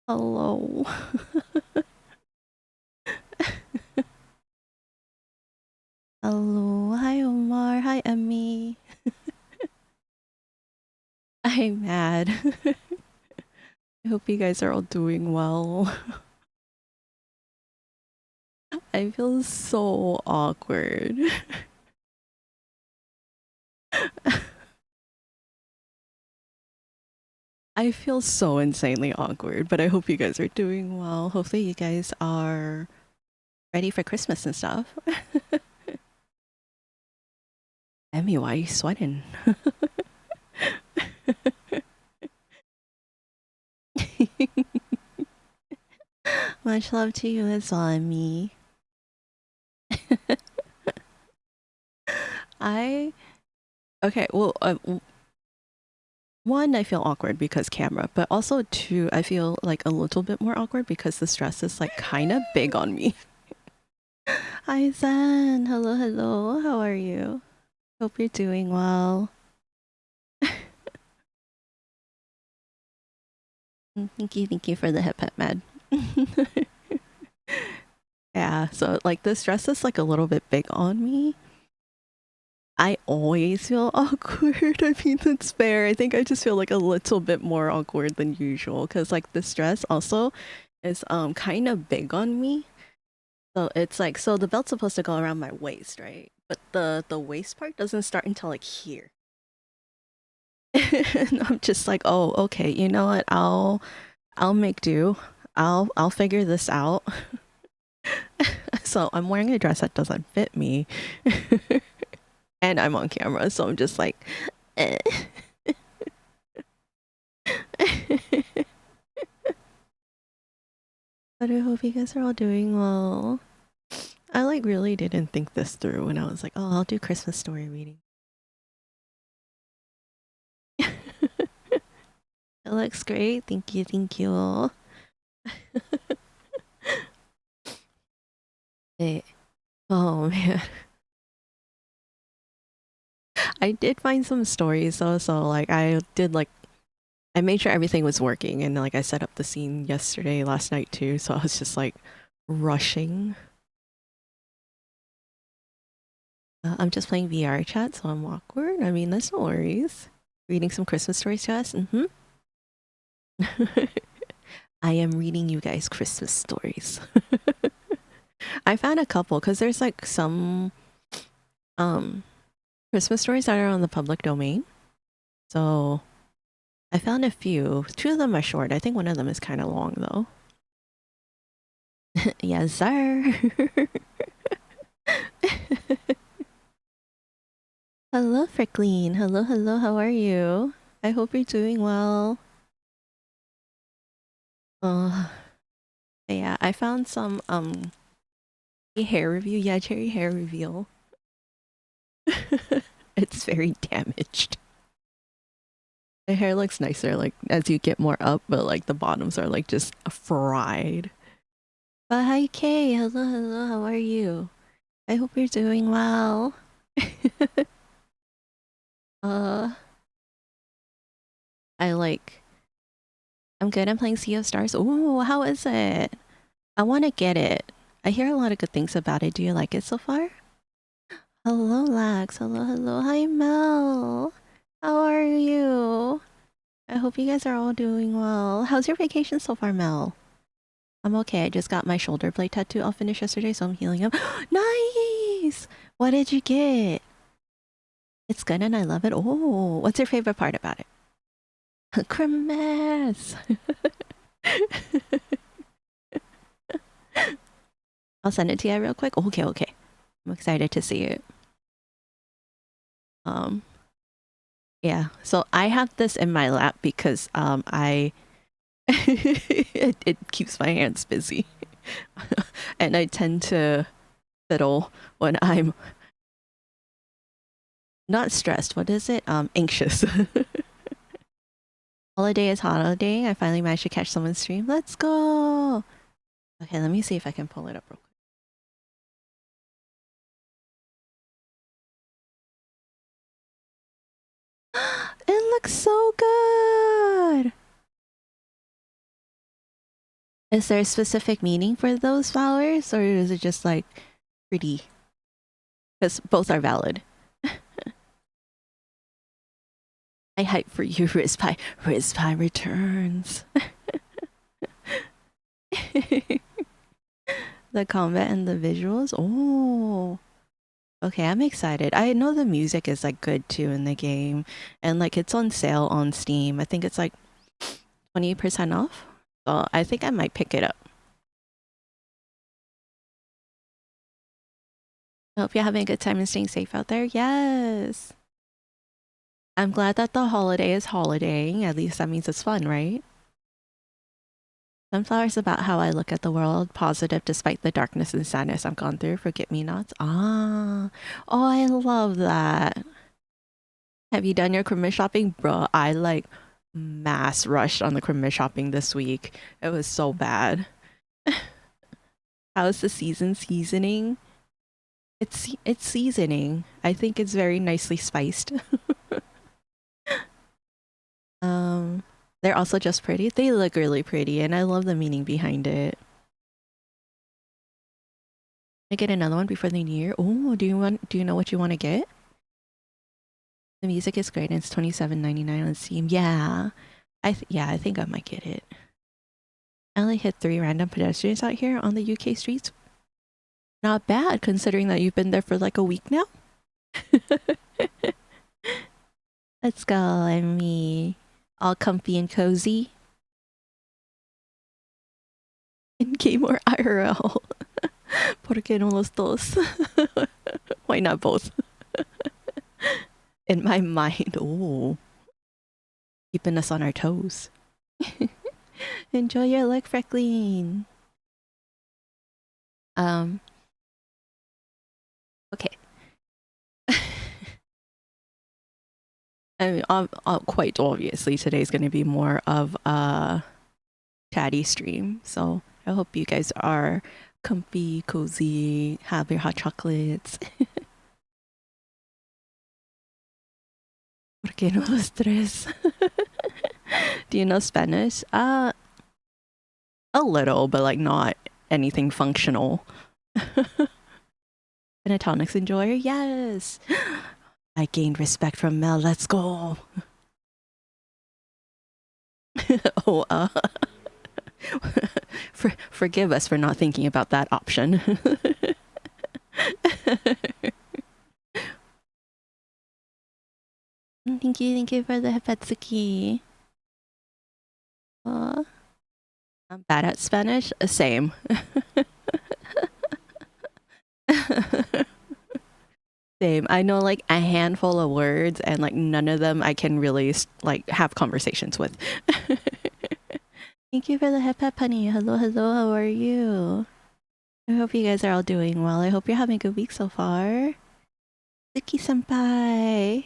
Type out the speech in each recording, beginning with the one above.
Hello. Hello. Hi, Omar. Hi, Emmy. I'm mad. I hope you guys are all doing well. I feel so awkward. I feel so insanely awkward, but I hope you guys are doing well. Hopefully, you guys are ready for Christmas and stuff. Emmy, why are you sweating? Much love to you as well, Emmy. I okay. Well, one, I feel awkward because camera, but also two, I feel like a little bit more awkward because the stress is like kind of big on me. Hi, Zen. Hello, hello. How are you? Hope you're doing well. Thank you for the hip hip med. Yeah, so like the stress is like a little bit big on me. I always feel awkward. I mean, that's fair. I think I just feel like a little bit more awkward than usual because like the stress also is kind of big on me. So it's like, so the belt's supposed to go around my waist, right? But the waist part doesn't start until like here. And I'm just like, oh, okay, you know what? I'll make do. I'll figure this out. So I'm wearing a dress that doesn't fit me. And I'm on camera, so I'm just like, eh. But I hope you guys are all doing well. I like really didn't think this through when I was like, oh, I'll do Christmas story reading. It looks great. Thank you, thank you. Eh, oh man. I did find some stories though, so like I made sure everything was working and like I set up the scene yesterday, last night too, so I was just like rushing. I'm just playing VR chat, so I'm awkward. I mean, that's no worries. Reading some Christmas stories to us. I am reading you guys Christmas stories. I found a couple because there's like some um Christmas stories that are on the public domain. So I found a few. Two of them are short. I think one of them is kind of long though. Yes, sir. Hello, Frickleen. Hello, hello. How are you? I hope you're doing well. Uh, yeah, I found some hair review. Yeah, cherry hair reveal. It's very damaged. The hair looks nicer like as you get more up, but like the bottoms are like just fried. But hi, Kay. Hello, hello. How are you? I hope you're doing well. uh, I like. I'm good. I'm playing Sea of Stars. Ooh, how is it? I want to get it. I hear a lot of good things about it. Do you like it so far? Hello, Lax. Hello, hello. Hi, Mel. How are you? I hope you guys are all doing well. How's your vacation so far, Mel? I'm okay. I just got my shoulder blade tattoo all finished yesterday, so I'm healing up. Nice! What did you get? It's good and I love it. Oh, what's your favorite part about it? Christmas! I'll send it to you real quick. Okay, okay. I'm excited to see it. Um, yeah. So I have this in my lap because I it keeps my hands busy. And I tend to fiddle when I'm not stressed. What is it? Anxious. Holiday is holiday. I finally managed to catch someone's stream. Let's go. Okay, let me see if I can pull it up real quick. It looks so good. Is there a specific meaning for those flowers, or is it just like pretty? Because both are valid. I hype for you, Riz Pie. Riz Pie returns. The combat and the visuals. Oh, okay, I'm excited. I know the music is like good too in the game, and like it's on sale on Steam. I think it's like 20% off. So I think I might pick it up. I hope you're having a good time and staying safe out there. Yes. I'm glad that the holiday is holidaying. At least that means it's fun, right? Sunflower's about how I look at the world, positive despite the darkness and sadness I've gone through. Forget me nots. Ah, oh, I love that. Have you done your Christmas shopping? Bro, I like mass rushed on the Christmas shopping this week. It was so bad. How's the seasoning? It's seasoning. I think it's very nicely spiced. Um, they're also just pretty. They look really pretty, and I love the meaning behind it. I get another one before the new year. Oh, do you know what you want to get? The music is great and it's $27.99 on Steam. Yeah. I think I might get it. I only hit 3 random pedestrians out here on the UK streets. Not bad considering that you've been there for like a week now. Let's go, and me. All comfy and cozy. In game or IRL. ¿Por qué no los dos? Why not both? In my mind, oh, keeping us on our toes. Enjoy your leg freckling. Okay. I mean, quite obviously, today's going to be more of a chatty stream. So I hope you guys are comfy, cozy, have your hot chocolates. ¿Por qué no los tres? Do you know Spanish? A little, but like not anything functional. Pentatonics enjoyer? Yes! I gained respect from Mel. Let's go! Oh, forgive us for not thinking about that option. Thank you for the Hepatsuki. I'm bad at Spanish. Same. Same. I know like a handful of words, and like none of them I can really like have conversations with. Thank you for the hep hep honey. Hello, hello. How are you? I hope you guys are all doing well. I hope you're having a good week so far. Tsuki senpai.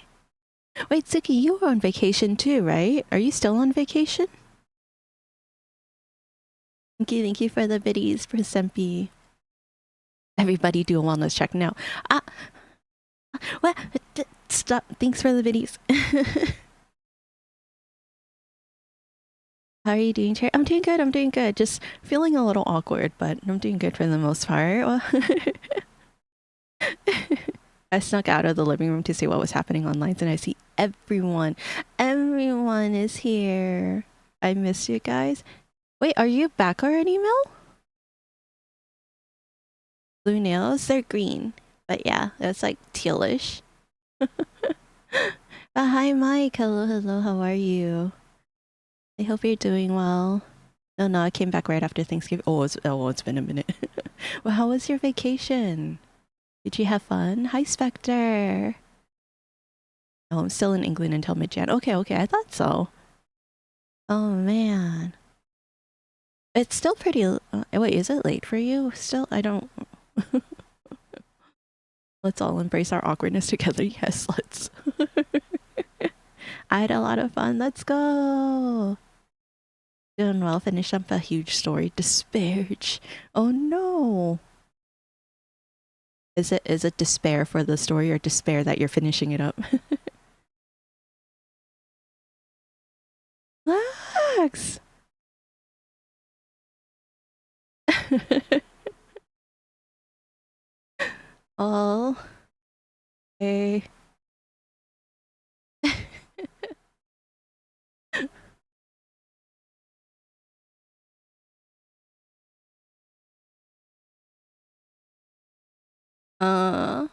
Wait, Tsuki, you were on vacation too, right? Are you still on vacation? Thank you for the biddies for Sempi. Everybody do a wellness check now. What? Stop. Thanks for the biddies. How are you doing, Cherry? I'm doing good. I'm doing good. Just feeling a little awkward, but I'm doing good for the most part. Well, I snuck out of the living room to see what was happening online, and I see everyone. Everyone is here. I missed you guys. Wait, are you back already, Mel? Blue nails? They're green. But yeah, it's like tealish. But hi, Mike. Hello, hello. How are you? I hope you're doing well. No, I came back right after Thanksgiving. It's been a minute. Well, how was your vacation? Did you have fun? Hi, Spectre. Oh, I'm still in England until mid-Jan. Okay, I thought so. Oh, man. It's still pretty... wait, is it late for you? Still, I don't... Let's all embrace our awkwardness together. Yes, let's. I had a lot of fun. Let's go. Doing well. Finished up a huge story. Disparage. Oh, no. Is it despair for the story or despair that you're finishing it up? Relax. 哦，诶，嗯，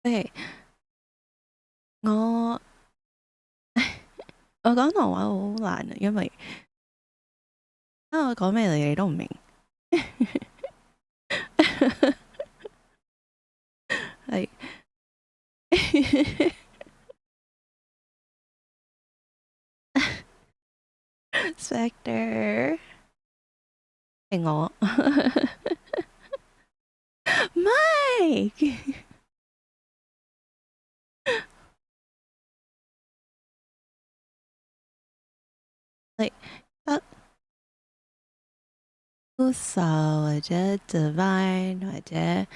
對，我我講唐話好難啊，因為我講咩你都唔明。係 Spectre 係我，唔係，係得 Uso 或者 Divine 或者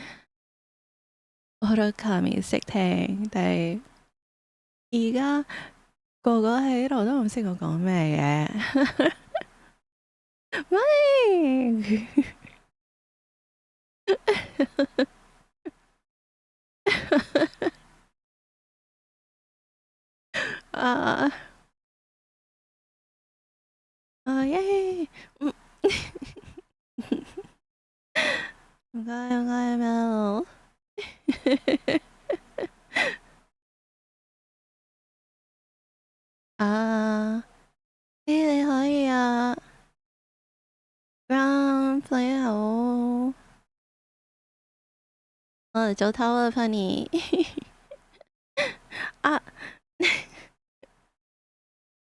我都卡咪識聽，但係而家個個喺度都唔識我講咩嘅。喂，啊啊耶！嗯，唔該唔該，Mel。啊，你可以啊，Round play 好，我哋早唞啦，Penny。啊，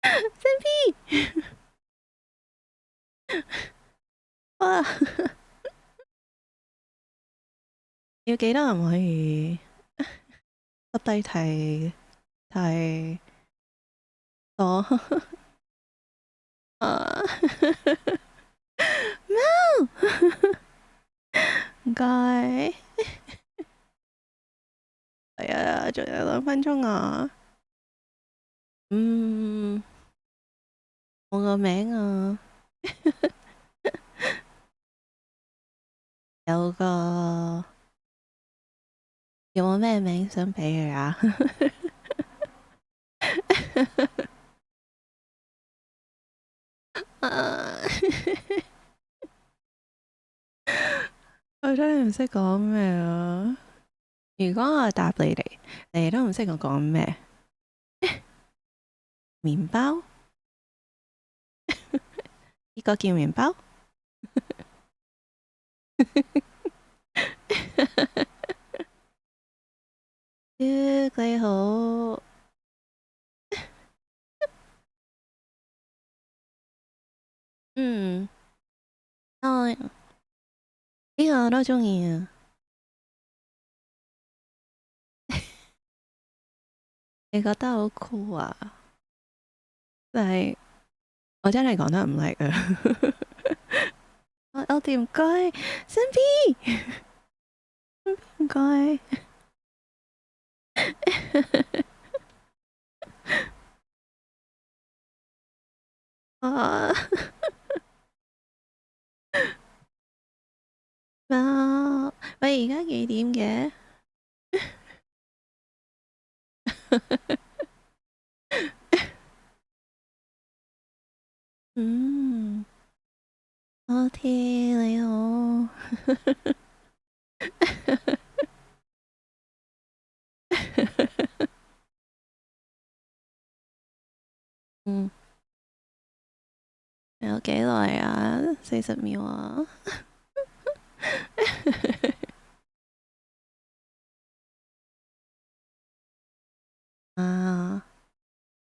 先 P，哇，要幾多人可以耷低睇多？啊，No，唔該。係啊，仲有2分鐘啊。嗯，我個名啊，有個有冇咩名想俾佢啊？啊我真係唔識講咩啊！如果我答你哋，你哋都唔識我講咩？麵包？呢個叫麵包？你好，嗯，哦，呢個我都中意啊！你覺得好酷啊？但係我真係講得唔叻啊！我哋唔該，新 B 唔該。啊，喂，而家幾點嘅？嗯，我天，你好。嗯，有幾耐啊？40秒啊！啊，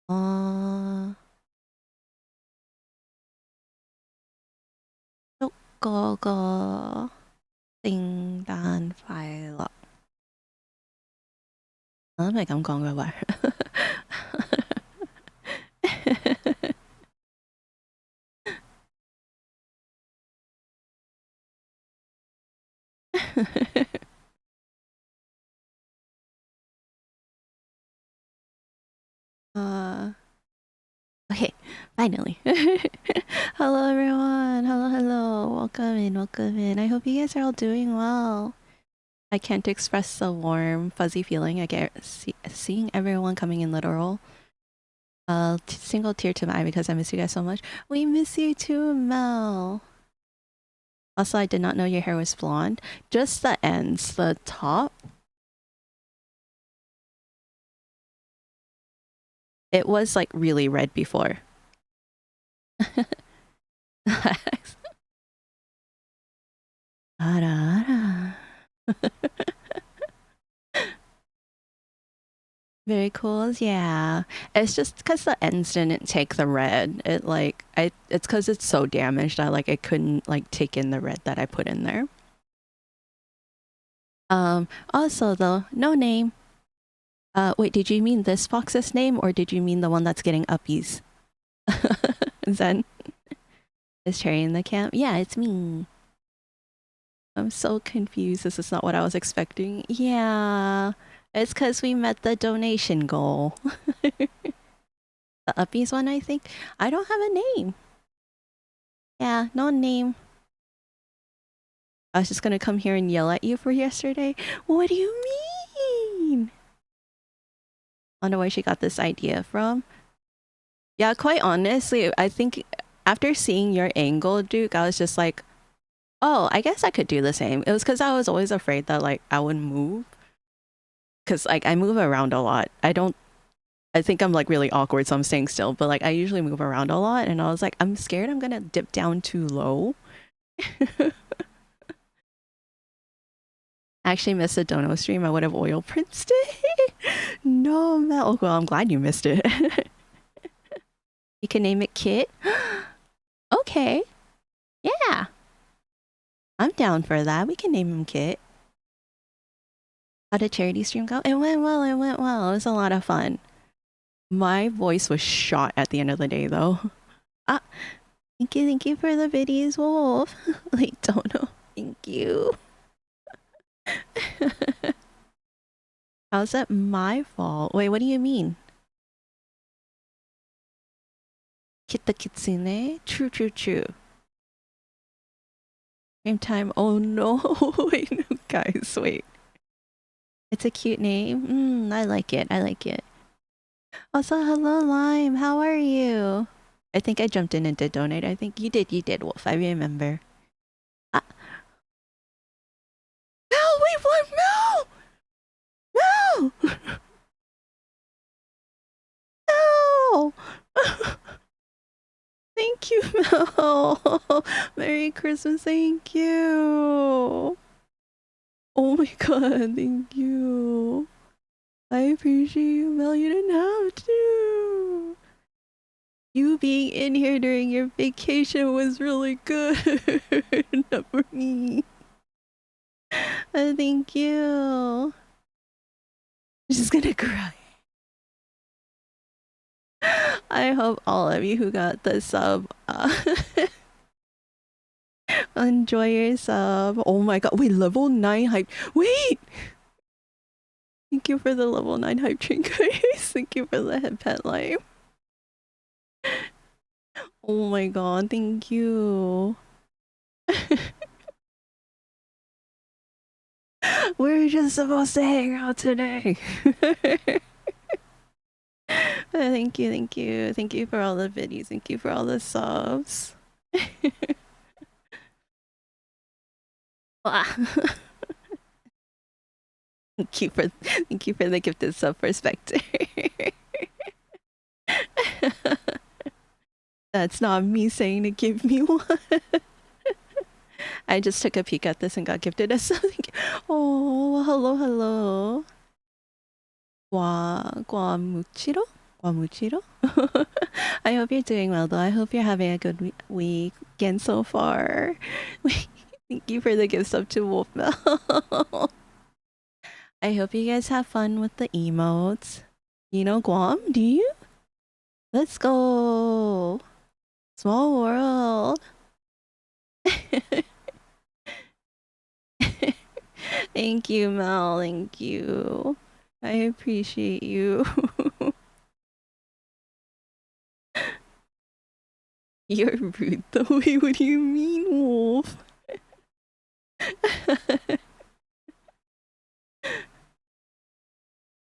我祝個聖誕快樂。我都係咁講嘅喂。啊，OK， Finally. Hello, everyone. Hello, hello. Welcome in, welcome in. I hope you guys are all doing well. I can't express the warm, fuzzy feeling I get seeing everyone coming in literal. Single tear to my eye because I miss you guys so much. We miss you too, Mel. Also, I did not know your hair was blonde. Just the ends, the top. It was like really red before. Very cool. Yeah. It's just because the ends didn't take the red. It's because it's so damaged. I couldn't like take in the red that I put in there. Also though, no name. Wait, did you mean this fox's name or did you mean the one that's getting uppies? Zen is Cherry in the camp? Yeah, it's me. I'm so confused. This is not what I was expecting. Yeah. It's because we met the donation goal. The uppies one, I think. I don't have a name. Yeah, no name. I was just gonna come here and yell at you for yesterday. What do you mean? I wonder where she got this idea from. Yeah, quite honestly, I think after seeing your angle, Duke, I was just like, oh, I guess I could do the same. It was because I was always afraid that like I would move. Because like I move around a lot. I think I'm like really awkward, so I'm staying still. But like I usually move around a lot. And I was like, I'm scared I'm gonna dip down too low. I actually missed a dono stream. I would have oil princed it. No, Mel. Well, I'm glad you missed it. You can name it Kit. Okay. Yeah. I'm down for that. We can name him Kit. How did charity stream go? It went well. It went well. It was a lot of fun. My voice was shot at the end of the day, though. Ah, thank you for the videos, Wolf. Like, don't know. Thank you. How's that my fault? Wait, what do you mean? Kit the Kitsune? True, true, true. Same time. Oh no. Wait, no, guys, wait. It's a cute name. I like it. I like it. Also, hello, Lime. How are you? I think I jumped in and did donate. I think you did. You did, Wolf. I remember. Ah. No, wait, what? No! No! No! Thank you, Mel. Merry Christmas. Thank you. Oh my god, thank you. I appreciate you, Mel. You didn't have to. You being in here during your vacation was really good. Not for me. Thank you. I'm just gonna cry. I hope all of you who got the sub enjoy your sub. Oh my god, wait, level 9 hype. Wait! Thank you for the level 9 hype train, guys. Thank you for the head pet life. Oh my god, thank you. We're just supposed to hang out today. Thank you, thank you. Thank you for all the videos. Thank you for all the subs. Thank you for the gifted sub for Spectre. That's not me saying to give me one. I just took a peek at this and got gifted a something. Oh, hello, hello. Guamuchiro? Guamuchiro? I hope you're doing well, though. I hope you're having a good weekend so far. Thank you for the gift sub to Wolfmel. I hope you guys have fun with the emotes. You know Guam, do you? Let's go. Small world. Thank you, Mel. Thank you. I appreciate you. You're rude though. Wait, what do you mean, Wolf?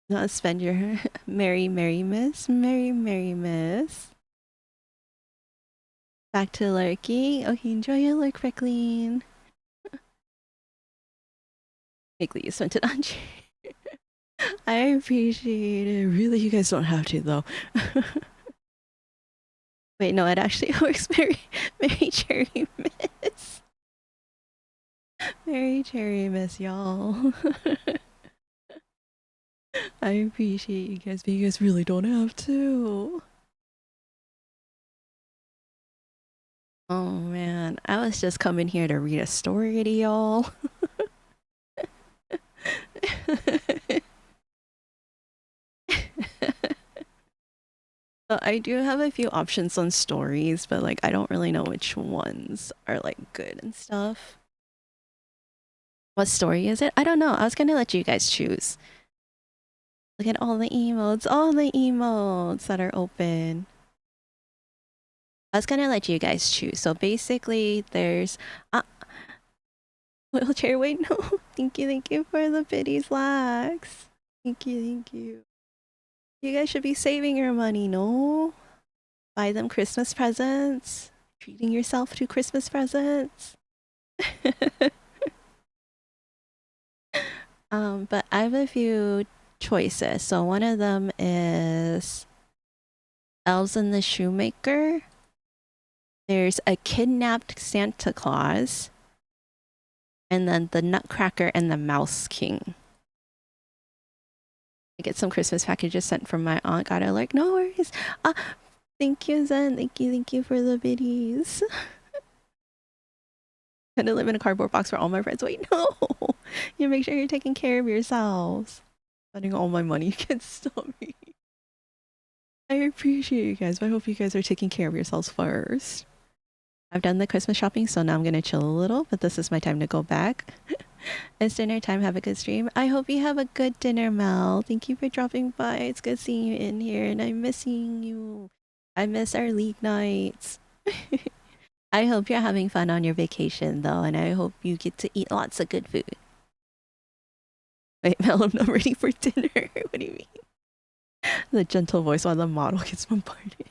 Not spend your merry miss. Back to lurking. Okay, enjoy your lurk, Freckling. Make you spent it on Cherry. I appreciate it. Really, you guys don't have to though. Wait, no, it actually works. Mary Cherry Miss. Mary Cherry Miss, y'all. I appreciate you guys, but you guys really don't have to. Oh man, I was just coming here to read a story to y'all. So I do have a few options on stories, but like I don't really know which ones are like good and stuff. What story is it? I don't know. I was gonna let you guys choose. Look at all the emotes that are open. I was gonna let you guys choose. So basically, there's wheelchair. Wait, no. Thank you for the biddies, Lax. Thank you. You guys should be saving your money, no? Buy them Christmas presents. Treating yourself to Christmas presents. But I have a few choices. So one of them is Elves and the Shoemaker. There's a kidnapped Santa Claus. And then the Nutcracker and the Mouse King. I get some Christmas packages sent from my aunt. Got alert. No worries. Thank you, Zen. Thank you for the biddies. I'm gonna live in a cardboard box for all my friends. Wait, no. You make sure you're taking care of yourselves. Spending all my money can stop me. I appreciate you guys, but I hope you guys are taking care of yourselves first. I've done the Christmas shopping, so now I'm gonna chill a little, but this is my time to go back. It's dinner time. Have a good stream. I hope you have a good dinner, Mel. Thank you for dropping by. It's good seeing you in here, and I'm missing you. I miss our league nights. I hope you're having fun on your vacation, though, and I hope you get to eat lots of good food. Wait, Mel, I'm not ready for dinner. What do you mean? The gentle voice while the model gets bombarded.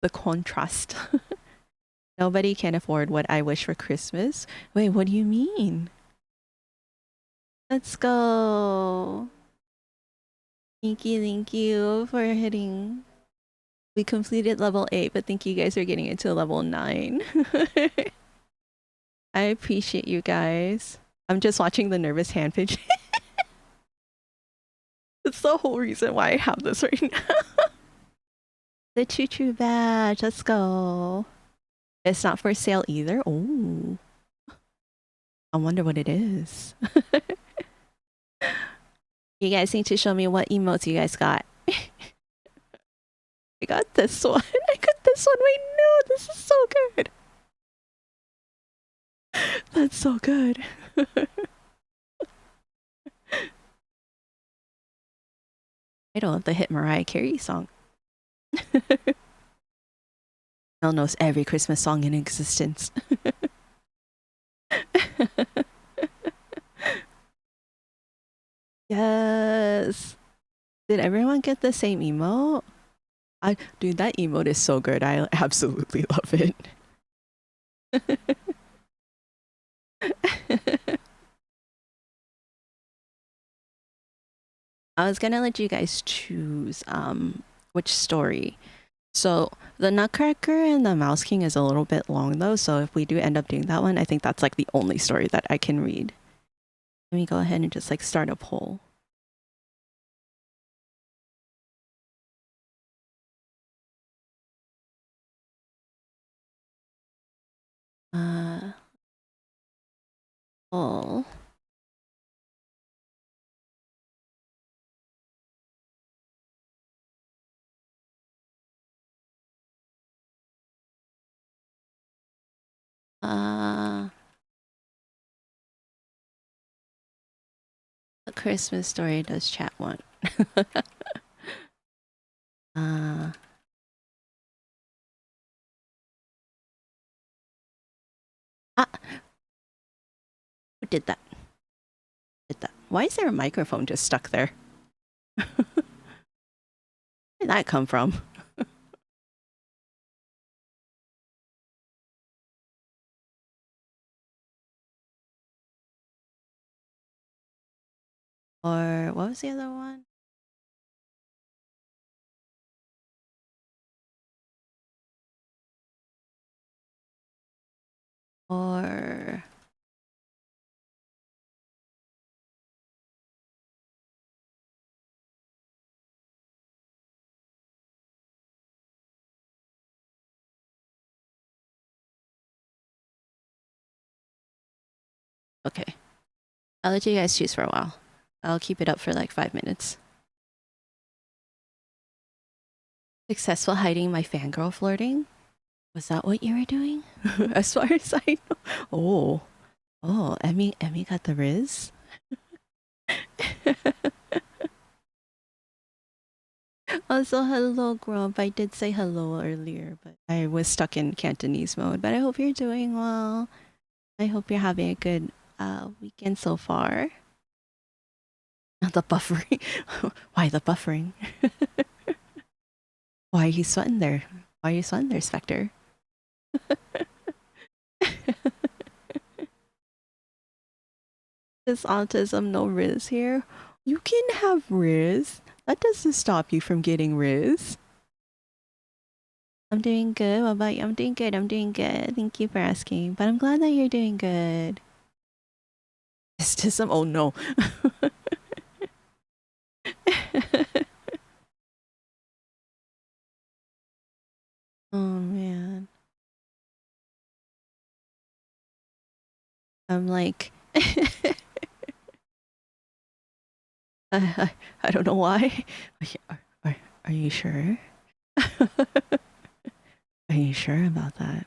The contrast. Nobody can afford what I wish for Christmas. Wait, what do you mean? Let's go. Thank you for hitting. We completed level 8, but think you guys are getting into level 9. I appreciate you guys. I'm just watching the nervous hand pitch. That's the whole reason why I have this right now. The choo-choo badge. Let's go. It's not for sale either. Oh. I wonder what it is. You guys need to show me what emotes you guys got. I got this one. I got this one. Wait, no, this is so good. That's so good. I don't have the hit Mariah Carey song. Mel knows every Christmas song in existence. Yes. Did everyone get the same emote? Dude, that emote is so good. I absolutely love it. I was gonna let you guys choose which story. So the Nutcracker and the Mouse King is a little bit long though, so if we do end up doing that one, I think that's like the only story that I can read. Let me go ahead and just like start a poll. Poll. A Christmas story does chat want? Ah, who did that? Did that? Why is there a microphone just stuck there? Where did that come from? Or what was the other one? Or okay, I'll let you guys choose for a while. I'll keep it up for like 5 minutes. Successful hiding my fangirl flirting? Was that what you were doing? As far as I know. Oh, oh, Emmy got the Riz. Also, hello, Grump. I did say hello earlier, but I was stuck in Cantonese mode. But I hope you're doing well. I hope you're having a good weekend so far. The buffering. Why the buffering? Why are you sweating there? Why are you sweating there, Spectre? Is autism no Riz here? You can have Riz. That doesn't stop you from getting Riz. I'm doing good. What about you? I'm doing good. I'm doing good. Thank you for asking. But I'm glad that you're doing good. Autism? Oh no. Oh man. I'm like, I don't know why. Are, are you sure? Are you sure about that?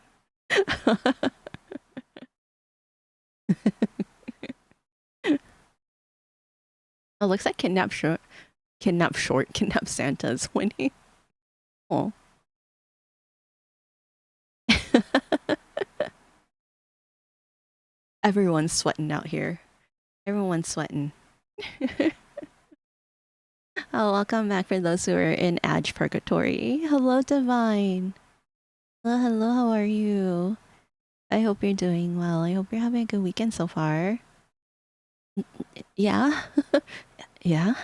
Oh, looks like kidnap Santa's winning. Oh. Everyone's sweating out here. Everyone's sweating. Oh, welcome back for those who are in Edge Purgatory. Hello, Divine. Hello, hello, how are you? I hope you're doing well. I hope you're having a good weekend so far. Yeah? Yeah?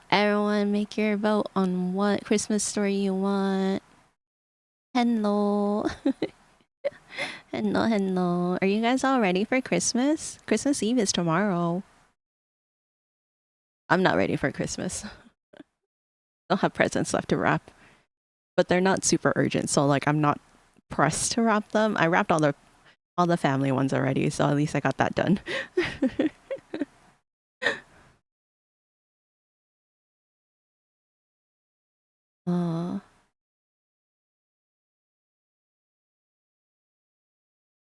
Everyone, make your vote on what Christmas story you want. Hello. Hello, hello. Are you guys all ready for Christmas? Christmas Eve is tomorrow. I'm not ready for Christmas. Don't have presents left to wrap, but they're not super urgent, so like I'm not pressed to wrap them. I wrapped all the family ones already, so at least I got that done. uh,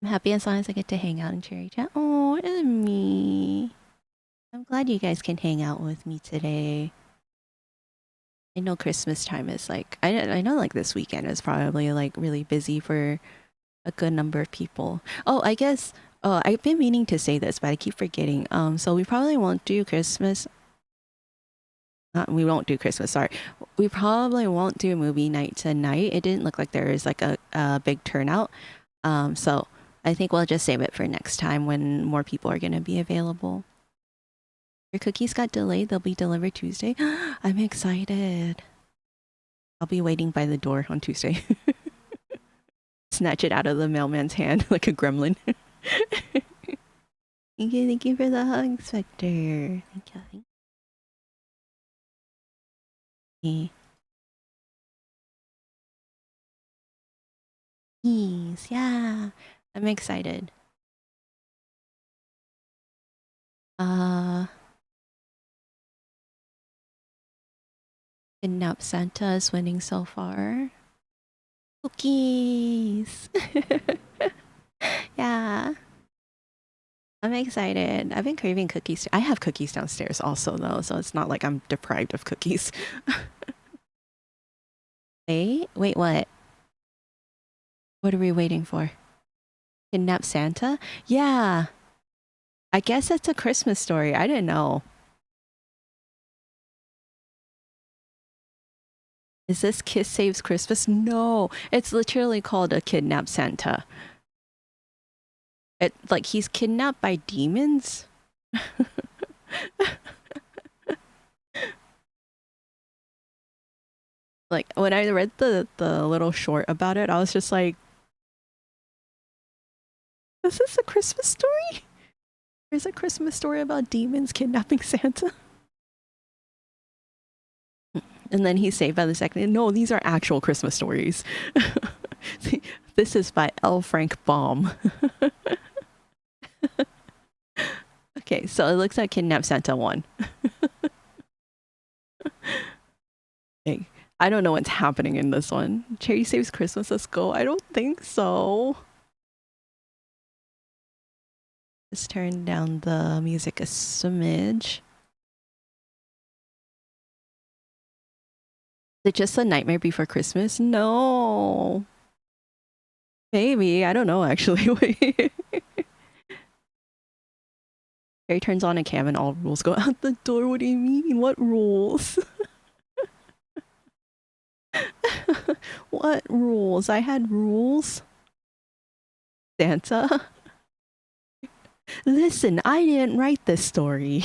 I'm happy as long as I get to hang out in Cherry Chat. Oh, Emmy. I'm glad you guys can hang out with me today. I know Christmas time is like I know like this weekend is probably like really busy for a good number of people. Oh, I guess I've been meaning to say this, but I keep forgetting. So we probably won't do Christmas. We won't do Christmas. Sorry, we probably won't do movie night tonight. It didn't look like there was like a big turnout. So I think we'll just save it for next time when more people are gonna be available. Your cookies got delayed. They'll be delivered Tuesday. I'm excited. I'll be waiting by the door on Tuesday. Snatch it out of the mailman's hand like a gremlin. Thank you for the hug, Spectre. Thank you, thank you. Yes, yeah. I'm excited. Uh, Kidnap Santa is winning so far. Cookies. Yeah. I'm excited. I've been craving cookies. I have cookies downstairs also, though, so it's not like I'm deprived of cookies. Wait, what? What are we waiting for? Kidnap Santa? Yeah. I guess it's a Christmas story. I didn't know. Is this Kiss Saves Christmas? No, it's literally called a Kidnap Santa. It like he's kidnapped by demons. Like when I read the little short about it, I was just like, "Is this a Christmas story? There's a Christmas story about demons kidnapping Santa." And then he's saved by the second. No, these are actual Christmas stories. This is by L. Frank Baum. Okay, so it looks like Kidnap Santa 1. Hey, I don't know what's happening in this one. Cherry Saves Christmas, let's go. I don't think so. Let's turn down the music a smidge. Is it just a Nightmare Before Christmas? No. Maybe. I don't know, actually. Harry turns on a cam and all rules go out the door. What do you mean? What rules? What rules? I had rules. Santa? Listen, I didn't write this story.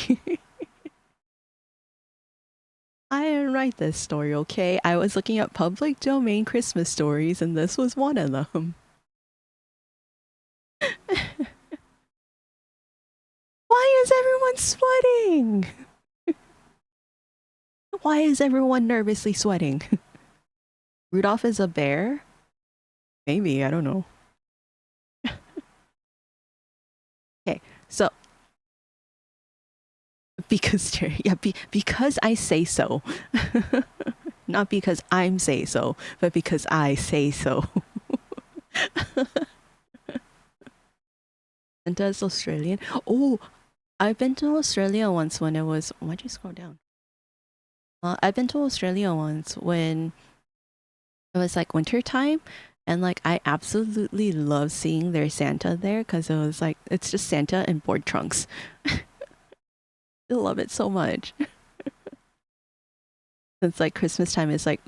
I didn't write this story, okay? I was looking at public domain Christmas stories and this was one of them. Why is everyone sweating? Why is everyone nervously sweating? Rudolph is a bear? Maybe, I don't know. Okay, so because yeah, because I say so. Not because I'm say so, but because I say so. Santa's Australian. Oh, I've been to Australia once when it was. Why'd you scroll down? I've been to Australia once when it was like winter time, and like I absolutely love seeing their Santa there because it was like it's just Santa in board trunks. I love it so much. It's like Christmas time is like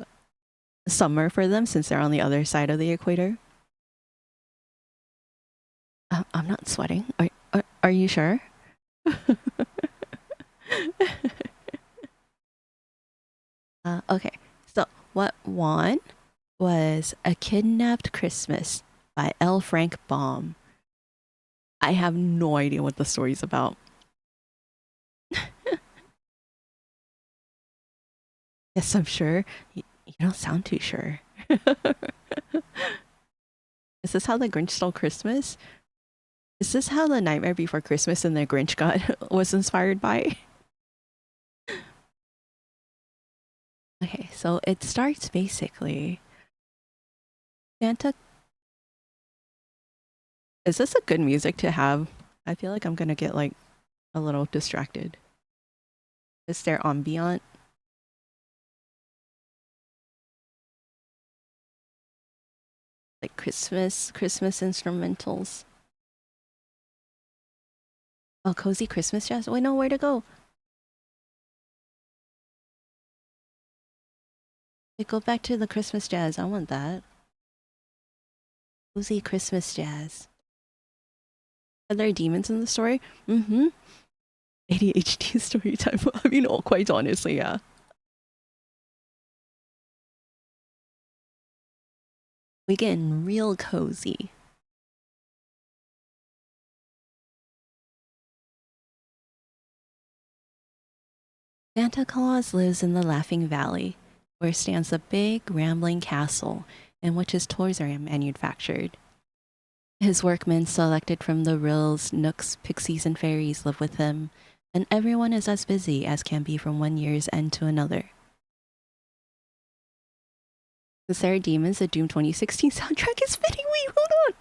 summer for them since they're on the other side of the equator. I'm not sweating. Are you sure? Okay, so what won was A Kidnapped Christmas by L. Frank Baum. I have no idea what the story's about. Yes, I'm sure. You don't sound too sure. Is this how the Grinch stole Christmas? Is this how the Nightmare Before Christmas and the Grinch got was inspired by? Okay, so it starts basically. Santa. Is this a good music to have? I feel like I'm gonna get like a little distracted. Is there ambient? Like Christmas instrumentals. Oh, cozy Christmas jazz. Wait, no, where to go? Wait, go back to the Christmas jazz. I want that. Cozy Christmas jazz. Are there demons in the story? Mm-hmm. ADHD story time. I mean, oh, quite honestly, yeah. We getting real cozy. Santa Claus lives in the Laughing Valley, where stands a big, rambling castle in which his toys are manufactured. His workmen, selected from the Ryls, Knooks, Pixies, and Fairies, live with him, and everyone is as busy as can be from one year's end to another. The Sarah Demons, the Doom 2016 soundtrack is fitting. Wait, hold on.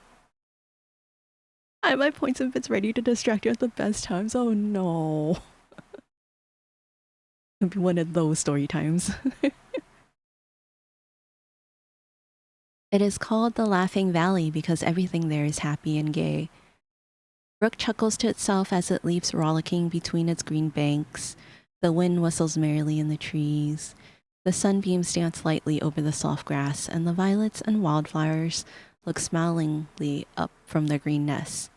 I have my points and bits ready to distract you at the best times. Oh no. It'll be one of those story times. It is called the Laughing Valley because everything there is happy and gay. Brook chuckles to itself as it leaps rollicking between its green banks. The wind whistles merrily in the trees. The sunbeams dance lightly over the soft grass, and the violets and wildflowers look smilingly up from their green nests.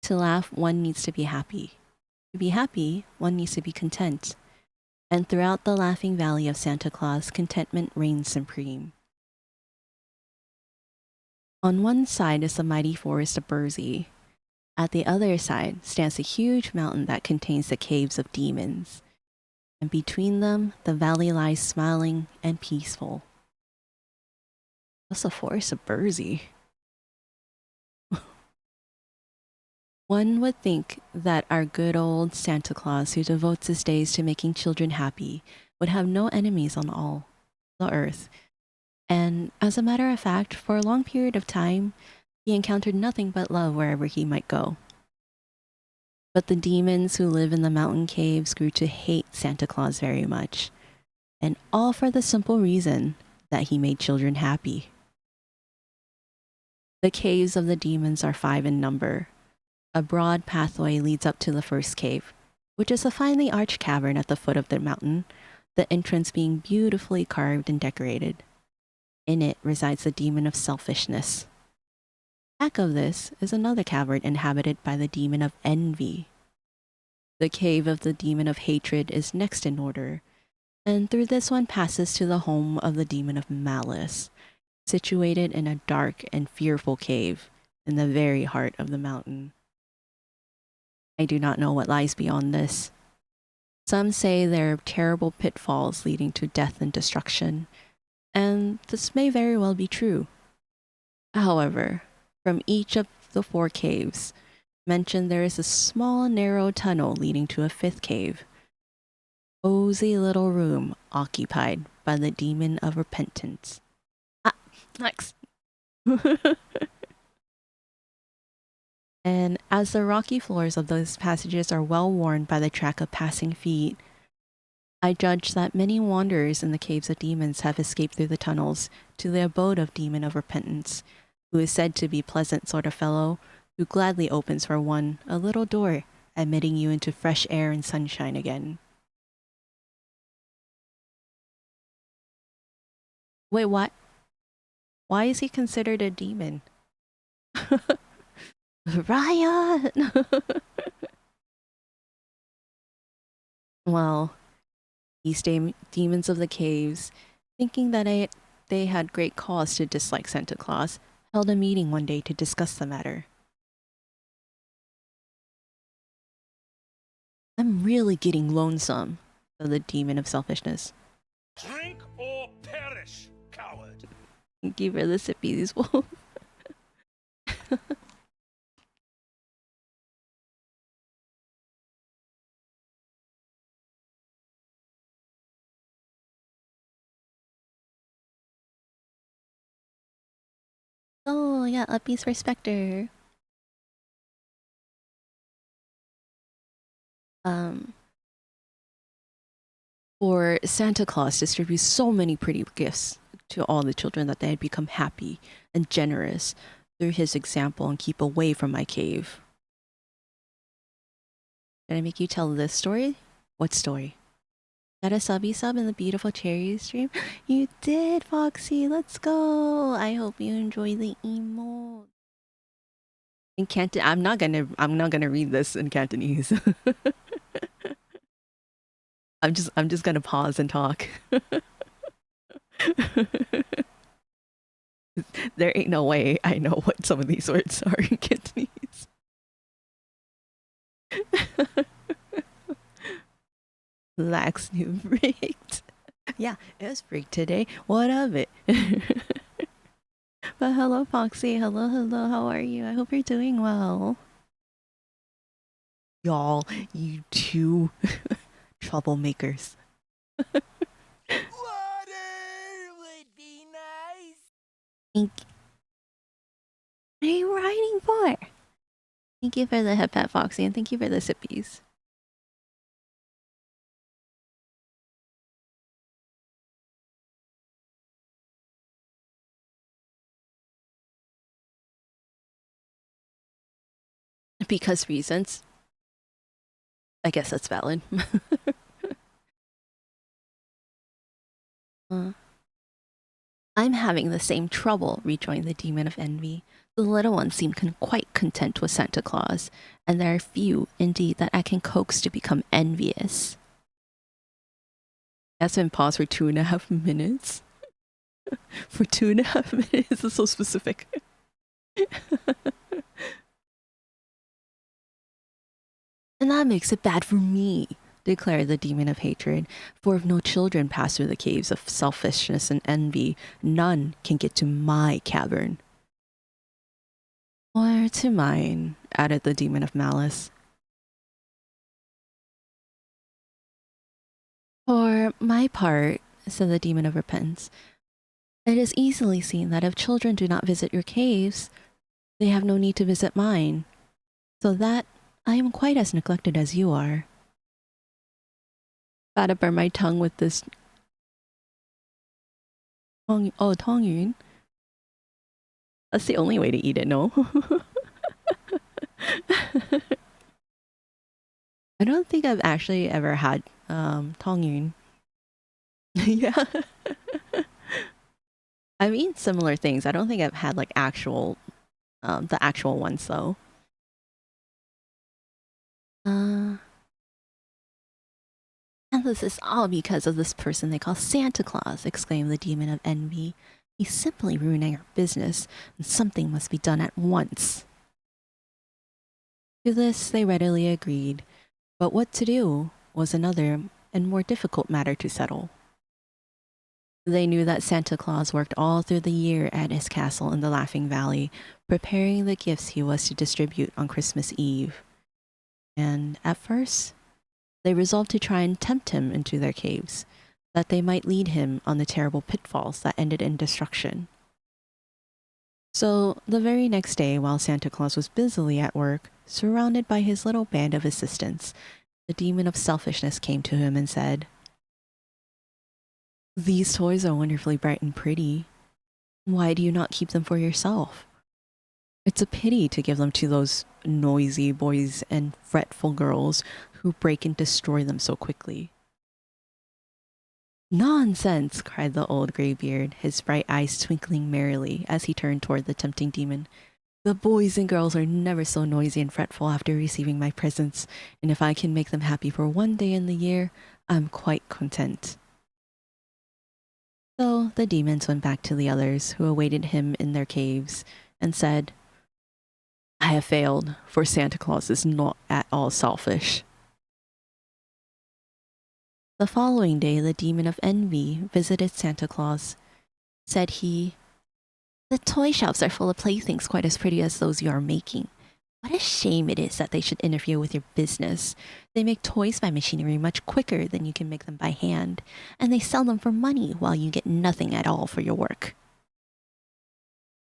To laugh, one needs to be happy. To be happy, one needs to be content. And throughout the laughing valley of Santa Claus, contentment reigns supreme. On one side is the mighty forest of Burzee. At the other side stands a huge mountain that contains the caves of demons. And between them, the valley lies smiling and peaceful. What's the forest of Burzee? One would think that our good old Santa Claus, who devotes his days to making children happy, would have no enemies on all the earth. And as a matter of fact, for a long period of time, he encountered nothing but love wherever he might go. But the demons who live in the mountain caves grew to hate Santa Claus very much, and all for the simple reason that he made children happy. The caves of the demons are 5 in number. A broad pathway leads up to the first cave, which is a finely arched cavern at the foot of the mountain, the entrance being beautifully carved and decorated. In it resides the demon of selfishness. Back of this is another cavern inhabited by the demon of envy. The cave of the demon of hatred is next in order, and through this one passes to the home of the demon of malice, situated in a dark and fearful cave in the very heart of the mountain. I do not know what lies beyond this. Some say there are terrible pitfalls leading to death and destruction, and this may very well be true. However, from each of the 4 caves mentioned, there is a small narrow tunnel leading to a 5th cave. Cozy little room occupied by the demon of repentance. Ah, next. And as the rocky floors of those passages are well worn by the track of passing feet, I judge that many wanderers in the caves of demons have escaped through the tunnels to the abode of demon of repentance, who is said to be pleasant sort of fellow, who gladly opens for one a little door, admitting you into fresh air and sunshine again. Wait, what? Why is he considered a demon? Riot! Well, these demons of the caves, thinking that they had great cause to dislike Santa Claus, held a meeting one day to discuss the matter. I'm really getting lonesome, said the demon of selfishness. Drink or perish, coward. Thank you for the sippies, wolf. Oh, yeah, a piece for Spectre. Um, for Santa Claus distributes so many pretty gifts to all the children that they had become happy and generous through his example and keep away from my cave. Did I make you tell this story? What story? Got a subby sub in the beautiful cherry stream? You did, Foxy. Let's go. I hope you enjoy the emote. In Canton, I'm not gonna read this in Cantonese. I'm just gonna pause and talk. There ain't no way I know what some of these words are in Cantonese. Lax new rigged. Yeah, it was rigged today. What of it? But hello, Foxy. Hello, hello. How are you? I hope you're doing well. Y'all, you two troublemakers. Water would be nice. What are you writing for? Thank you for the hip hat, Foxy, and thank you for the sippies. Because reasons. I guess that's valid. uh, I'm having the same trouble, rejoined the demon of envy. The little ones seem quite content with Santa Claus, and there are few, indeed, that I can coax to become envious. That's been paused for 2.5 minutes. For 2.5 minutes, it's so specific. And that makes it bad for me, declared the demon of hatred. For if no children pass through the caves of selfishness and envy, none can get to my cavern. Or to mine, added the demon of malice. For my part, said the demon of repentance, it is easily seen that if children do not visit your caves, they have no need to visit mine, so that I am quite as neglected as you are. Gotta burn my tongue with this tongyun. That's the only way to eat it, no? I don't think I've actually ever had tongyun. Yeah. I've eaten similar things. I don't think I've had like actual the actual ones though. Uh And this is all because of this person they call Santa Claus, exclaimed the demon of envy. He's simply ruining our business, and something must be done at once. To this they readily agreed, but what to do was another and more difficult matter to settle. They knew that Santa Claus worked all through the year at his castle in the Laughing Valley, preparing the gifts he was to distribute on Christmas Eve. And at first, they resolved to try and tempt him into their caves, that they might lead him on the terrible pitfalls that ended in destruction. So, the very next day, while Santa Claus was busily at work, surrounded by his little band of assistants, the demon of selfishness came to him and said, "These toys are wonderfully bright and pretty. Why do you not keep them for yourself? It's a pity to give them to those noisy boys and fretful girls who break and destroy them so quickly." "Nonsense!" cried the old graybeard, his bright eyes twinkling merrily as he turned toward the tempting demon. "The boys and girls are never so noisy and fretful after receiving my presents, and if I can make them happy for one day in the year, I'm quite content." So the demons went back to the others who awaited him in their caves and said, "I have failed, for Santa Claus is not at all selfish." The following day, the demon of envy visited Santa Claus. Said he, "The toy shops are full of playthings quite as pretty as those you are making. What a shame it is that they should interfere with your business. They make toys by machinery much quicker than you can make them by hand, and they sell them for money while you get nothing at all for your work."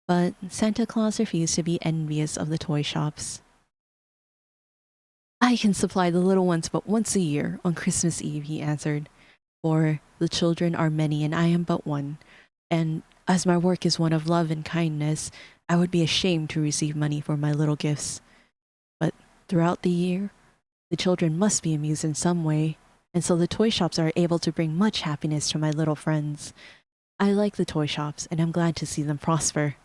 But Santa Claus refused to be envious of the toy shops. "I can supply the little ones but once a year, on Christmas Eve," he answered, "for the children are many and I am but one, and as my work is one of love and kindness, I would be ashamed to receive money for my little gifts. But throughout the year, the children must be amused in some way, and so the toy shops are able to bring much happiness to my little friends. I like the toy shops, and I'm glad to see them prosper."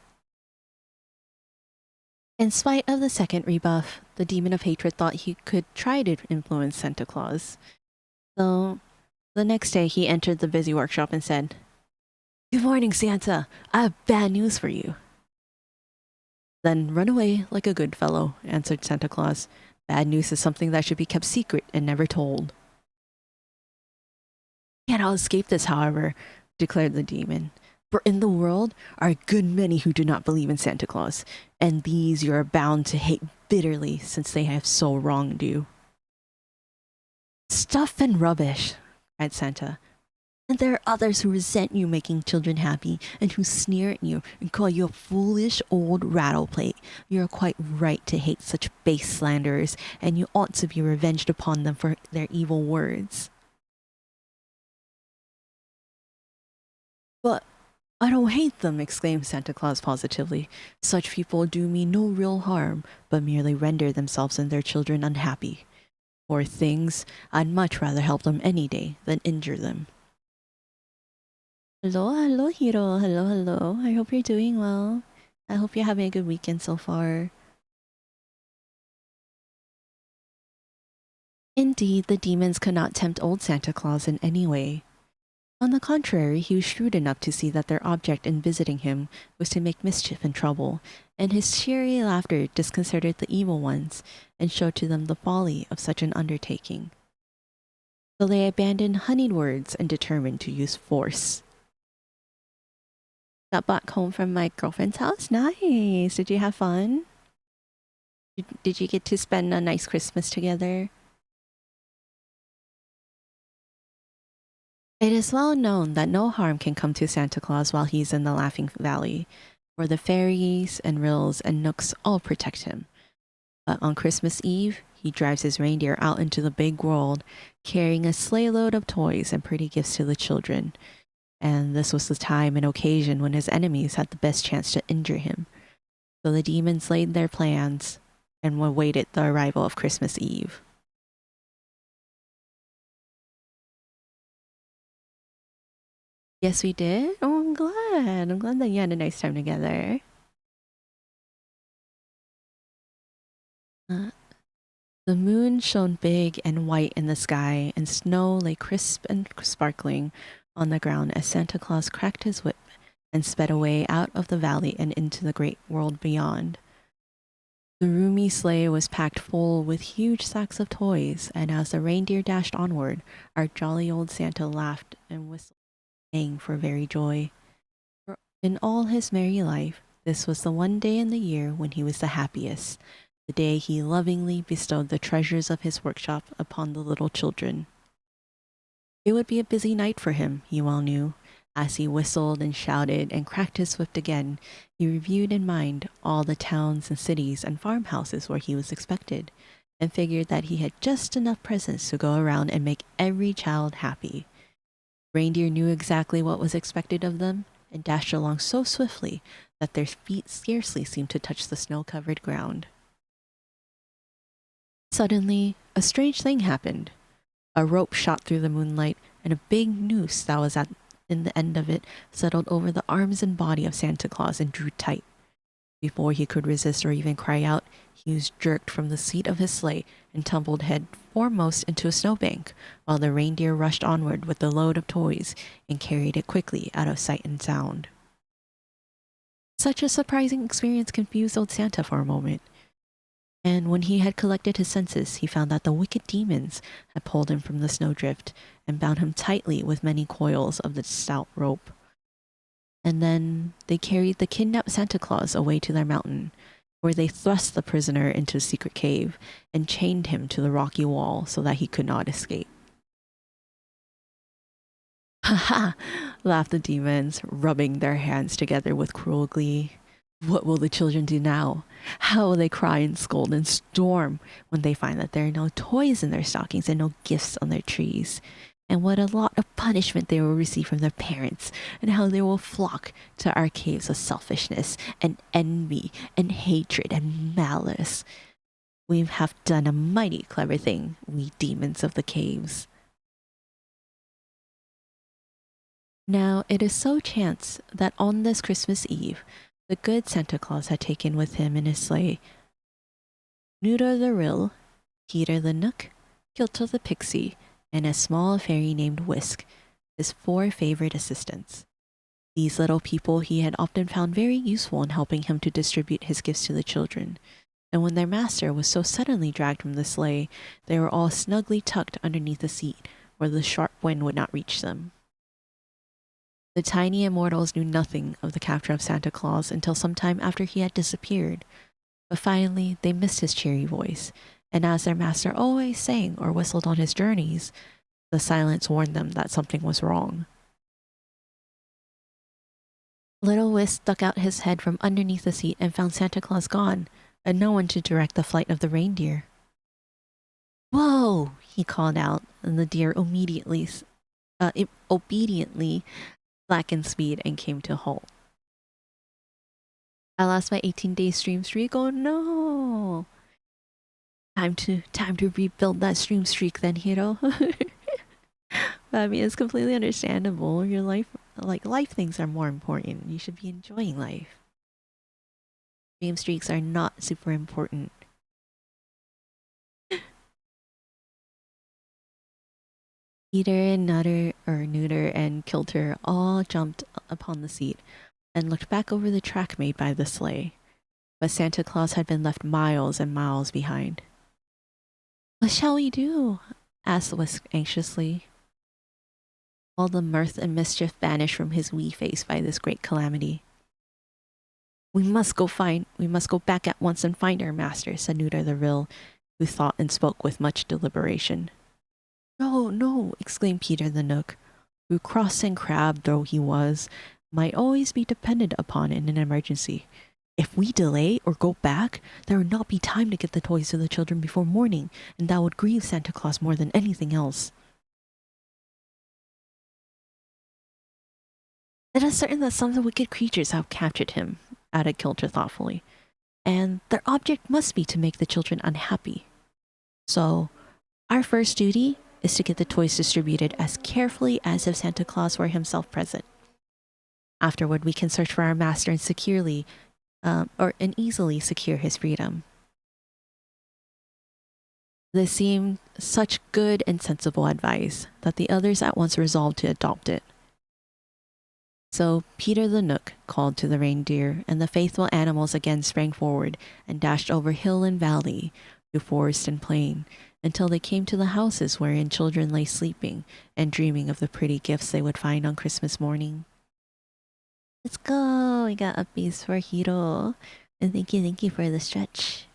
In spite of the second rebuff, the demon of hatred thought he could try to influence Santa Claus. So the next day he entered the busy workshop and said, "Good morning, Santa. I have bad news for you." "Then run away like a good fellow," answered Santa Claus. "Bad news is something that should be kept secret and never told." "Cannot escape this, however," declared the demon. "For in the world are a good many who do not believe in Santa Claus, and these you are bound to hate bitterly since they have so wronged you." "Stuff and rubbish," cried Santa. And there are others who resent you making children happy and who sneer at you and call you a foolish old rattleplate. You are quite right to hate such base slanderers, and you ought to be revenged upon them for their evil words. But I don't hate them, exclaimed Santa Claus positively. Such people do me no real harm, but merely render themselves and their children unhappy. Poor things, I'd much rather help them any day than injure them. Hello, Hiro. Hello. I hope you're doing well. I hope you're having a good weekend so far. Indeed, the demons could not tempt old Santa Claus in any way. On the contrary, he was shrewd enough to see that their object in visiting him was to make mischief and trouble, and his cheery laughter disconcerted the evil ones and showed to them the folly of such an undertaking. So they abandoned honeyed words and determined to use force. Got back home from my girlfriend's house? Nice! Did you have fun? Did you get to spend a nice Christmas together? It is well known that no harm can come to Santa Claus while he's in the Laughing Valley, for the fairies and rills and nooks all protect him. But on Christmas Eve, he drives his reindeer out into the big world, carrying a sleigh load of toys and pretty gifts to the children. And this was the time and occasion when his enemies had the best chance to injure him. So the demons laid their plans and awaited the arrival of Christmas Eve. Yes, we did. Oh, I'm glad. I'm glad that you had a nice time together. Uh, the moon shone big and white in the sky, and snow lay crisp and sparkling on the ground as Santa Claus cracked his whip and sped away out of the valley and into the great world beyond. The roomy sleigh was packed full with huge sacks of toys, and as the reindeer dashed onward, our jolly old Santa laughed and whistled, saying for very joy. For in all his merry life, this was the one day in the year when he was the happiest, the day he lovingly bestowed the treasures of his workshop upon the little children. It would be a busy night for him, he well knew. As he whistled and shouted and cracked his whip again, he reviewed in mind all the towns and cities and farmhouses where he was expected, and figured that he had just enough presents to go around and make every child happy. Reindeer knew exactly what was expected of them, and dashed along so swiftly that their feet scarcely seemed to touch the snow-covered ground. Suddenly, a strange thing happened. A rope shot through the moonlight, and a big noose that was in the end of it settled over the arms and body of Santa Claus and drew tight. Before he could resist or even cry out, he was jerked from the seat of his sleigh and tumbled head foremost into a snowbank, while the reindeer rushed onward with the load of toys and carried it quickly out of sight and sound. Such a surprising experience confused old Santa for a moment. And when he had collected his senses, he found that the wicked demons had pulled him from the snowdrift and bound him tightly with many coils of the stout rope. And then they carried the kidnapped Santa Claus away to their mountain, where they thrust the prisoner into a secret cave and chained him to the rocky wall so that he could not escape. Ha ha! Laughed the demons, rubbing their hands together with cruel glee. What will the children do now? How will they cry and scold and storm when they find that there are no toys in their stockings and no gifts on their trees? And what a lot of punishment they will receive from their parents, and how they will flock to our caves of selfishness and envy and hatred and malice. We have done a mighty clever thing, we demons of the caves. Now it is so chance that on this Christmas Eve, the good Santa Claus had taken with him in his sleigh Nudo the Rill, Peter the Nook, Kilto the Pixie, and a small fairy named Whisk, his four favorite assistants. These little people he had often found very useful in helping him to distribute his gifts to the children, and when their master was so suddenly dragged from the sleigh, they were all snugly tucked underneath the seat, where the sharp wind would not reach them. The tiny immortals knew nothing of the capture of Santa Claus until some time after he had disappeared, but finally they missed his cheery voice, and as their master always sang or whistled on his journeys, the silence warned them that something was wrong. Little Whisk stuck out his head from underneath the seat and found Santa Claus gone, and no one to direct the flight of the reindeer. Whoa! He called out, and the deer obediently slackened speed and came to a halt. I lost my 18-day stream streak. Oh no! Time to rebuild that stream streak then, Hiro. I mean, it's completely understandable. Your life, like life things are more important. You should be enjoying life. Stream streaks are not super important. Peter and Nutter and Kilter all jumped upon the seat and looked back over the track made by the sleigh. But Santa Claus had been left miles and miles behind. What shall we do? Asked Whisk anxiously. All the mirth and mischief vanished from his wee face by this great calamity. We must go back at once and find our master, said Nutter the Rill, who thought and spoke with much deliberation. No, no, exclaimed Peter the Nook, who, cross and crabbed though he was, might always be depended upon in an emergency. If we delay or go back, there would not be time to get the toys to the children before morning, and that would grieve Santa Claus more than anything else. It is certain that some of the wicked creatures have captured him, added Kilter thoughtfully, and their object must be to make the children unhappy. So, our first duty is to get the toys distributed as carefully as if Santa Claus were himself present. Afterward, we can search for our master and easily secure his freedom. This seemed such good and sensible advice that the others at once resolved to adopt it. So Peter the Nook called to the reindeer, and the faithful animals again sprang forward and dashed over hill and valley, through forest and plain, until they came to the houses wherein children lay sleeping and dreaming of the pretty gifts they would find on Christmas morning. Let's go! We got upbeats for Hiro. And thank you for the stretch.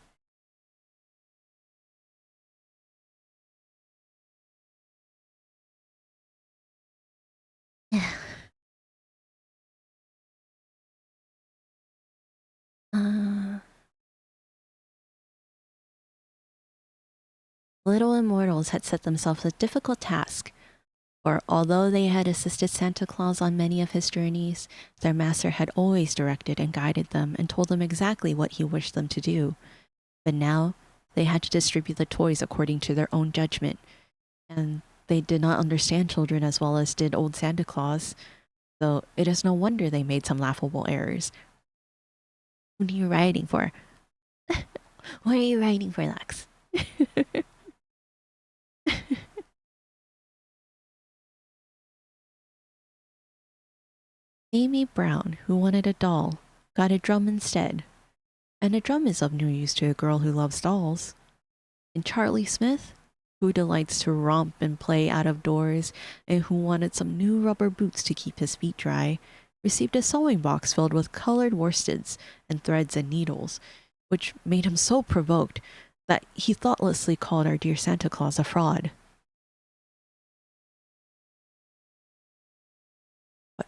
Little immortals had set themselves a difficult task, for although they had assisted Santa Claus on many of his journeys, their master had always directed and guided them and told them exactly what he wished them to do. But now they had to distribute the toys according to their own judgment, and they did not understand children as well as did old Santa Claus, so it is no wonder they made some laughable errors. What are you writing for? What are you writing for, Lex? Amy Brown, who wanted a doll, got a drum instead. And a drum is of no use to a girl who loves dolls. And Charlie Smith, who delights to romp and play out of doors, and who wanted some new rubber boots to keep his feet dry, received a sewing box filled with colored worsteds and threads and needles, which made him so provoked that he thoughtlessly called our dear Santa Claus a fraud.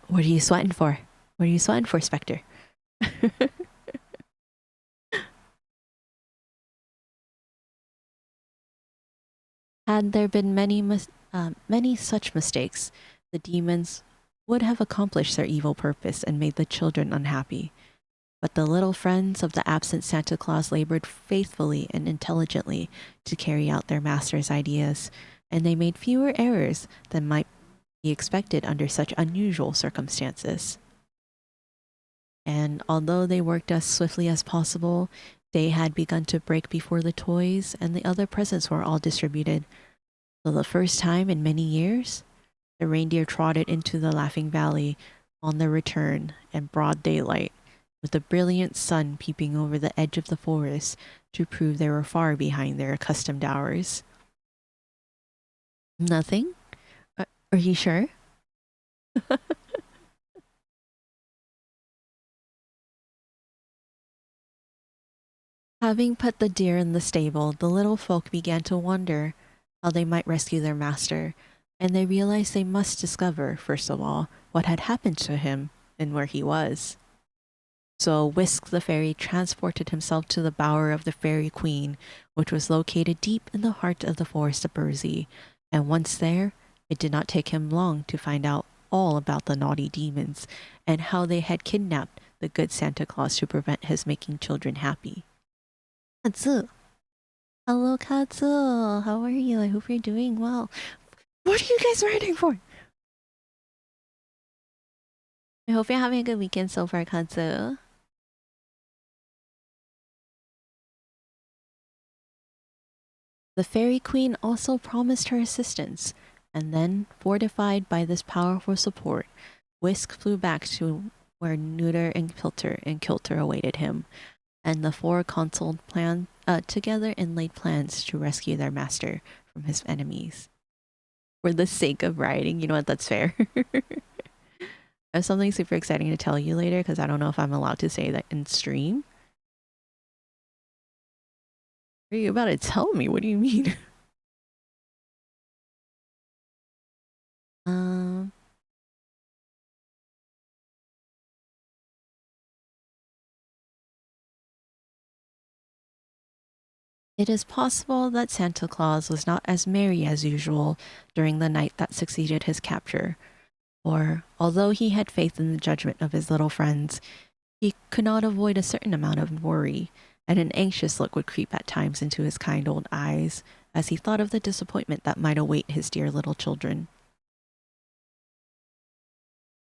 What are you sweating for? What are you sweating for, Spectre? Had there been many such mistakes, the demons would have accomplished their evil purpose and made the children unhappy. But the little friends of the absent Santa Claus labored faithfully and intelligently to carry out their master's ideas, and they made fewer errors than might be expected under such unusual circumstances. And although they worked as swiftly as possible, day had begun to break before the toys and the other presents were all distributed. For the first time in many years, the reindeer trotted into the Laughing Valley on their return in broad daylight, with the brilliant sun peeping over the edge of the forest to prove they were far behind their accustomed hours. Nothing? Are you sure? Having put the deer in the stable, the little folk began to wonder how they might rescue their master, and they realized they must discover, first of all, what had happened to him. and where he was. So Whisk the fairy transported himself to the bower of the fairy queen, which was located deep in the heart of the forest of Burzy. And once there, it did not take him long to find out all about the naughty demons and how they had kidnapped the good Santa Claus to prevent his making children happy. Katsu! Hello, Katsu! How are you? I hope you're doing well. What are you guys waiting for? I hope you're having a good weekend so far, Katsu. The Fairy Queen also promised her assistance, and then, fortified by this powerful support, Whisk flew back to where Neuter and Kilter awaited him, and the four consulted together and laid plans to rescue their master from his enemies. For the sake of writing, you know what, that's fair. I have something super exciting to tell you later because I don't know if I'm allowed to say that in stream. What are you about to tell me? What do you mean? um, it is possible that Santa Claus was not as merry as usual during the night that succeeded his capture, for although he had faith in the judgment of his little friends, he could not avoid a certain amount of worry, and an anxious look would creep at times into his kind old eyes as he thought of the disappointment that might await his dear little children.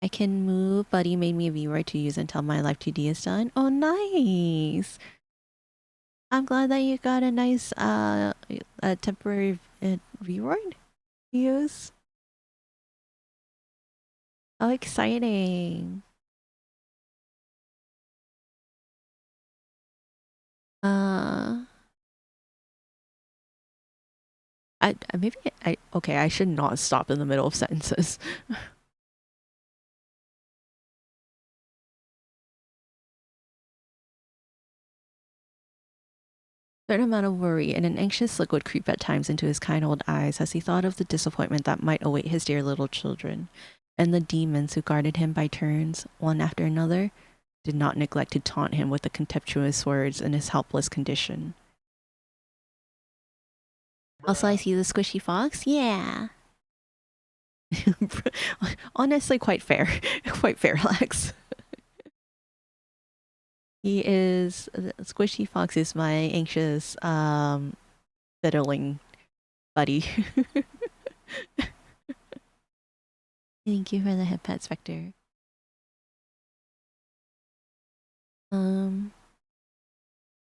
I can move. Buddy made me a viewer to use until my live 2D is done. Oh, nice! I'm glad that you got a nice a temporary viewer to use. Oh, exciting! Uh, maybe I okay. I should not stop in the middle of sentences. Certain amount of worry and an anxious look would creep at times into his kind old eyes as he thought of the disappointment that might await his dear little children, and the demons who guarded him by turns, one after another, did not neglect to taunt him with the contemptuous words in his helpless condition. Also, I see the squishy fox. Yeah. Honestly, quite fair. Quite fair, Lex. He is Squishy Fox is my anxious fiddling buddy. Thank you for the hip pet Spectre. Um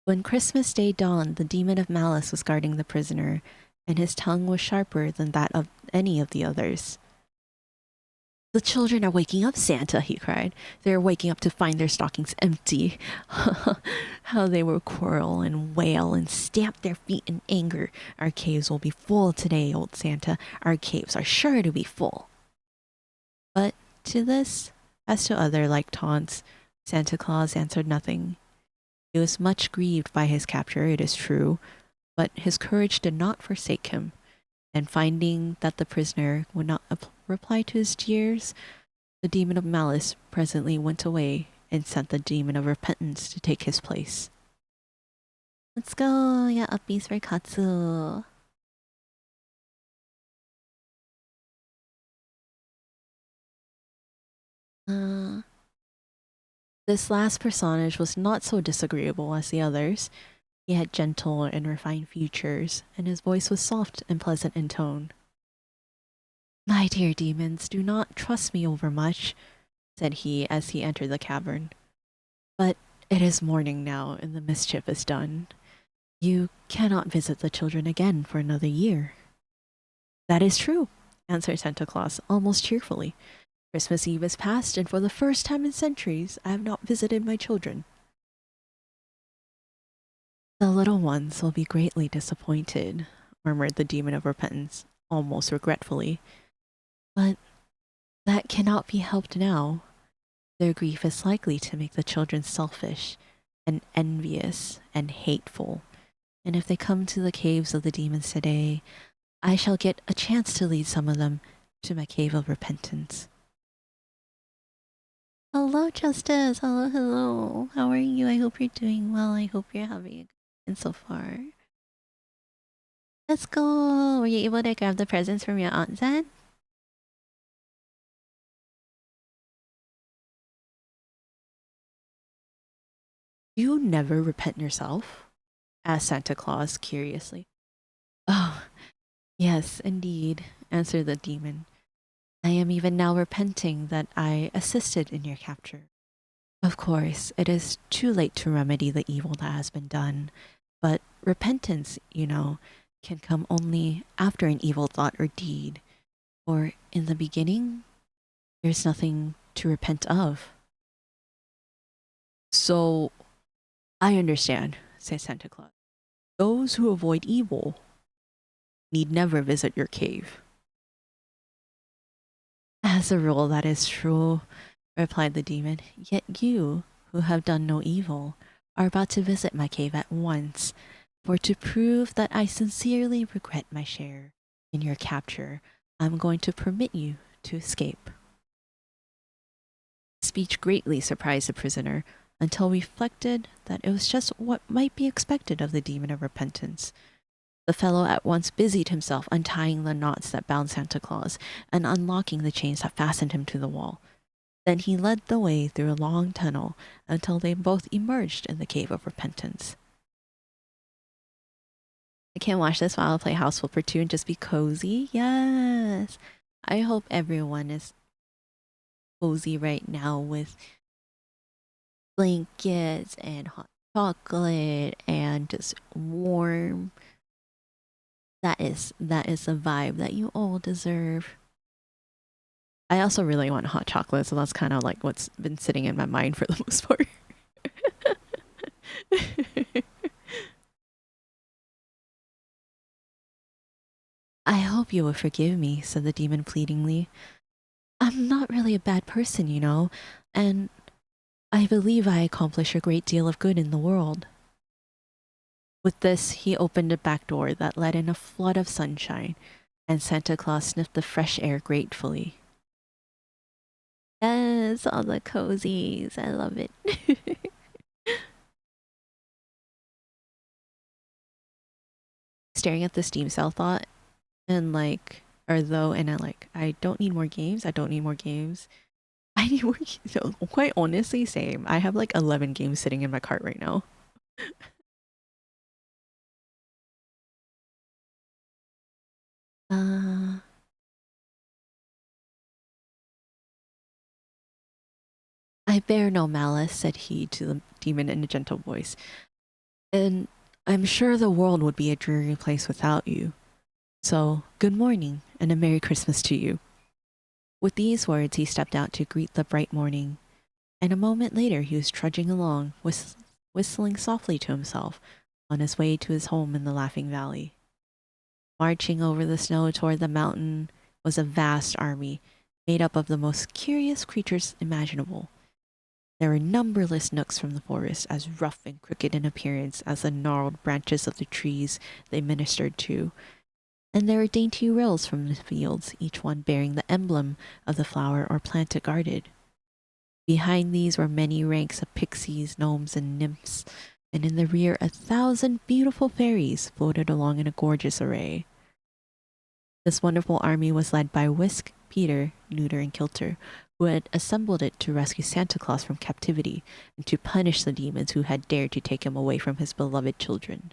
when Christmas Day dawned, the demon of malice was guarding the prisoner, and his tongue was sharper than that of any of the others. The children are waking up, Santa, he cried. They are waking up to find their stockings empty. How they will quarrel and wail and stamp their feet in anger. Our caves will be full today, old Santa. Our caves are sure to be full. But to this, as to other like taunts, Santa Claus answered nothing. He was much grieved by his capture, it is true, but his courage did not forsake him, and finding that the prisoner would not reply to his jeers, the demon of malice presently went away and sent the demon of repentance to take his place. Let's go! Yeah, upbeats for Katsu. Uh, this last personage was not so disagreeable as the others. He had gentle and refined features, and his voice was soft and pleasant in tone. My dear demons, do not trust me overmuch, said he as he entered the cavern. But it is morning now, and the mischief is done. You cannot visit the children again for another year. That is true, answered Santa Claus almost cheerfully. Christmas Eve is past, and for the first time in centuries, I have not visited my children. The little ones will be greatly disappointed, murmured the demon of repentance, almost regretfully. But that cannot be helped now. Their grief is likely to make the children selfish and envious and hateful. And if they come to the caves of the demons today, I shall get a chance to lead some of them to my cave of repentance. Hello, Justice. Hello, hello. How are you? I hope you're doing well. I hope you're having a good weekend so far. Let's go. Were you able to grab the presents from your aunt Zan? You never repent yourself? Asked Santa Claus curiously. Oh, yes, indeed, answered the demon. I am even now repenting that I assisted in your capture. Of course, it is too late to remedy the evil that has been done, but repentance, can come only after an evil thought or deed, or in the beginning, there's nothing to repent of. So, I understand, said Santa Claus. Those who avoid evil need never visit your cave. As a rule, that is true, replied the demon. Yet you, who have done no evil, are about to visit my cave at once, for to prove that I sincerely regret my share in your capture, I'm going to permit you to escape. Speech greatly surprised the prisoner until reflected that it was just what might be expected of the demon of repentance. The fellow at once busied himself untying the knots that bound Santa Claus and unlocking the chains that fastened him to the wall. Then he led the way through a long tunnel until they both emerged in the cave of repentance. I can't watch this while I play House Flipper 2 and just be cozy. Yes. I hope everyone is cozy right now with blankets and hot chocolate and just warm. That is a vibe that you all deserve. I also really want hot chocolate, so that's kind of like what's been sitting in my mind for the most part. I hope you will forgive me, said the demon pleadingly. I'm not really a bad person, and I believe I accomplish a great deal of good in the world. With this, he opened a back door that let in a flood of sunshine, and Santa Claus sniffed the fresh air gratefully. Yes, all the cozies. I love it. Staring at the Steam cell thought, and I don't need more games. I don't need more games. I need more. Quite honestly, same. I have like 11 games sitting in my cart right now. Uh, I bear no malice, said he to the demon in a gentle voice, and I'm sure the world would be a dreary place without you. So, good morning, and a Merry Christmas to you. With these words, he stepped out to greet the bright morning, and a moment later he was trudging along, whistling softly to himself, on his way to his home in the Laughing Valley. Marching over the snow toward the mountain was a vast army, made up of the most curious creatures imaginable. There were numberless nooks from the forest, as rough and crooked in appearance as the gnarled branches of the trees they ministered to, and there were dainty rills from the fields, each one bearing the emblem of the flower or plant it guarded. Behind these were many ranks of pixies, gnomes, and nymphs, and in the rear 1,000 beautiful fairies floated along in a gorgeous array. This wonderful army was led by Whisk, Peter, Neuter, and Kilter, who had assembled it to rescue Santa Claus from captivity and to punish the demons who had dared to take him away from his beloved children.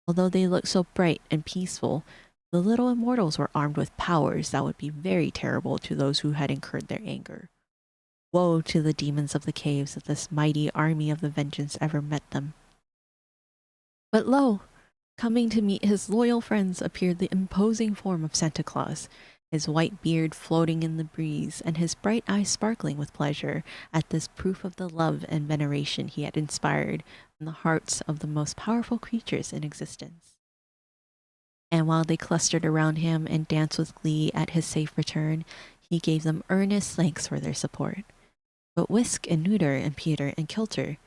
Although they looked so bright and peaceful, the little immortals were armed with powers that would be very terrible to those who had incurred their anger. Woe to the demons of the caves if this mighty army of the vengeance ever met them. But lo! Coming to meet his loyal friends appeared the imposing form of Santa Claus, his white beard floating in the breeze, and his bright eyes sparkling with pleasure at this proof of the love and veneration he had inspired in the hearts of the most powerful creatures in existence. And while they clustered around him and danced with glee at his safe return, he gave them earnest thanks for their support. But Whisk and Neuter and Peter and Kilter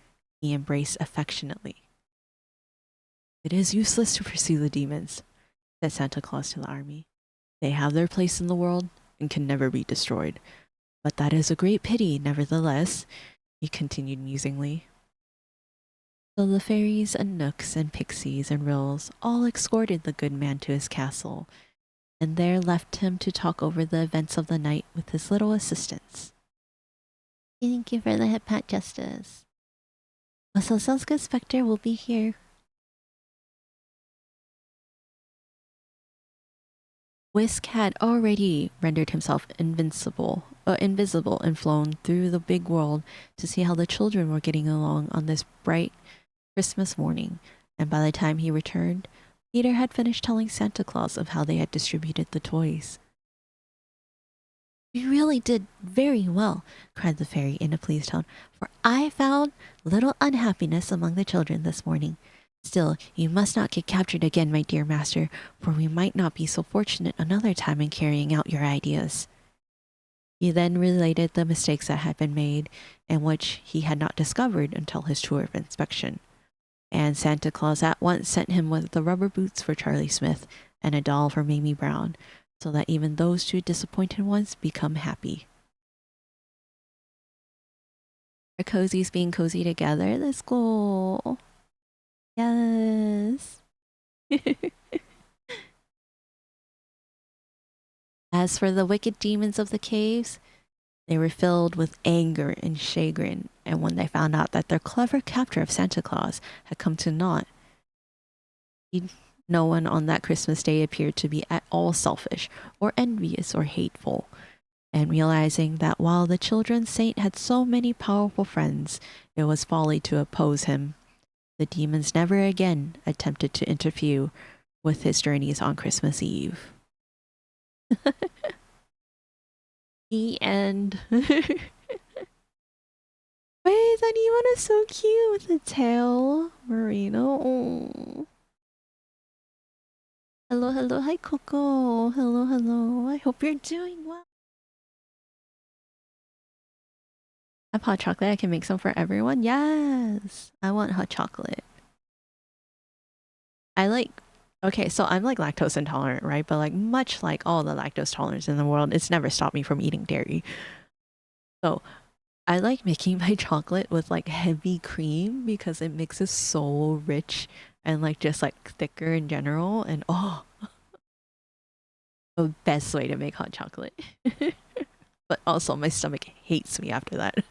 he embraced affectionately. It is useless to pursue the demons, said Santa Claus to the army. They have their place in the world and can never be destroyed. But that is a great pity, nevertheless, he continued musingly. So the fairies and nooks and pixies and ryls all escorted the good man to his castle, and there left him to talk over the events of the night with his little assistants. Thank you for the hip pat, Justice. So sounds good, Spectre will be here. Whisk had already rendered himself invisible and flown through the big world to see how the children were getting along on this bright Christmas morning, and by the time he returned, Peter had finished telling Santa Claus of how they had distributed the toys. "You really did very well," cried the fairy in a pleased tone, "for I found little unhappiness among the children this morning. Still, you must not get captured again, my dear master, for we might not be so fortunate another time in carrying out your ideas." He then related the mistakes that had been made and which he had not discovered until his tour of inspection. And Santa Claus at once sent him with the rubber boots for Charlie Smith and a doll for Mamie Brown, so that even those two disappointed ones become happy. Our cozies being cozy together. Let's go. Yes. As for the wicked demons of the caves, they were filled with anger and chagrin, and when they found out that their clever capture of Santa Claus had come to naught, no one on that Christmas day appeared to be at all selfish or envious or hateful. And realizing that while the children's saint had so many powerful friends, it was folly to oppose him, the demons never again attempted to interfere with his journeys on Christmas Eve. The end. Wait, that one is so cute with the tail. Marino. Oh. Hello, hello. Hi, Coco. Hello, hello. I hope you're doing well. I have hot chocolate. I can make some for everyone. Yes. I want hot chocolate. I like. Okay, so I'm like lactose intolerant, right? But like much like all the lactose tolerance in the world, it's never stopped me from eating dairy. So I like making my chocolate with like heavy cream because it makes it so rich and like just like thicker in general. And oh, the best way to make hot chocolate. But also my stomach hates me after that.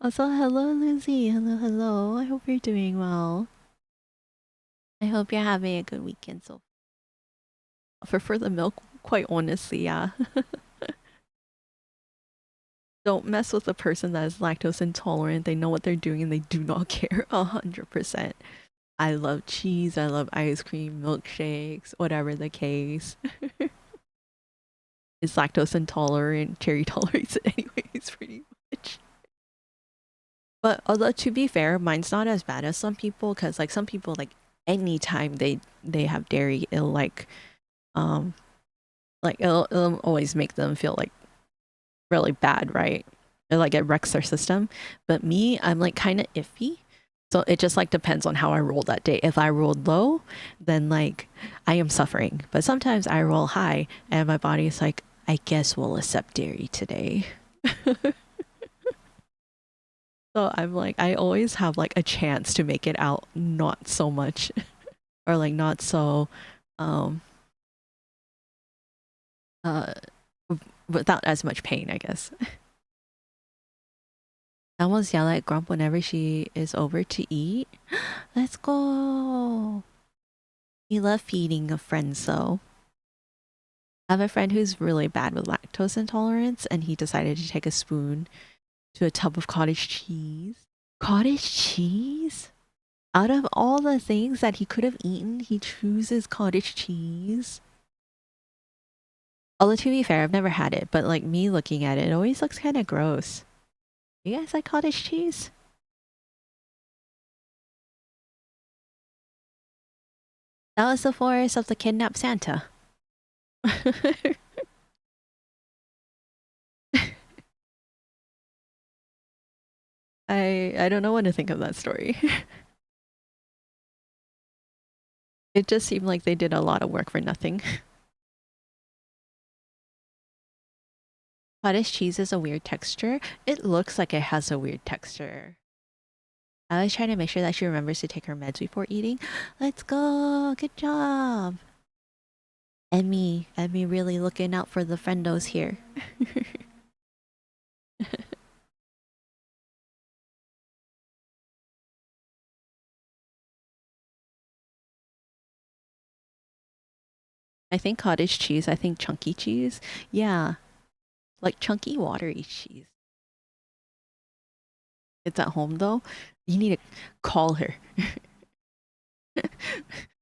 Also, hello Lucy. Hello, hello. I hope you're doing well. I hope you're having a good weekend so far. For the milk, quite honestly, yeah. Don't mess with a person that is lactose intolerant. They know what they're doing and they do not care 100%. I love cheese, I love ice cream, milkshakes, whatever the case. Is lactose intolerant, cherry tolerates it anyways, pretty much. But although to be fair, mine's not as bad as some people, because like some people like anytime they have dairy, it'll um it'll always make them feel like really bad, right? It like it wrecks their system. But me, I'm like kind of iffy. So it just like depends on how I roll that day. If I rolled low, then like I am suffering. But sometimes I roll high and my body is like, I guess we'll accept dairy today. So I'm like, I always have like a chance to make it out not so much or like not so um uh without as much pain, I guess. I almost yell at Grump whenever she is over to eat. Let's go. We love feeding a friend, so. I have a friend who's really bad with lactose intolerance, and he decided to take a spoon to a tub of cottage cheese. Cottage cheese? Out of all the things that he could have eaten, he chooses cottage cheese. Although to be fair, I've never had it, but like me looking at it, it always looks kind of gross. You guys like cottage cheese? That was the forest of the kidnapped Santa. I don't know what to think of that story. It just seemed like they did a lot of work for nothing. Cottage cheese is a weird texture. It looks like it has a weird texture. I always try to make sure that she remembers to take her meds before eating. Let's go. Good job. Emmy really looking out for the friendos here. I think cottage cheese. I think chunky cheese. Yeah, like chunky, watery cheese. It's at home though. You need to call her.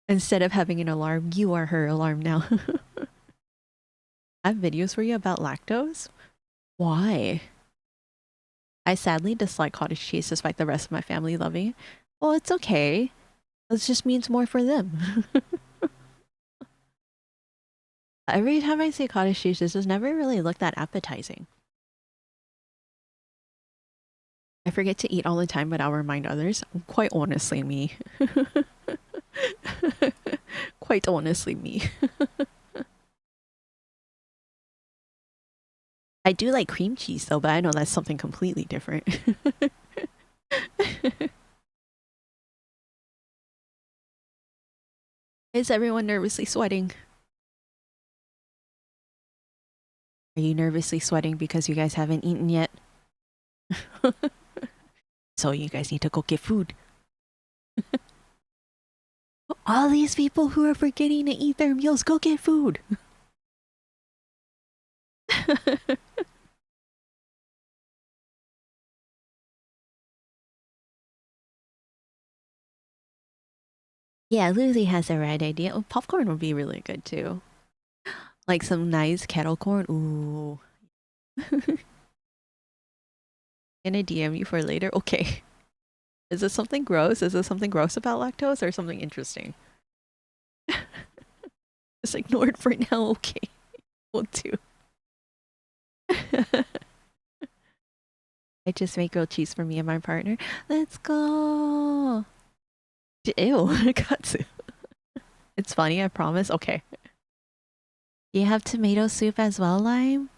Instead of having an alarm, you are her alarm now. I have videos for you about lactose. Why? I sadly dislike cottage cheese despite the rest of my family loving it. Well, it's okay. It just means more for them. Every time I see cottage cheese, this has never really looked that appetizing. I forget to eat all the time, but I'll remind others. Quite honestly, me. Quite honestly, me. I do like cream cheese though, but I know that's something completely different. Is everyone nervously sweating? Are you nervously sweating because you guys haven't eaten yet? So you guys need to go get food. All these people who are forgetting to eat their meals, go get food. Yeah, Lucy has the right idea. Oh, popcorn would be really good too. Like some nice kettle corn. Ooh. Gonna DM you for later. Okay. Is this something gross? Is this something gross about lactose or something interesting? Just ignore it for now. Okay. We'll do. I just make grilled cheese for me and my partner. Let's go. Ew, katsu. It's funny, I promise. Okay. Do you have tomato soup as well, Lime?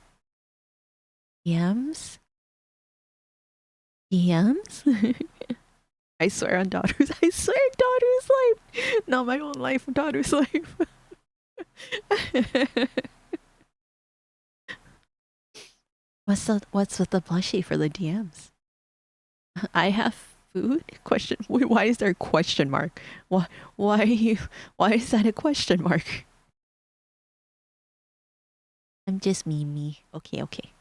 Yums? Yums? I swear on daughter's. I swear daughter's life. Not my own life, daughter's life. What's with the plushie for the DMs? I have food? Question. Why is there a question mark? Why are you? Why is that a question mark? I'm just Mimi. Okay, okay.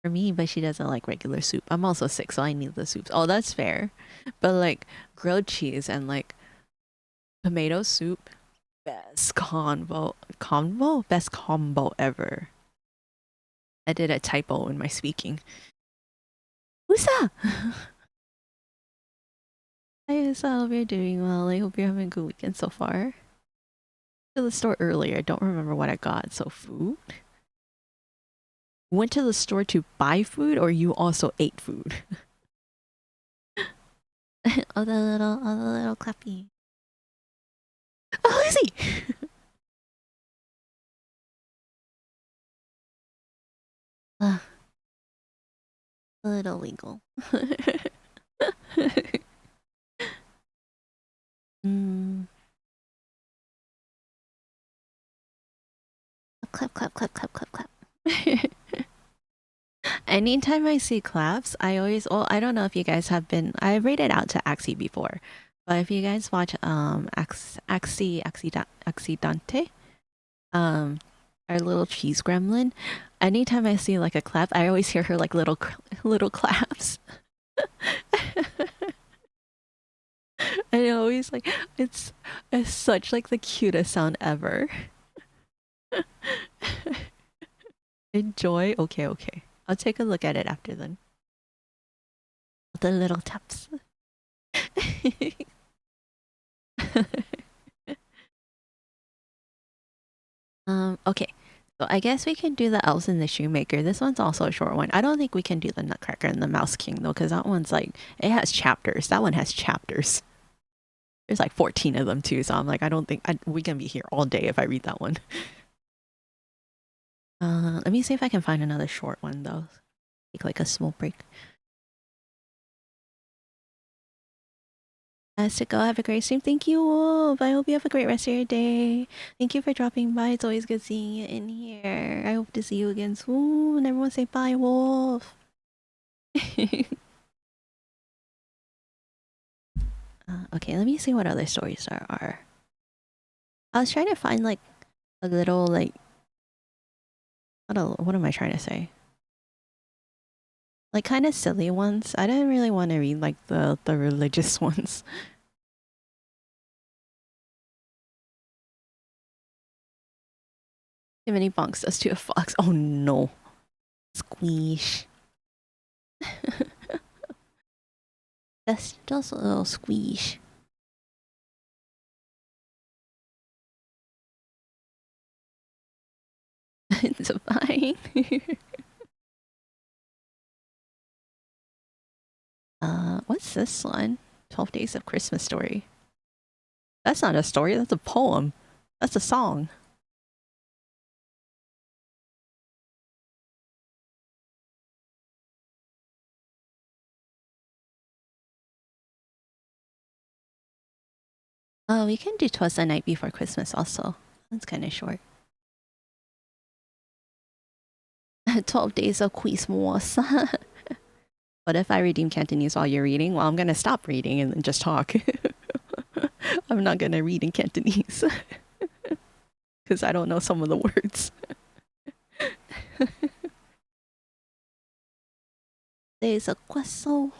For me, but she doesn't like regular soup. I'm also sick, so I need the soups. Oh, that's fair. But like grilled cheese and like tomato soup, best best combo ever. I did a typo in my speaking. Who's that? Hi, Isa. I hope you're doing well. I hope you're having a good weekend so far. To the store earlier. I don't remember what I got. So food. Went to the store to buy food, or you also ate food? Oh, the little clappy. Oh, is he? A little legal. mm. Clap, clap, clap, clap, clap, clap. Anytime I see claps, I always, well, I don't know if you guys have been, I've rated out to Axie before, but if you guys watch Accidente, um, our little cheese gremlin, anytime I see like a clap, I always hear her like little claps. And I always like, it's such like the cutest sound ever. Enjoy? Okay, okay. I'll take a look at it after then. The little taps. Okay. So I guess we can do the Elves and the Shoemaker. This one's also a short one. I don't think we can do the Nutcracker and the Mouse King though, because that one's like, it has chapters. That one has chapters. There's like 14 of them too, so I'm like, I don't think we can be here all day if I read that one. Let me see if I can find another short one though. Take like a small break. Has to go. Have a great stream. Thank you, Wolf. I hope you have a great rest of your day. Thank you for dropping by. It's always good seeing you in here. I hope to see you again soon. Everyone say bye, Wolf. Okay, let me see what other stories there are. I was trying to find like a little like what am I trying to say? Like kind of silly ones. I didn't really want to read like the religious ones. Too many bonks us to a fox. Oh no. Squeesh. That's just a little squeesh. It's fine. What's this one? 12 Days of Christmas Story. That's not a story, that's a poem. That's a song. Oh, we can do Twas the Night Before Christmas also. That's kind of short. 12 Days of Christmas. What if I redeem Cantonese while you're reading? Well, I'm gonna stop reading and then just talk. I'm not gonna read in Cantonese. Because I don't know some of the words. There's a question.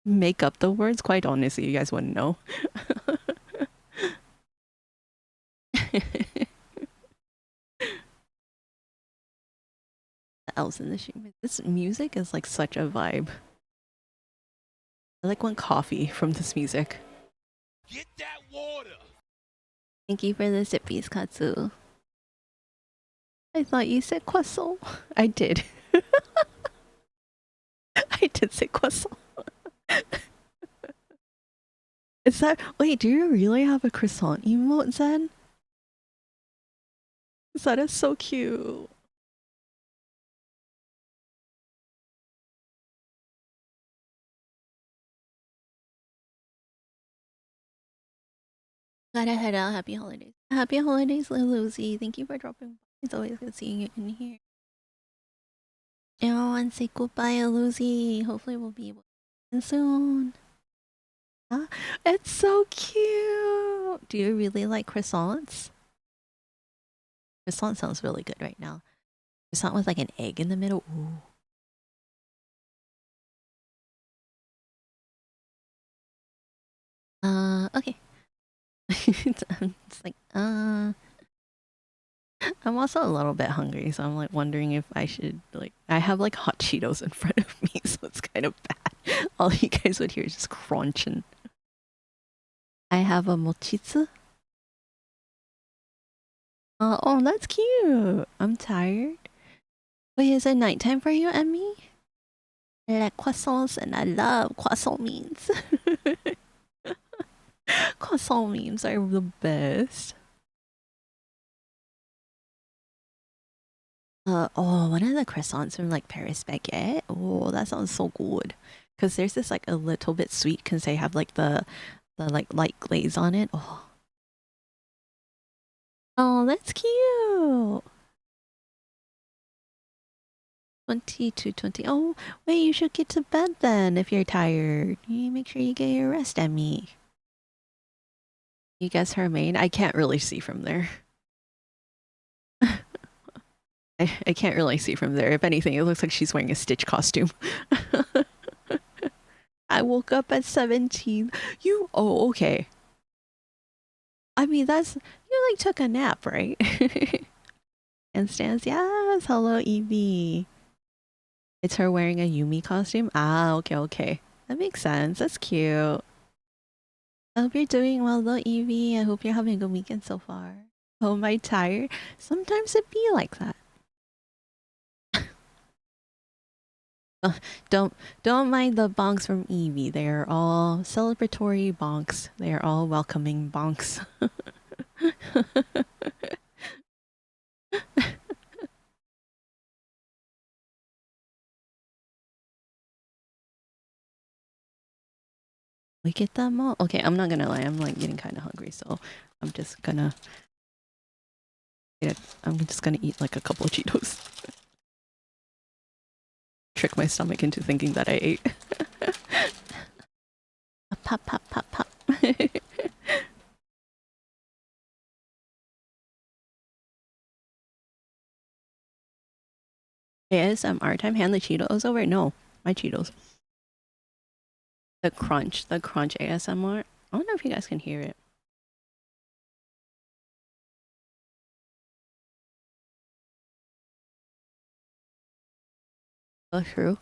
Make up the words? Quite honestly, you guys wouldn't know. The elves in the stream. This music is like such a vibe. I like want coffee from this music. Get that water. Thank you for the sippies, Katsu. I thought you said croissant. I did. I did say croissant. Is that... Wait, do you really have a croissant emote, Zen? That is so cute. Gotta head out. Happy holidays. Happy holidays, Lucy. Thank you for dropping by. It's always good seeing you in here. Everyone say goodbye, Lucy. Hopefully we'll be able to soon. Huh? It's so cute. Do you really like croissants? Croissant sounds really good right now. Croissant with like an egg in the middle. Ooh. Okay. It's like, I'm also a little bit hungry, so I'm like wondering if I should like. I have like hot Cheetos in front of me, so it's kind of bad. All you guys would hear is just crunching. I have a mochitsu. Oh, that's cute. I'm tired. Wait, is it nighttime for you, Emmy? I like croissants and I love croissant memes. Croissant memes are the best. Oh, one of the croissants from like Paris Baguette. Oh, that sounds so good. Cause there's this like a little bit sweet because they have like the like light glaze on it. Oh, oh, that's cute. 20 to 20. Oh, wait, you should get to bed then if you're tired. You make sure you get your rest, Emmy. You guess her main? I can't really see from there. I can't really see from there. If anything, it looks like she's wearing a Stitch costume. I woke up at 17. You, oh, okay. I mean, that's, you like took a nap, right? And Stans, yes, hello, Evie. It's her wearing a Yumi costume? Ah, okay, okay. That makes sense. That's cute. I hope you're doing well though, Evie. I hope you're having a good weekend so far. Oh, am I tired? Sometimes it be like that. Don't don't mind the bonks from Evie. They are all celebratory bonks. They are all welcoming bonks. We get them all. Okay, I'm not gonna lie. I'm like getting kind of hungry, so I'm just gonna I'm just gonna eat like a couple of Cheetos. Trick my stomach into thinking that I ate. Pop, pop, pop, pop. ASMR time. Hand the Cheetos over. No, my Cheetos. The crunch ASMR. I don't know if you guys can hear it. Oh, true.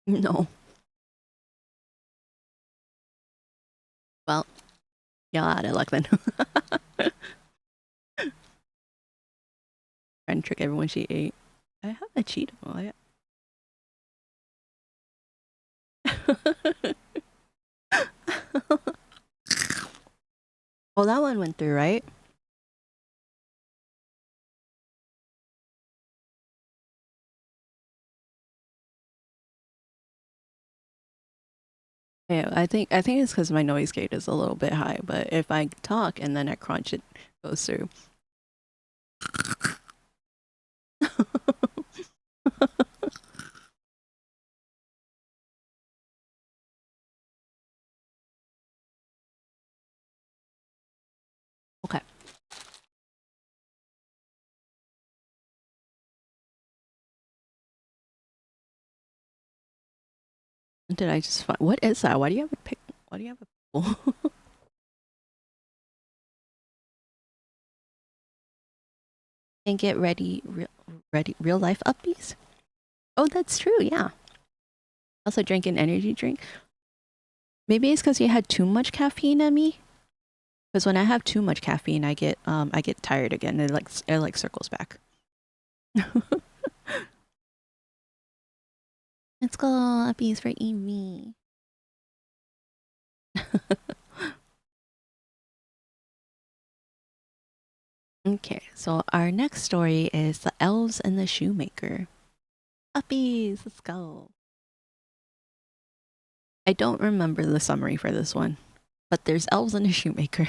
No. Well, y'all out of luck then. Trying to trick everyone she ate. I have a Cheeto. Well, that one went through, right? Yeah, I think it's because my noise gate is a little bit high, but if I talk and then I crunch, it goes through. Okay. Did I just find what is that? Why do you have a pick? Why do you have a pickle? And get real life uppies? Oh, that's true. Yeah. Also drink an energy drink. Maybe it's because you had too much caffeine at me. Because when I have too much caffeine, I get tired again. It like circles back. Let's go uppies for Evie. Okay, so our next story is the elves and the shoemaker. Uppies, let's go. I don't remember the summary for this one, but there's elves and a shoemaker.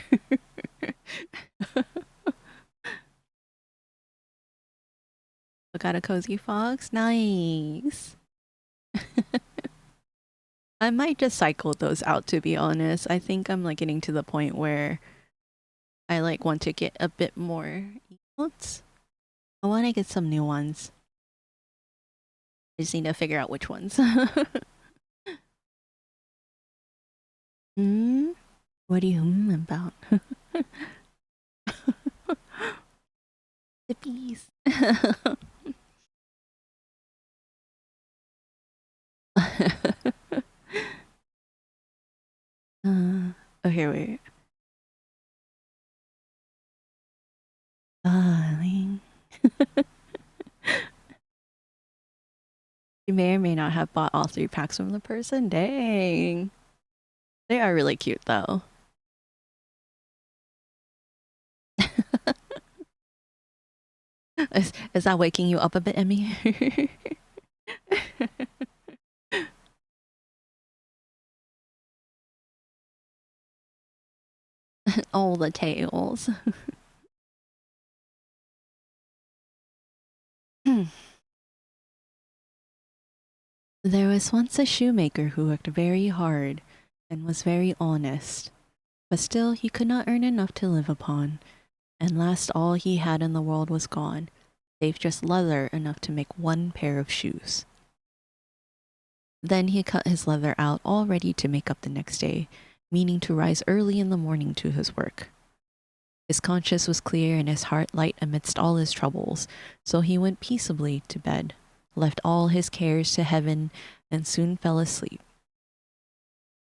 We got a cozy fox. Nice. I might just cycle those out to be honest. I think I'm like getting to the point where I like want to get a bit more emotes. I want to get some new ones. I just need to figure out which ones. Hmm? What do you about? The bees. Oh, here we Darling. You may or may not have bought all 3 packs from the person. Dang. They are really cute though. Is that waking you up a bit, Emmy? All the tails. There was once a shoemaker who worked very hard and was very honest, but still he could not earn enough to live upon, and last all he had in the world was gone, save just leather enough to make 1 pair of shoes. Then he cut his leather out all ready to make up the next day, meaning to rise early in the morning to his work. His conscience was clear and his heart light amidst all his troubles, so he went peaceably to bed, left all his cares to heaven, and soon fell asleep.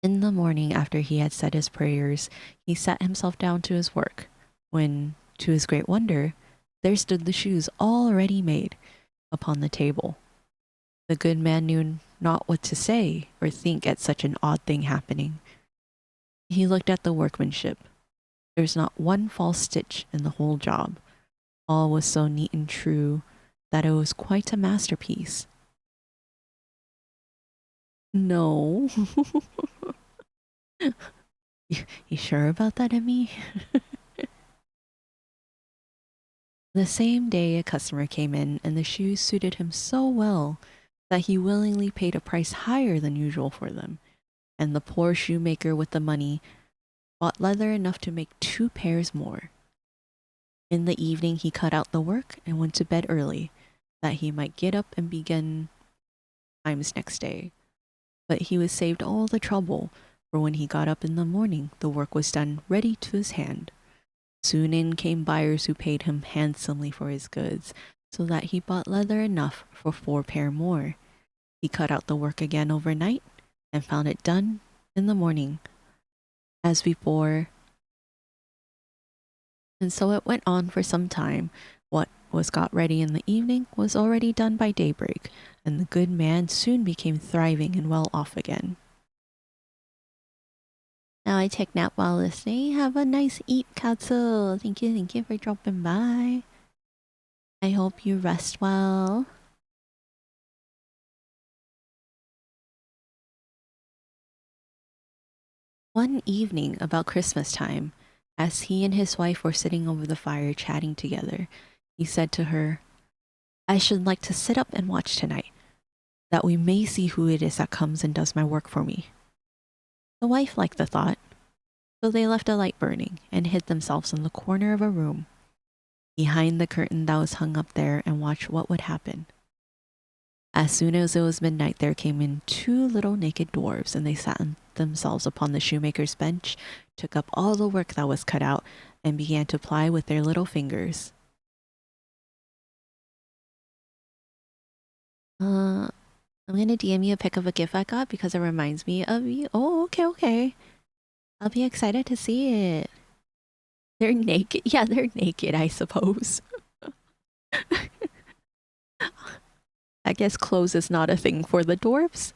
In the morning, after he had said his prayers, he sat himself down to his work, when, to his great wonder, there stood the shoes already made upon the table. The good man knew not what to say or think at such an odd thing happening. He looked at the workmanship. There was not one false stitch in the whole job. All was so neat and true that it was quite a masterpiece. No. You sure about that, Emmy? The same day, a customer came in, and the shoes suited him so well that he willingly paid a price higher than usual for them. And the poor shoemaker with the money bought leather enough to make 2 pairs more. In the evening, he cut out the work and went to bed early, that he might get up and begin times next day. But he was saved all the trouble, for when he got up in the morning, the work was done ready to his hand. Soon in came buyers who paid him handsomely for his goods, so that he bought leather enough for 4 pair more. He cut out the work again overnight and found it done in the morning, as before, and so it went on for some time. What was got ready in the evening was already done by daybreak, and the good man soon became thriving and well off again. Now I take nap while listening. Have a nice eat, Katsu. Thank you for dropping by. I hope you rest well. One evening about Christmas time, as he and his wife were sitting over the fire chatting together, he said to her, I should like to sit up and watch tonight, that we may see who it is that comes and does my work for me. The wife liked the thought, so they left a light burning and hid themselves in the corner of a room, behind the curtain that was hung up there, and watched what would happen. As soon as it was midnight, there came in 2 little naked dwarfs, and they sat themselves upon the shoemaker's bench, took up all the work that was cut out, and began to ply with their little fingers. I'm gonna DM you a pic of a GIF I got because it reminds me of you. Oh, okay. I'll be excited to see it. They're naked. Yeah, they're naked, I suppose. I guess clothes is not a thing for the dwarves.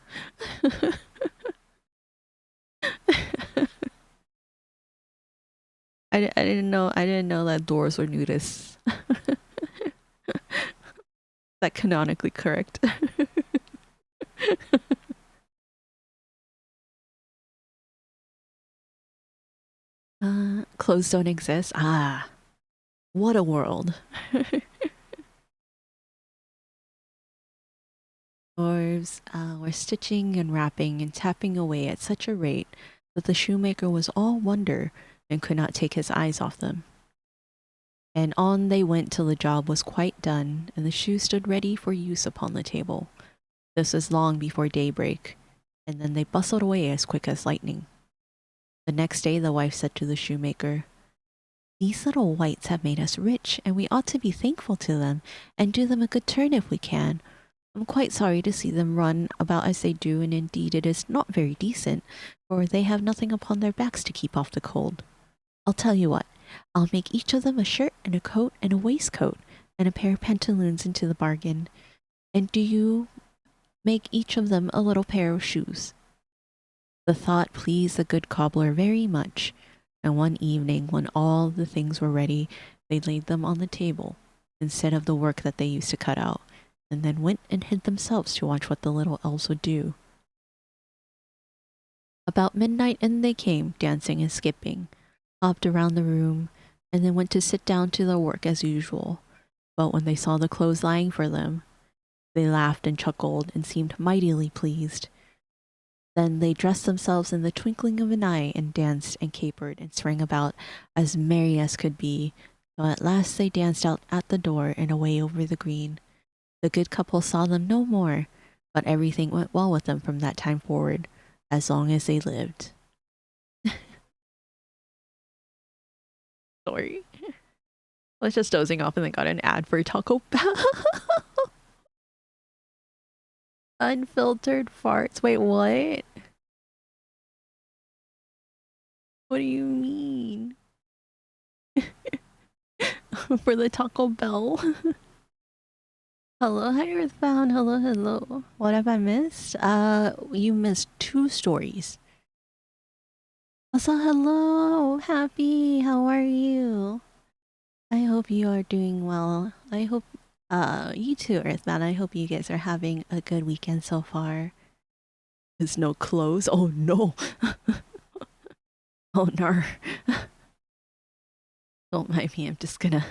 I didn't know. I didn't know that dwarves were nudists. That canonically correct. Clothes don't exist. Ah, what a world. Dwarves were stitching and wrapping and tapping away at such a rate that the shoemaker was all wonder and could not take his eyes off them. And on they went till the job was quite done, and the shoe stood ready for use upon the table. This was long before daybreak, and then they bustled away as quick as lightning. The next day the wife said to the shoemaker, These little wights have made us rich, and we ought to be thankful to them, and do them a good turn if we can. I'm quite sorry to see them run about as they do, and indeed it is not very decent, for they have nothing upon their backs to keep off the cold. I'll tell you what, I'll make each of them a shirt and a coat and a waistcoat, and a pair of pantaloons into the bargain. And do you make each of them a little pair of shoes. The thought pleased the good cobbler very much, and one evening when all the things were ready, they laid them on the table, instead of the work that they used to cut out, and then went and hid themselves to watch what the little elves would do. About midnight in they came, dancing and skipping, hopped around the room, and then went to sit down to their work as usual. But when they saw the clothes lying for them, they laughed and chuckled and seemed mightily pleased. Then they dressed themselves in the twinkling of an eye and danced and capered and sprang about as merry as could be, till at last they danced out at the door and away over the green. The good couple saw them no more, but everything went well with them from that time forward, as long as they lived. Sorry. I was just dozing off and then got an ad for Taco Bell. Unfiltered farts. Wait, what? What do you mean? for the Taco Bell. Hello, hi Earthbound. Hello, hello. What have I missed? You missed two stories. Also, hello, Happy. How are you? I hope you are doing well. I hope, you too, Earthbound. I hope you guys are having a good weekend so far. There's no clothes. Oh no. Oh no. Don't mind me. I'm just gonna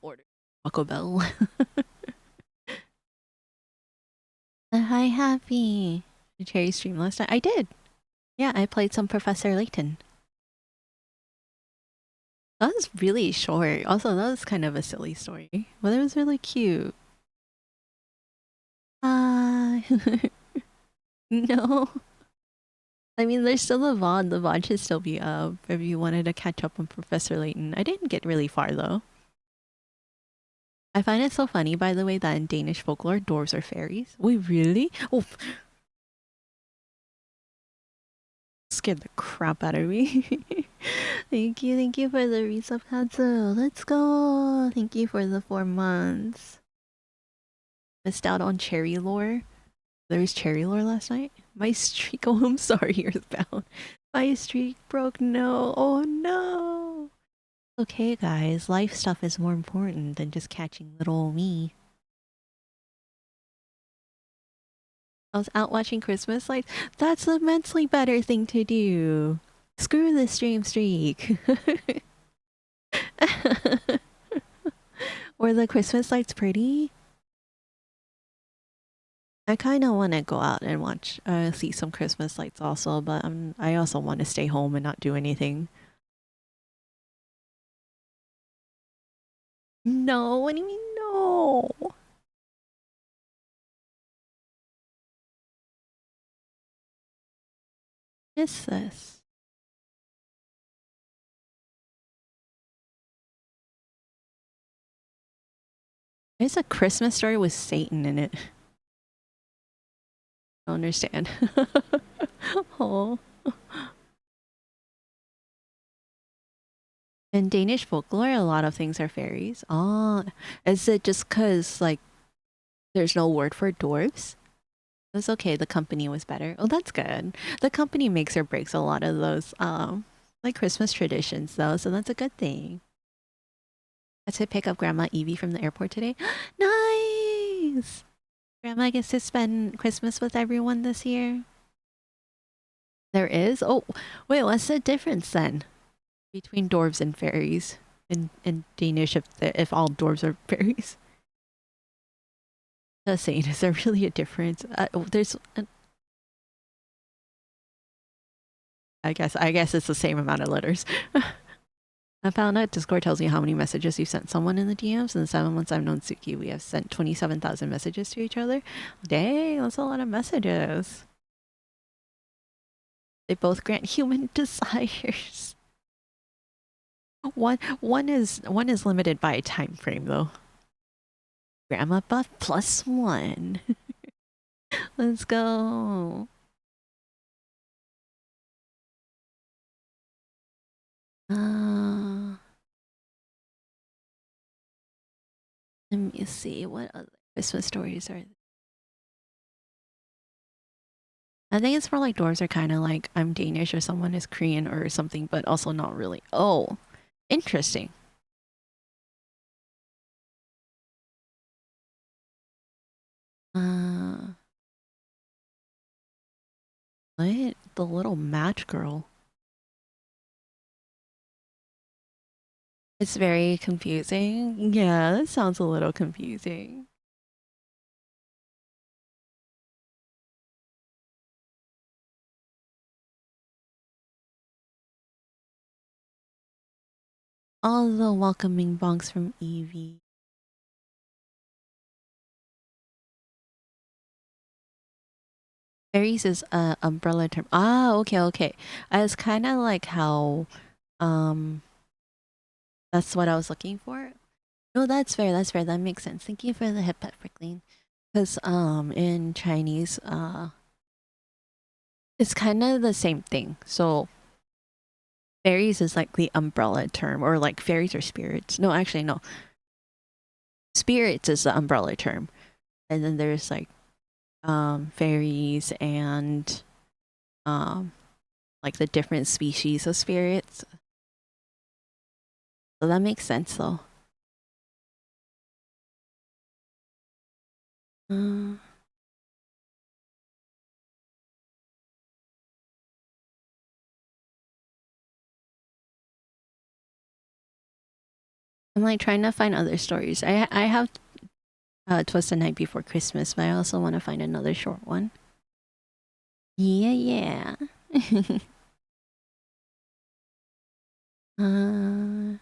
order Taco Bell. Hi, Happy. Did Cherry stream last night? I did. Yeah, I played some Professor Layton. That was really short. Also, that was kind of a silly story, but it was really cute. Uh, no. I mean, there's still a VOD. The VOD should still be up if you wanted to catch up on Professor Layton. I didn't get really far though. I find it so funny, by the way, that in Danish folklore, dwarves are fairies. Wait, really? Oh, scared the crap out of me. Thank you for the resub, Katsu. Let's go. Thank you for the 4 months. Missed out on cherry lore. There was cherry lore last night. My streak. Oh, I'm sorry, Earthbound. My streak broke. No. Oh no. Okay, guys. Life stuff is more important than just catching little me. I was out watching Christmas lights. That's an immensely better thing to do. Screw the stream streak. Were the Christmas lights pretty? I kind of want to go out and watch, see some Christmas lights also, but I also want to stay home and not do anything. No, what do you mean no? What is this? There's a Christmas story with Satan in it. I don't understand. Oh. In Danish folklore, a lot of things are fairies. Oh, is it just because, like, there's no word for dwarves? It was okay, the company was better. Oh, that's good. The company makes or breaks a lot of those, like Christmas traditions, though, so that's a good thing. I had to pick up Grandma Evie from the airport today. Nice! Grandma gets to spend Christmas with everyone this year. There is? Oh, wait, what's the difference then between dwarves and fairies in Danish if all dwarves are fairies? Just saying, is there really a difference? There's, I guess it's the same amount of letters. I found out Discord tells me how many messages you sent someone in the DMs. In the 7 months I've known Suki, we have sent 27,000 messages to each other. Dang, that's a lot of messages. They both grant human desires. One is limited by a time frame though. Grandma buff +1. Let's go. Uh, Let me see what other Christmas stories are. I think it's more like doors are kind of like I'm Danish or someone is Korean or something, but also not really. Oh, interesting. Uh, what? The little match girl. It's very confusing. Yeah, that sounds a little confusing. All the welcoming bonks from Evie. Aries is a umbrella term. Ah, okay, okay. It's kind of like how, um, that's what I was looking for. No, that's fair. That's fair. That makes sense. Thank you for the hip pet Frickling. Because in Chinese, it's kind of the same thing. So Fairies is like the umbrella term, or like fairies or spirits. No, actually, no. Spirits is the umbrella term. And then there's like fairies and um like the different species of spirits. So that makes sense though. Uh, I'm like trying to find other stories. I have Twas the Night Before Christmas, but I also want to find another short one. Yeah, yeah. uh,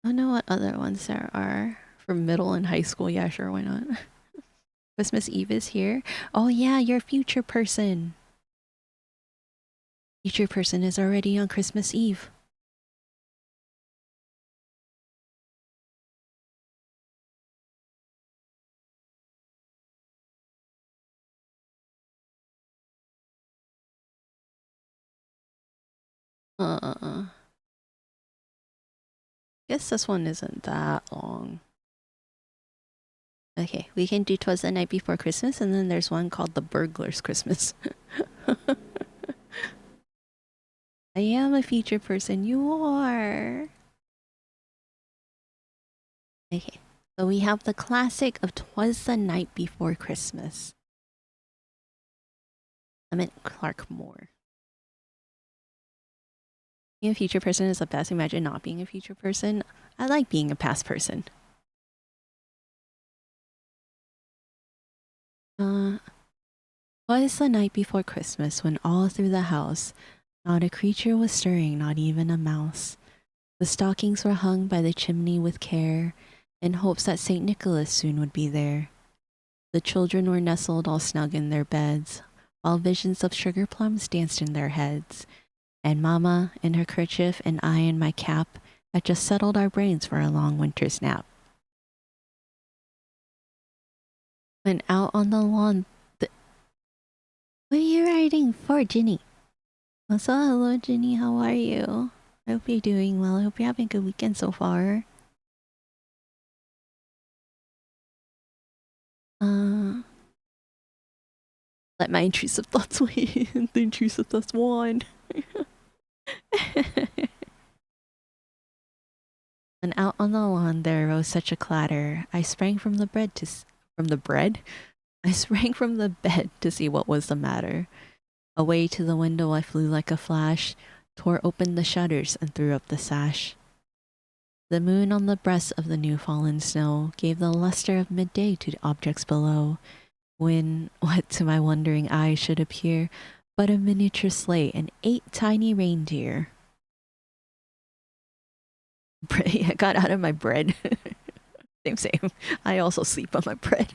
I don't know what other ones there are for middle and high school. Yeah, sure, why not? Christmas Eve is here. Oh yeah, your future person. Future person is already on Christmas Eve. Uh, guess this one isn't that long. Okay, we can do Twas the Night Before Christmas, and then there's one called The Burglar's Christmas. I am a future person. You are. Okay, so we have the classic of Twas the Night Before Christmas. I meant Clark Moore. Being a future person is the best. Imagine not being a future person. I like being a past person. Was the night before Christmas when all through the house not a creature was stirring, not even a mouse. The stockings were hung by the chimney with care, in hopes that St. Nicholas soon would be there. The children were nestled all snug in their beds, while visions of sugar plums danced in their heads. And Mamma, in her kerchief, and I in my cap, had just settled our brains for a long winter's nap. When out on the lawn, what are you writing for, Ginny? Also, hello, Ginny. How are you? I hope you're doing well. I hope you're having a good weekend so far. Uh, let my intrusive thoughts win. The intrusive thoughts won. And out on the lawn there rose such a clatter. I sprang from the bread to from the bread. I sprang from the bed to see what was the matter. Away to the window I flew like a flash, tore open the shutters and threw up the sash. The moon on the breast of the new fallen snow gave the luster of midday to the objects below, when what to my wondering eyes should appear but a miniature sleigh and 8 tiny reindeer. I got out of my bread. Same, same. I also sleep on my bread.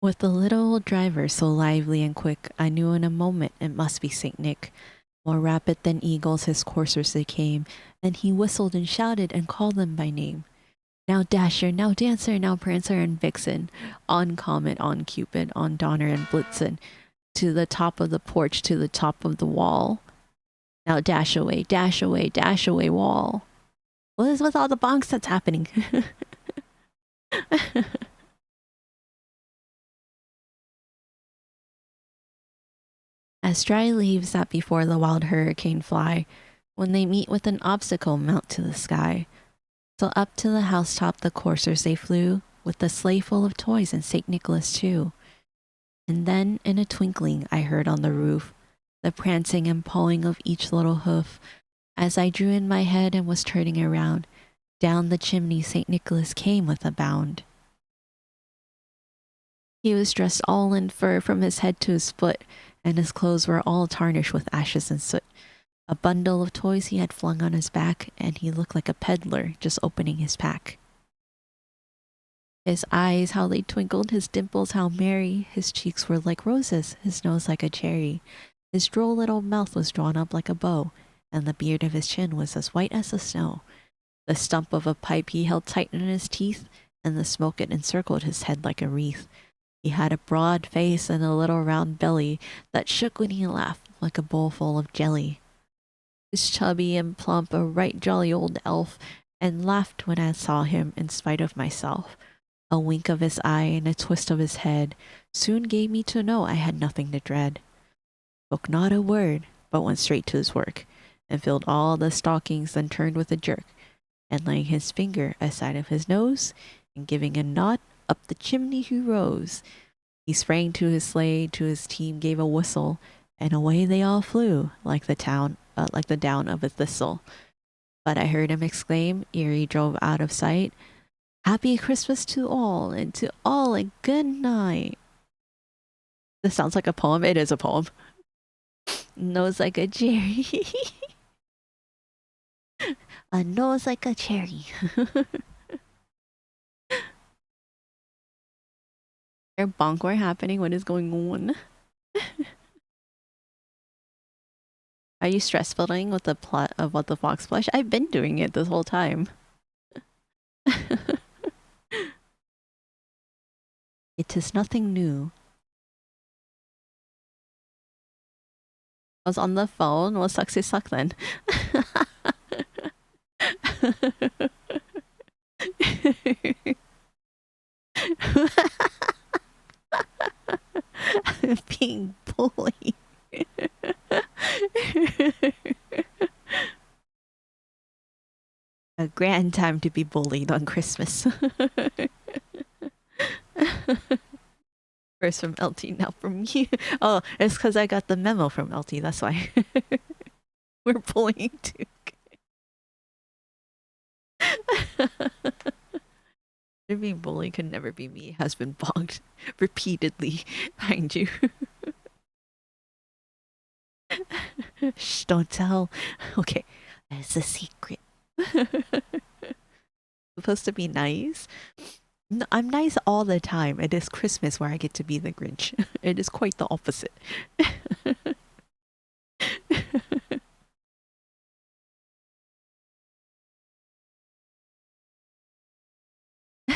With the little old driver so lively and quick, I knew in a moment it must be Saint Nick. More rapid than eagles his coursers they came, and he whistled and shouted and called them by name. Now Dasher, now Dancer, now Prancer and Vixen, on Comet, on Cupid, on Donner and Blitzen, to the top of the porch, to the top of the wall. Now dash away, dash away, dash away, wall. What is with all the bonks that's happening? As dry leaves that before the wild hurricane fly, when they meet with an obstacle mount to the sky. So up to the housetop the coursers they flew, with the sleigh full of toys and St. Nicholas too. And then in a twinkling I heard on the roof the prancing and pawing of each little hoof. As I drew in my head and was turning around, down the chimney St. Nicholas came with a bound. He was dressed all in fur from his head to his foot, and his clothes were all tarnished with ashes and soot. A bundle of toys he had flung on his back, and he looked like a peddler just opening his pack. His eyes, how they twinkled, his dimples, how merry. His cheeks were like roses, his nose like a cherry. His droll little mouth was drawn up like a bow, and the beard of his chin was as white as the snow. The stump of a pipe he held tight in his teeth, and the smoke it encircled his head like a wreath. He had a broad face and a little round belly that shook when he laughed like a bowl full of jelly. He was chubby and plump, a right jolly old elf, and laughed when I saw him in spite of myself. A wink of his eye and a twist of his head soon gave me to know I had nothing to dread. Spoke not a word, but went straight to his work, and filled all the stockings, then turned with a jerk, and laying his finger aside of his nose, and giving a nod, up the chimney he rose. He sprang to his sleigh, to his team gave a whistle, and away they all flew like the down of a thistle. But I heard him exclaim, ere he drove out of sight, "Happy Christmas and to all a good night." This sounds like a poem. It is a poem. Nose like a cherry. A nose like a cherry. There bonk happening. What is going on? Are you stress building with the plot of What the Fox Flesh? I've been doing it this whole time. It is nothing new. I was on the phone. Well, sucks to suck then. Being bullied. A grand time to be bullied on Christmas. First from LT, now from you. Oh, it's because I got the memo from LT. That's why we're bullying too. Being bullied could never be me. Has been bonked repeatedly behind you. Shh, don't tell. Okay, it's a secret. Supposed to be nice. No, I'm nice all the time. It is Christmas where I get to be the Grinch. It is quite the opposite.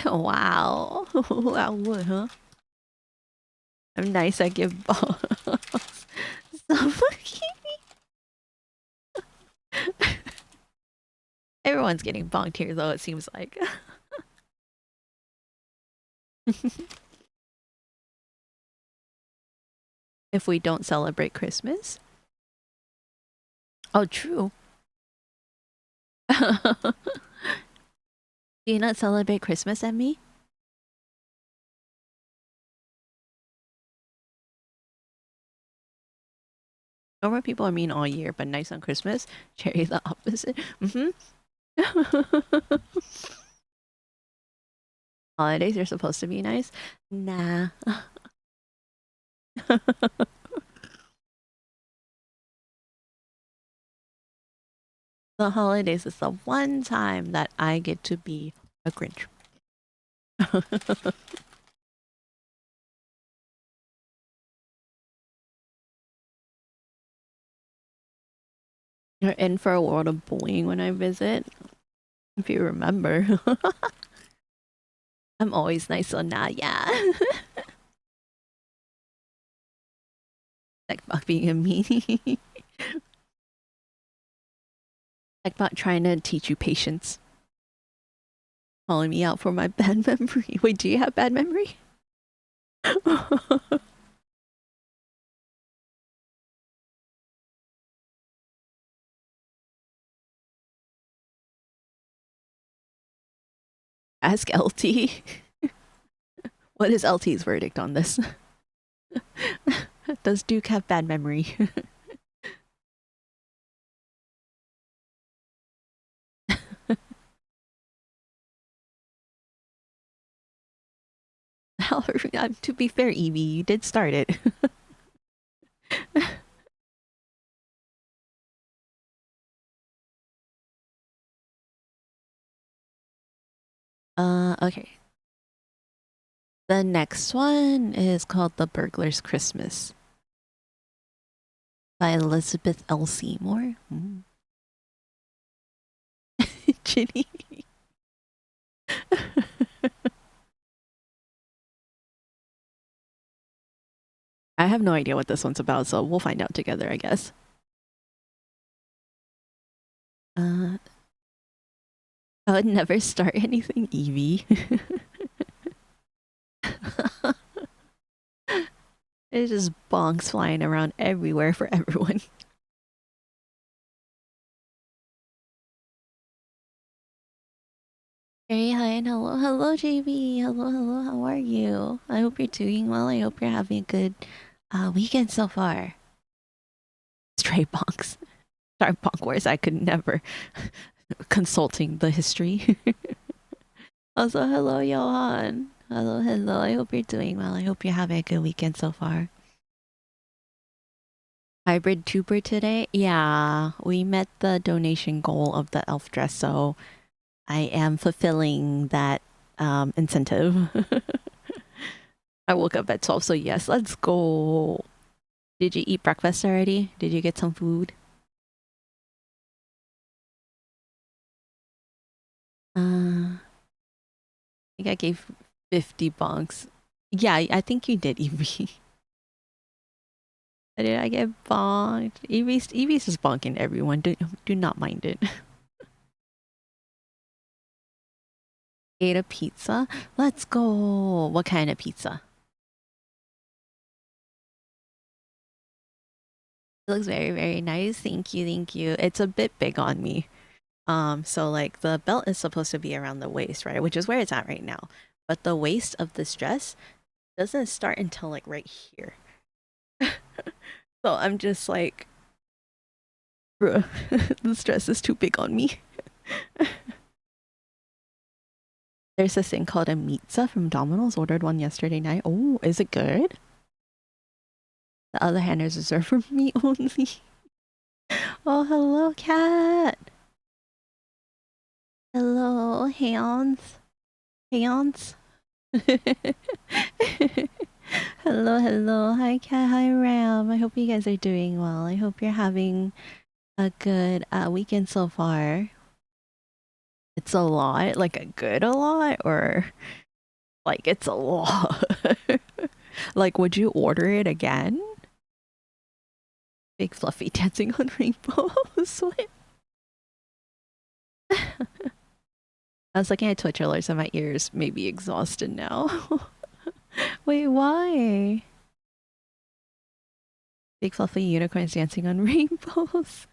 Wow. Wow, what, huh? I'm nice, I give balls. So everyone's getting bonked here, though, it seems like. If we don't celebrate Christmas. Oh, true. Do you not celebrate Christmas, Emmy? Normal people are mean all year, but nice on Christmas. Cherry the opposite. Mm-hmm. Holidays are supposed to be nice. Nah. The holidays is the one time that I get to be a Grinch. You're in for a world of bullying when I visit. If you remember. I'm always nice on that, yeah. Like about being a meanie. Like about trying to teach you patience. Calling me out for my bad memory. Wait, do you have bad memory? Ask LT. What is LT's verdict on this? Does Duke have bad memory? To be fair, Evie, you did start it. Okay. The next one is called The Burglar's Christmas by Elizabeth L. Seymour. Shitty. I have no idea what this one's about, so we'll find out together, I guess. Uh, I would never start anything, Evie. It's just bongs flying around everywhere for everyone. Very hi and hello, hello, JB. Hello, hello. How are you? I hope you're doing well. I hope you're having a good weekend so far. Stray bonks. Sorry, bonk wars. I could never. Consulting the history. Also, hello, Johan. Hello, hello. I hope you're doing well. I hope you're having a good weekend so far. Hybrid tuber today? Yeah, we met the donation goal of the elf dress, so I am fulfilling that incentive. I woke up at 12, so yes, let's go. Did you eat breakfast already? Did you get some food? I think I gave 50 bonks. Yeah, I think you did, Evie. Did I get bonked? Evie's just bonking everyone. Do not mind it. Ate a pizza? Let's go. What kind of pizza? It looks very, very nice. Thank you, thank you. It's a bit big on me. So like the belt is supposed to be around the waist, right? Which is where it's at right now. But the waist of this dress doesn't start until like right here. So I'm just like, bruh, this dress is too big on me. There's this thing called a pizza from Domino's. Ordered one yesterday night. Oh, is it good? The other hand is reserved for me only. Oh, hello, cat. Hello, hands. Hands. Hello, hello. Hi, Kat. Hi, Ram. I hope you guys are doing well. I hope you're having a good weekend so far. It's a lot, like a good a lot, or like it's a lot. Like, would you order it again? Big fluffy dancing on rainbows. What? I was looking at Twitch alerts and my ears may be exhausted now. Wait, why? Big fluffy unicorns dancing on rainbows.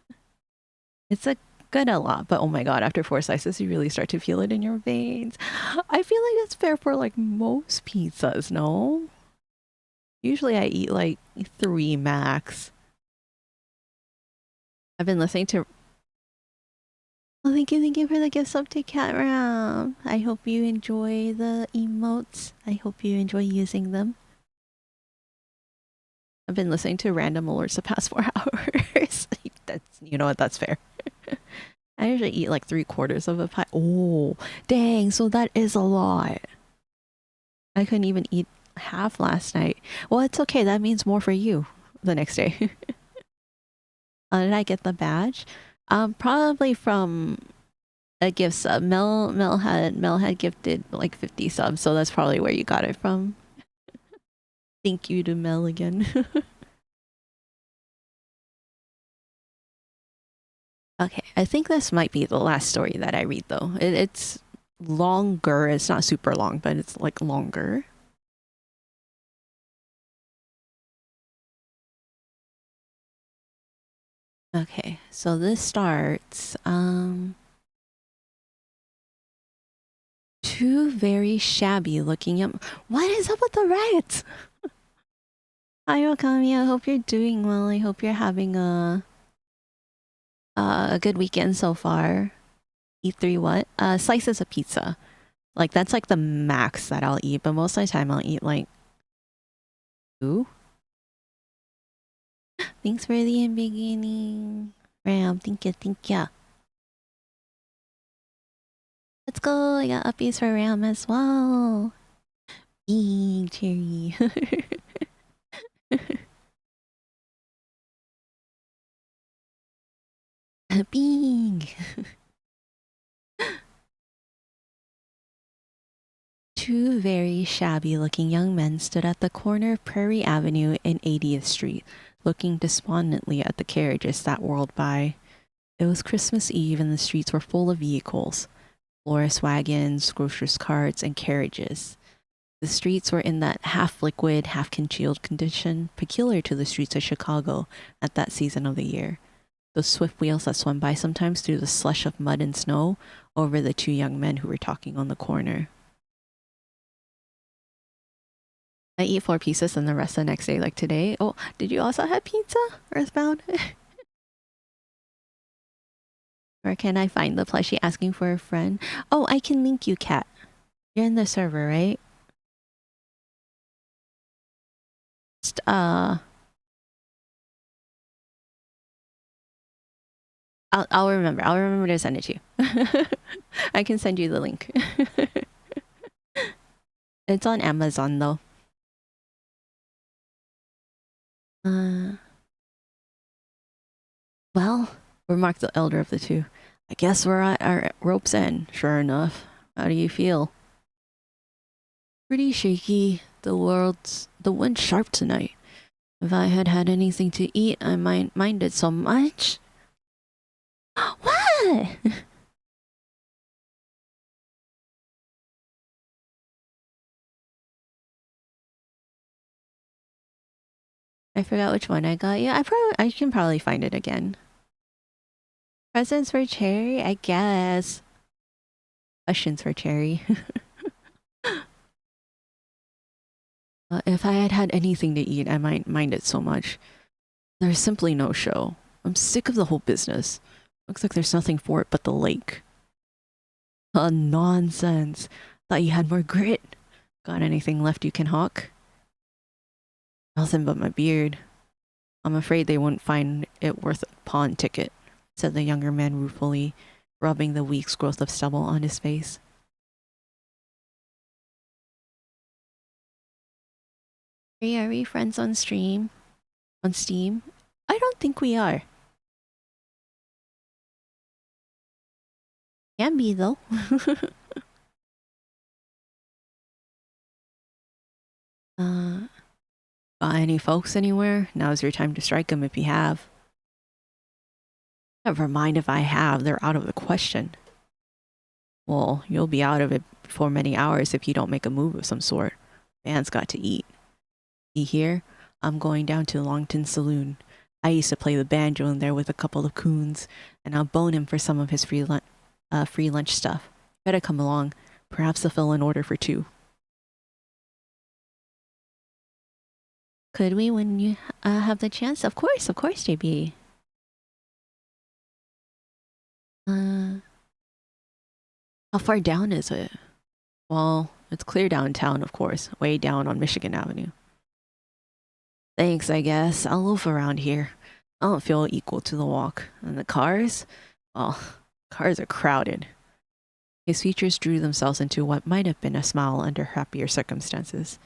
It's a good a lot, but oh my god, after four slices, you really start to feel it in your veins. I feel like that's fair for like most pizzas, no? Usually I eat like three max. I've been listening to. Oh, thank you for the gift sub to Cat Ram. I hope you enjoy the emotes. I hope you enjoy using them. I've been listening to random alerts the past 4 hours. That's, you know what, that's fair. I usually eat like 3/4 of a pie. Oh, dang, so that is a lot. I couldn't even eat half last night. Well, it's okay. That means more for you the next day. Did I get the badge? Probably from a gift sub. Mel had gifted like 50 subs, so that's probably where you got it from. Thank you to Mel again. Okay, I think this might be the last story that I read though. It's longer. It's not super long, but it's like longer. Okay, so this starts two very shabby looking young. What is up with the rats? Hi Okami, I hope you're doing well. I hope you're having a good weekend so far. Eat three what? Slices of pizza. Like that's like the max that I'll eat, but most of the time I'll eat like two. Thanks for the beginning. Ram, thank you, thank you. Let's go. I got uppies for Ram as well. Bing, cherry. Bing. Two very shabby looking young men stood at the corner of Prairie Avenue and 80th Street, looking despondently at the carriages that whirled by. It was Christmas Eve and the streets were full of vehicles, florist wagons, grocers' carts, and carriages. The streets were in that half liquid, half congealed condition peculiar to the streets of Chicago at that season of the year. Those swift wheels that swung by sometimes through the slush of mud and snow over the two young men who were talking on the corner. I eat 4 pieces and the rest the next day, like today. Oh, did you also have pizza, Earthbound? Where can I find the plushie asking for a friend? Oh, I can link you, Kat. You're in the server, right? Just, I'll remember. I'll remember to send it to you. I can send you the link. It's on Amazon though. Uh, well, remarked the elder of the two. I guess we're at our rope's end, sure enough. How do you feel? Pretty shaky. The wind's sharp tonight. If I had had anything to eat, I might mind it so much. What? I forgot which one I got. Yeah, I can probably find it again. Presents for Cherry, I guess. Questions for Cherry. If I had had anything to eat, I might mind it so much. There's simply no show. I'm sick of the whole business. Looks like there's nothing for it but the lake. Nonsense. Thought you had more grit. Got anything left you can hawk? Nothing but my beard. I'm afraid they wouldn't find it worth a pawn ticket, said the younger man ruefully, rubbing the week's growth of stubble on his face. Hey, are we friends on stream? On Steam? I don't think we are. Can be though. uh, got any folks anywhere? Now's your time to strike 'em if you have. Never mind if I have, they're out of the question. Well, you'll be out of it before many hours if you don't make a move of some sort. Man's got to eat. You hear? I'm going down to Longton's saloon. I used to play the banjo in there with a couple of coons, and I'll bone him for some of his free lunch stuff. Better come along. Perhaps they'll fill an order for two. Could we when you have the chance? Of course, JB. How far down is it? Well, it's clear downtown, of course, way down on Michigan Avenue. Thanks, I guess. I'll loaf around here. I don't feel equal to the walk. And the cars? Well, cars are crowded. His features drew themselves into what might have been a smile under happier circumstances.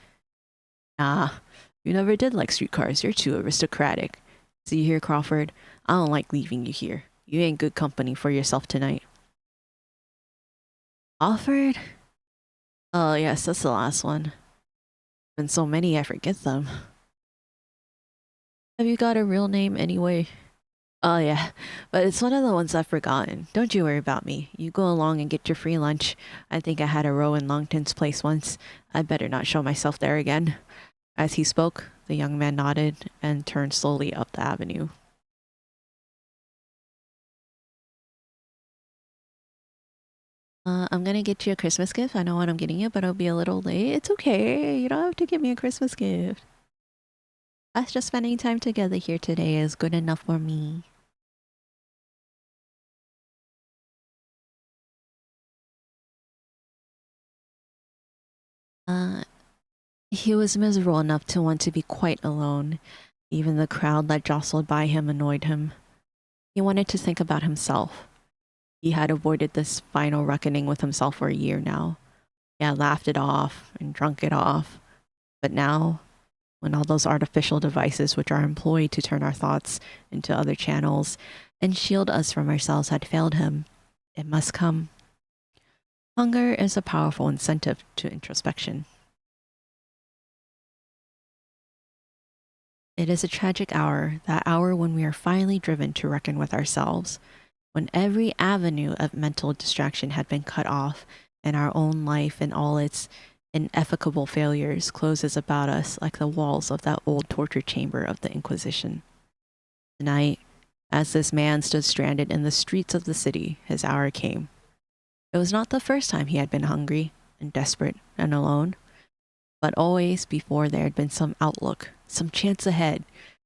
Ah, you never did like streetcars. You're too aristocratic. See here, Crawford? I don't like leaving you here. You ain't good company for yourself tonight. Crawford? Oh, yes, that's the last one. Been so many, I forget them. Have you got a real name anyway? Oh, yeah, but it's one of the ones I've forgotten. Don't you worry about me. You go along and get your free lunch. I think I had a row in Longton's place once. I'd better not show myself there again. As he spoke, the young man nodded and turned slowly up the avenue. I'm gonna get you a Christmas gift. I know what I'm getting you, but I'll be a little late. It's okay. You don't have to get me a Christmas gift. Us just spending time together here today is good enough for me. Uh, he was miserable enough to want to be quite alone. Even the crowd that jostled by him annoyed him. He wanted to think about himself. He had avoided this final reckoning with himself for a year now. He had laughed it off and drunk it off. But now, when all those artificial devices which are employed to turn our thoughts into other channels and shield us from ourselves had failed him, it must come. Hunger is a powerful incentive to introspection. It is a tragic hour, that hour when we are finally driven to reckon with ourselves, when every avenue of mental distraction had been cut off, and our own life and all its ineffaceable failures closes about us like the walls of that old torture chamber of the Inquisition. Tonight, as this man stood stranded in the streets of the city, his hour came. It was not the first time he had been hungry and desperate and alone, but always before there had been some outlook, some chance ahead,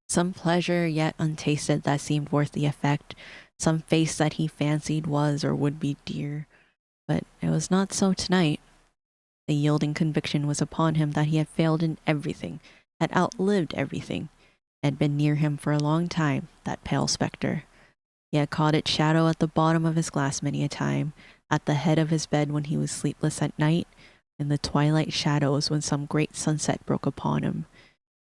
some pleasure yet untasted that seemed worth the effect, some face that he fancied was or would be dear. But it was not so tonight. A yielding conviction was upon him that he had failed in everything, had outlived everything, had been near him for a long time, that pale spectre. He had caught its shadow at the bottom of his glass many a time, at the head of his bed when he was sleepless at night, in the twilight shadows when some great sunset broke upon him,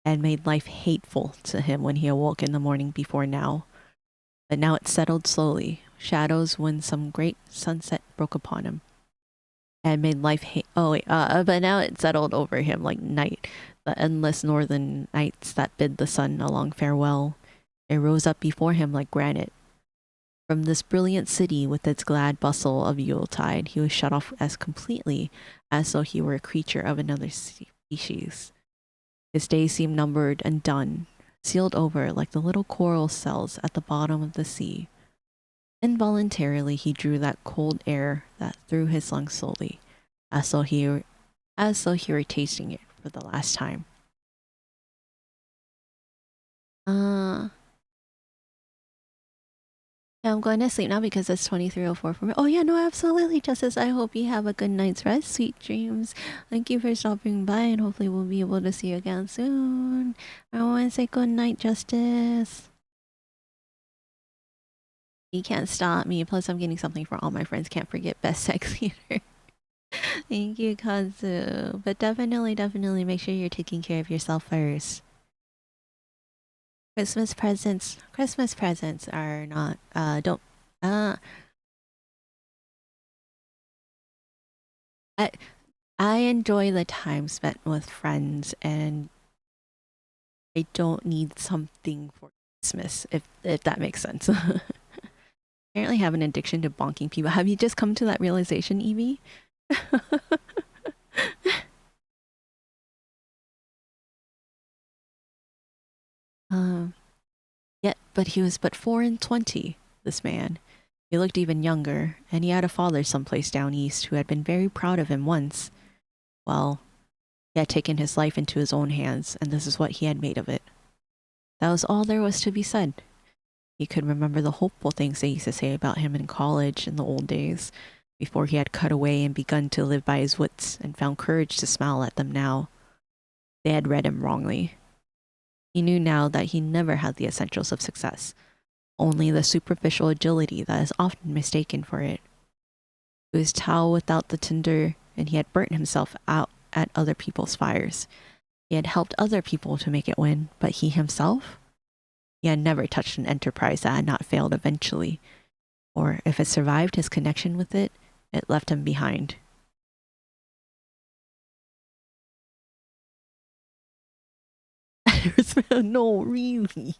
and made life hateful to him when he awoke in the morning before now. But now it settled slowly, shadows when some great sunset broke upon him, and made life hate. Oh wait, but now it settled over him like night, the endless northern nights that bid the sun a long farewell. It rose up before him like granite. From this brilliant city with its glad bustle of Yuletide, he was shut off as completely as though he were a creature of another species. His days seemed numbered and done, sealed over like the little coral cells at the bottom of the sea. Involuntarily, he drew that cold air that through his lungs slowly, as though he were tasting it for the last time. Uh, Yeah, I'm going to sleep now because it's 23:04 for me. Oh yeah, no, absolutely, Justice. I hope you have a good night's rest, sweet dreams. Thank you for stopping by, and hopefully we'll be able to see you again soon. I want to say good night, Justice. You can't stop me. Plus, I'm getting something for all my friends. Can't forget Best Sex Leader. Thank you, Kazu. But definitely make sure you're taking care of yourself first. Christmas presents are not, don't, uh, I, I enjoy the time spent with friends, and I don't need something for Christmas, if that makes sense. Apparently have an addiction to bonking people. Have you just come to that realization, Evie? um, Yet, but he was but 4 and 20, this man. He looked even younger, and he had a father someplace down east who had been very proud of him once. Well, he had taken his life into his own hands, and this is what he had made of it. That was all there was to be said. He could remember the hopeful things they used to say about him in college in the old days, before he had cut away and begun to live by his wits and found courage to smile at them now. They had read him wrongly. He knew now that he never had the essentials of success, only the superficial agility that is often mistaken for it. It was towel without the tinder, and he had burnt himself out at other people's fires. He had helped other people to make it win, but he himself? He had never touched an enterprise that had not failed eventually, or if it survived his connection with it, it left him behind. No, really.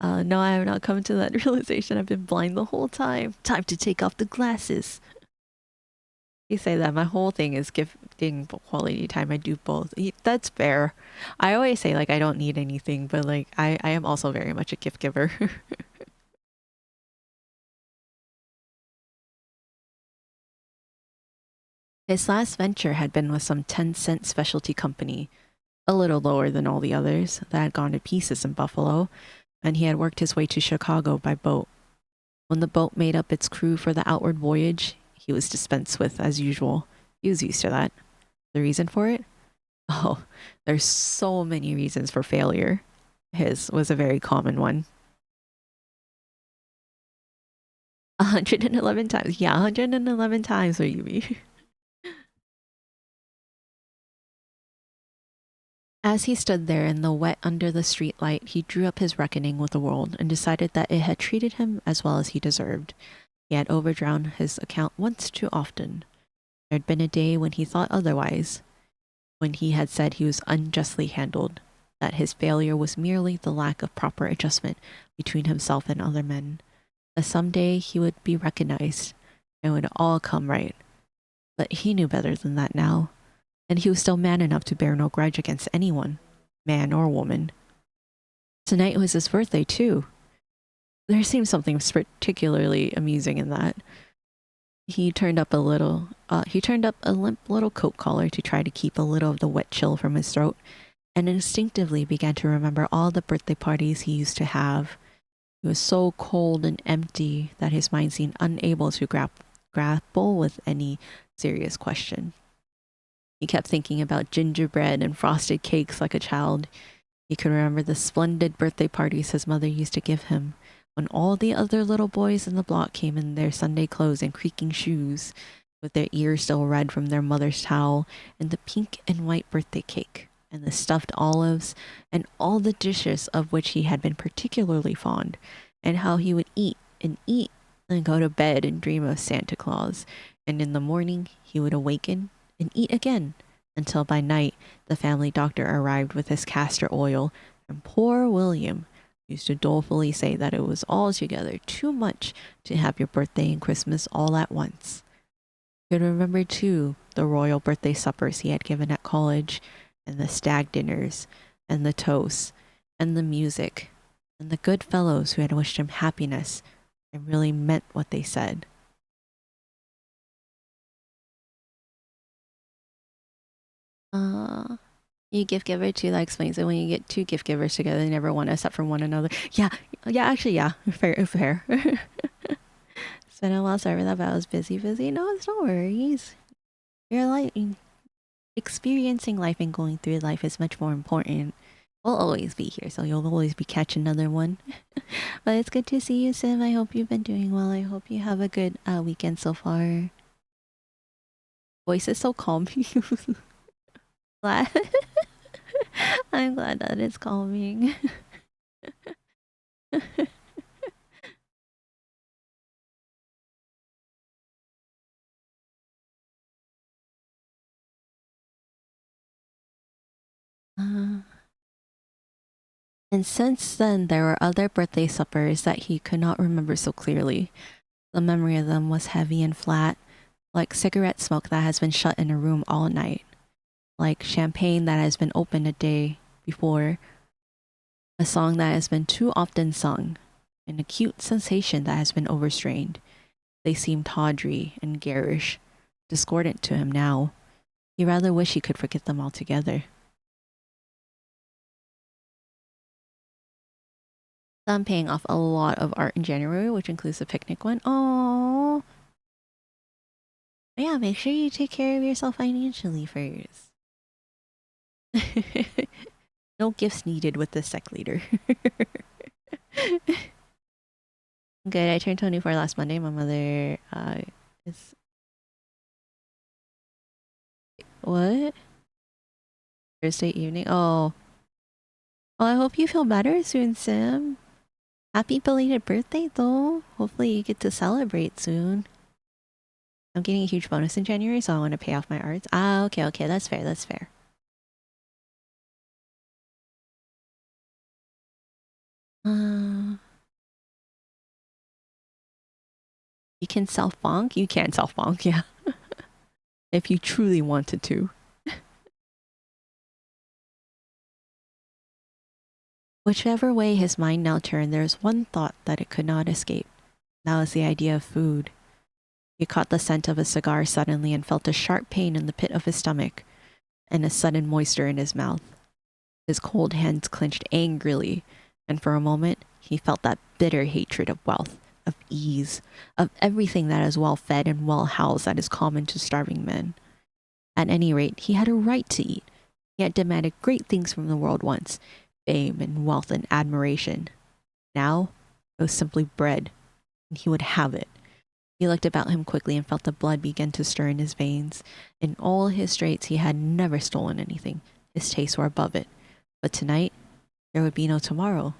No, I have not come to that realization. I've been blind the whole time. Time to take off the glasses. You say that my whole thing is gifting quality time. I do both. That's fair. I always say like I don't need anything, but like I am also very much a gift giver. His last venture had been with some 10-cent specialty company, a little lower than all the others, that had gone to pieces in Buffalo, and he had worked his way to Chicago by boat. When the boat made up its crew for the outward voyage, he was dispensed with as usual. He was used to that. The reason for it? Oh, there's so many reasons for failure. His was a very common one. 111 times. Yeah, 111 times, what you mean? As he stood there in the wet under the streetlight, he drew up his reckoning with the world and decided that it had treated him as well as he deserved. He had overdrawn his account once too often. There had been a day when he thought otherwise, when he had said he was unjustly handled, that his failure was merely the lack of proper adjustment between himself and other men, that someday he would be recognized and it would all come right. But he knew better than that now, and he was still man enough to bear no grudge against anyone, man or woman. Tonight was his birthday, too. There seemed something particularly amusing in that. He turned up a limp little coat collar to try to keep a little of the wet chill from his throat, and instinctively began to remember all the birthday parties he used to have. He was so cold and empty that his mind seemed unable to grapple with any serious question. He kept thinking about gingerbread and frosted cakes like a child. He could remember the splendid birthday parties his mother used to give him, when all the other little boys in the block came in their Sunday clothes and creaking shoes, with their ears still red from their mother's towel, and the pink and white birthday cake, and the stuffed olives, and all the dishes of which he had been particularly fond, and how he would eat, and go to bed and dream of Santa Claus, and in the morning he would awaken and eat again, until by night the family doctor arrived with his castor oil, and poor William used to dolefully say that it was altogether too much to have your birthday and Christmas all at once. He could remember, too, the royal birthday suppers he had given at college, and the stag dinners, and the toasts, and the music, and the good fellows who had wished him happiness and really meant what they said. Uh, you gift giver too, that explains it. When you get two gift givers together, they never want to accept from one another. Yeah, yeah, actually, yeah, fair. It's been a while, sorry for that, but I was busy. No, it's no worries. You're like experiencing life and going through life is much more important. We'll always be here, so you'll always be catching another one. But it's good to see you, Sim. I hope you've been doing well. I hope you have a good weekend so far. Voice is so calming. glad. I'm glad that it's calming. Uh, and since then, there were other birthday suppers that he could not remember so clearly. The memory of them was heavy and flat, like cigarette smoke that has been shut in a room all night, like champagne that has been opened a day before, a song that has been too often sung, an acute sensation that has been overstrained. They seemed tawdry and garish, discordant to him now. He rather wished he could forget them altogether. So I'm paying off a lot of art in January, which includes the picnic one. Oh, yeah, make sure you take care of yourself financially first. No gifts needed with the sect leader. Good. I turned 24 last Monday. My mother is what? Thursday evening. Oh. Well, I hope you feel better soon, Sim. Happy belated birthday though. Hopefully you get to celebrate soon. I'm getting a huge bonus in January, so I want to pay off my arts. Ah, okay, that's fair. Uh, you can self bonk? You can self bonk, yeah. If you truly wanted to. Whichever way his mind now turned, there was one thought that it could not escape. That was the idea of food. He caught the scent of a cigar suddenly and felt a sharp pain in the pit of his stomach and a sudden moisture in his mouth. His cold hands clenched angrily, and for a moment he felt that bitter hatred of wealth, of ease, of everything that is well fed and well housed that is common to starving men. At any rate, he had a right to eat. He had demanded great things from the world once, fame and wealth and admiration. Now, it was simply bread, and he would have it. He looked about him quickly and felt the blood begin to stir in his veins. In all his straits, he had never stolen anything. His tastes were above it. But tonight, there would be no tomorrow.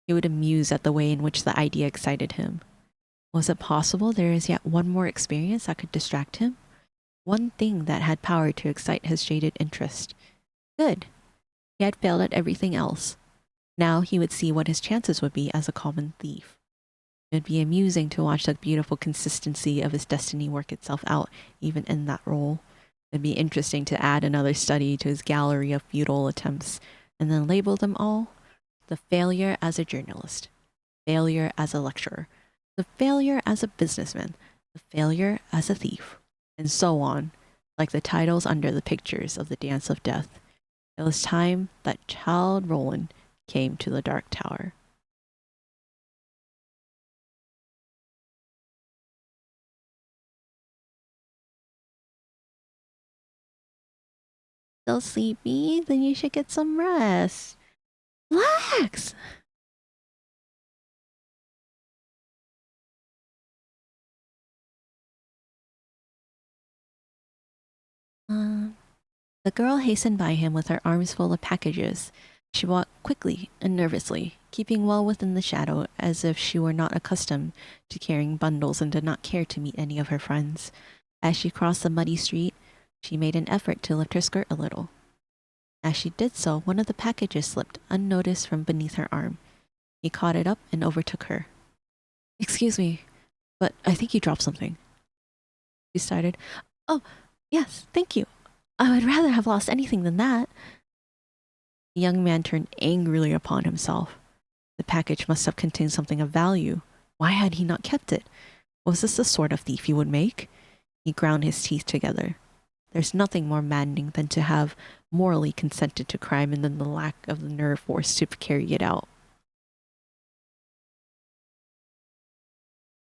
He would amuse at the way in which the idea excited him. Was it possible there is yet one more experience that could distract him? One thing that had power to excite his jaded interest. Good. He had failed at everything else. Now he would see what his chances would be as a common thief. It would be amusing to watch the beautiful consistency of his destiny work itself out, even in that role. It'd be interesting to add another study to his gallery of futile attempts, and then label them all the failure as a journalist, failure as a lecturer, the failure as a businessman, the failure as a thief, and so on, like the titles under the pictures of the Dance of Death. It was time that Child Roland came to the Dark Tower. Still sleepy? Then you should get some rest. Relax! Uh, the girl hastened by him with her arms full of packages. She walked quickly and nervously, keeping well within the shadow as if she were not accustomed to carrying bundles and did not care to meet any of her friends. As she crossed the muddy street, she made an effort to lift her skirt a little. As she did so, one of the packages slipped unnoticed from beneath her arm. He caught it up and overtook her. Excuse me, but I think you dropped something. She started. Oh, yes, thank you. I would rather have lost anything than that. The young man turned angrily upon himself. The package must have contained something of value. Why had he not kept it? Was this the sort of thief he would make? He ground his teeth together. There's nothing more maddening than to have morally consented to crime and then the lack of the nerve force to carry it out.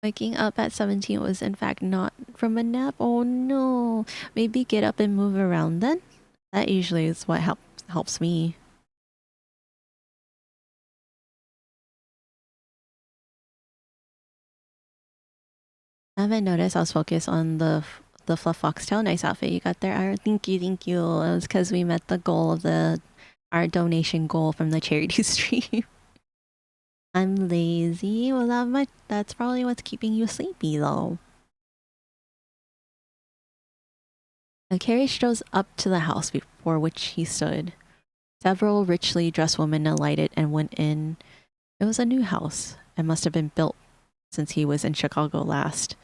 Waking up at 17 was in fact not from a nap. Oh no. Maybe get up and move around then? That usually is what helps me. I haven't noticed. I was focused on the fluff foxtail. Nice outfit you got there, Ira. Thank you, thank you. It was because we met the goal of our donation goal from the charity stream. I'm lazy. Well, that's probably what's keeping you sleepy, though. A carriage drove up to the house before which he stood. Several richly dressed women alighted and went in. It was a new house and must have been built since he was in Chicago last.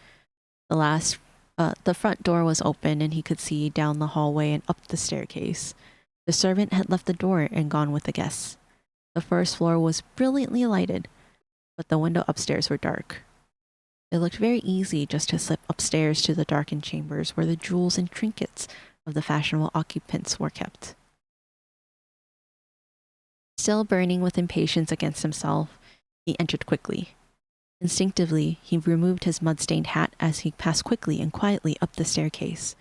The front door was open and he could see down the hallway and up the staircase. The servant had left the door and gone with the guests. The first floor was brilliantly lighted, but the window upstairs were dark. It looked very easy just to slip upstairs to the darkened chambers where the jewels and trinkets of the fashionable occupants were kept. Still burning with impatience against himself, he entered quickly. Instinctively, he removed his mud-stained hat as he passed quickly and quietly up the staircase.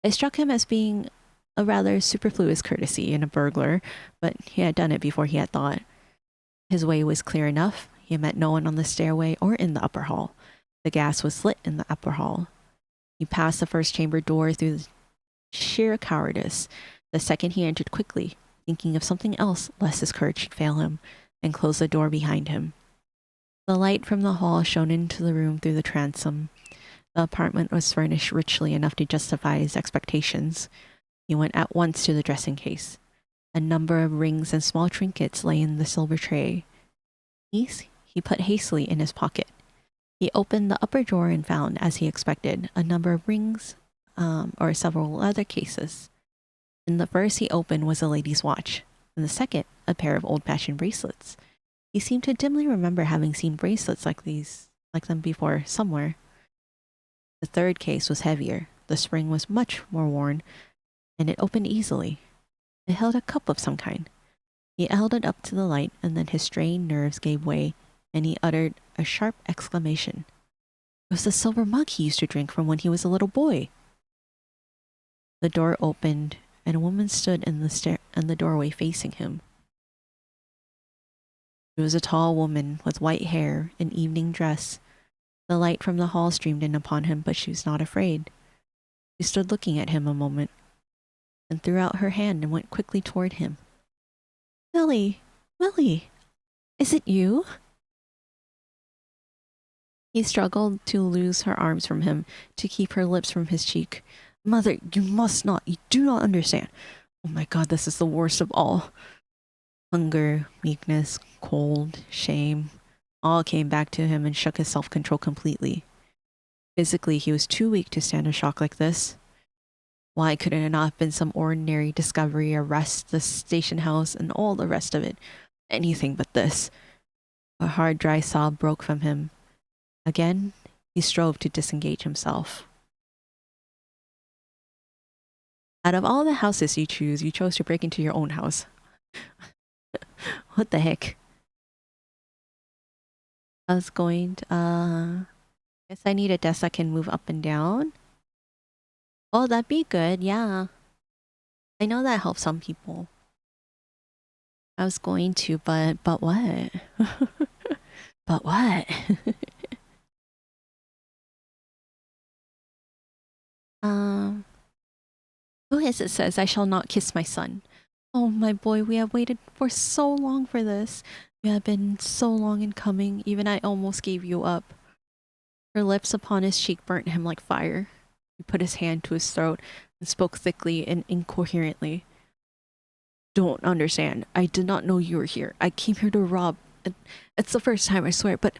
It struck him as being a rather superfluous courtesy in a burglar, but he had done it before he had thought. His way was clear enough. He met no one on the stairway or in the upper hall. The gas was lit in the upper hall. He passed the first chamber door through sheer cowardice. The second he entered quickly, thinking of something else lest his courage should fail him, and closed the door behind him. The light from the hall shone into the room through the transom. The apartment was furnished richly enough to justify his expectations. He went at once to the dressing case. A number of rings and small trinkets lay in the silver tray. These he put hastily in his pocket. He opened the upper drawer and found, as he expected, a number of rings, or several leather cases. In the first he opened was a lady's watch. In the second, a pair of old-fashioned bracelets. He seemed to dimly remember having seen bracelets like them before somewhere. The third case was heavier. The spring was much more worn, and it opened easily. It held a cup of some kind. He held it up to the light, and then his strained nerves gave way, and he uttered a sharp exclamation. It was the silver mug he used to drink from when he was a little boy. The door opened, and a woman stood in the doorway facing him. She was a tall woman with white hair and evening dress. The light from the hall streamed in upon him, but she was not afraid. She stood looking at him a moment, and threw out her hand and went quickly toward him. Willie, Willie, is it you? He struggled to loose her arms from him, to keep her lips from his cheek. Mother, you must not. You do not understand. Oh my god, this is the worst of all. Hunger, weakness, cold, shame, all came back to him and shook his self-control completely. Physically, he was too weak to stand a shock like this. Why couldn't it not have been some ordinary discovery, arrest, the station house, and all the rest of it? Anything but this. A hard, dry sob broke from him. Again, he strove to disengage himself. Out of all the houses you choose, you chose to break into your own house. What the heck? I was going to, guess I need a desk that can move up and down. Oh, that'd be good, yeah. I know that helps some people. I was going to, but what? But what? um, who is it says I shall not kiss my son? Oh, my boy, we have waited for so long for this. You have been so long in coming, even I almost gave you up. Her lips upon his cheek burnt him like fire. He put his hand to his throat and spoke thickly and incoherently. Don't understand. I did not know you were here. I came here to rob. It's the first time, I swear, but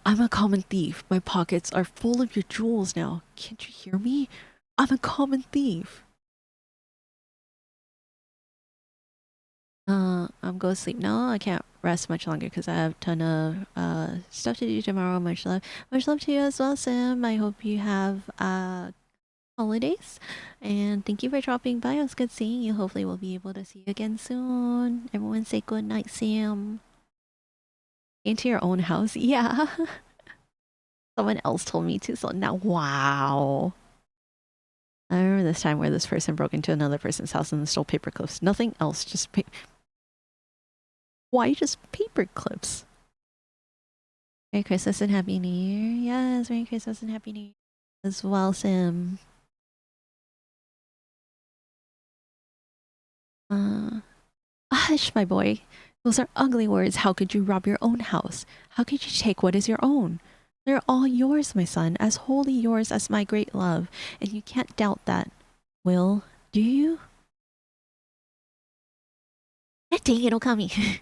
I'm a common thief. My pockets are full of your jewels now. Can't you hear me? I'm a common thief. I'm going to sleep now. I can't rest much longer because I have a ton of stuff to do tomorrow. Much love. Much love to you as well, Sam. I hope you have holidays. And thank you for dropping by. It was good seeing you. Hopefully we'll be able to see you again soon. Everyone say good night, Sam. Into your own house? Yeah. Someone else told me to, so now, wow. I remember this time where this person broke into another person's house and stole paper clips. Nothing else, just why just paper clips? Merry Christmas and Happy New Year. Yes, Merry Christmas and Happy New Year as well, Sim. Hush, my boy. Those are ugly words. How could you rob your own house? How could you take what is your own? They're all yours, my son, as wholly yours as my great love, and you can't doubt that. Will, do you? Dang it, Okami.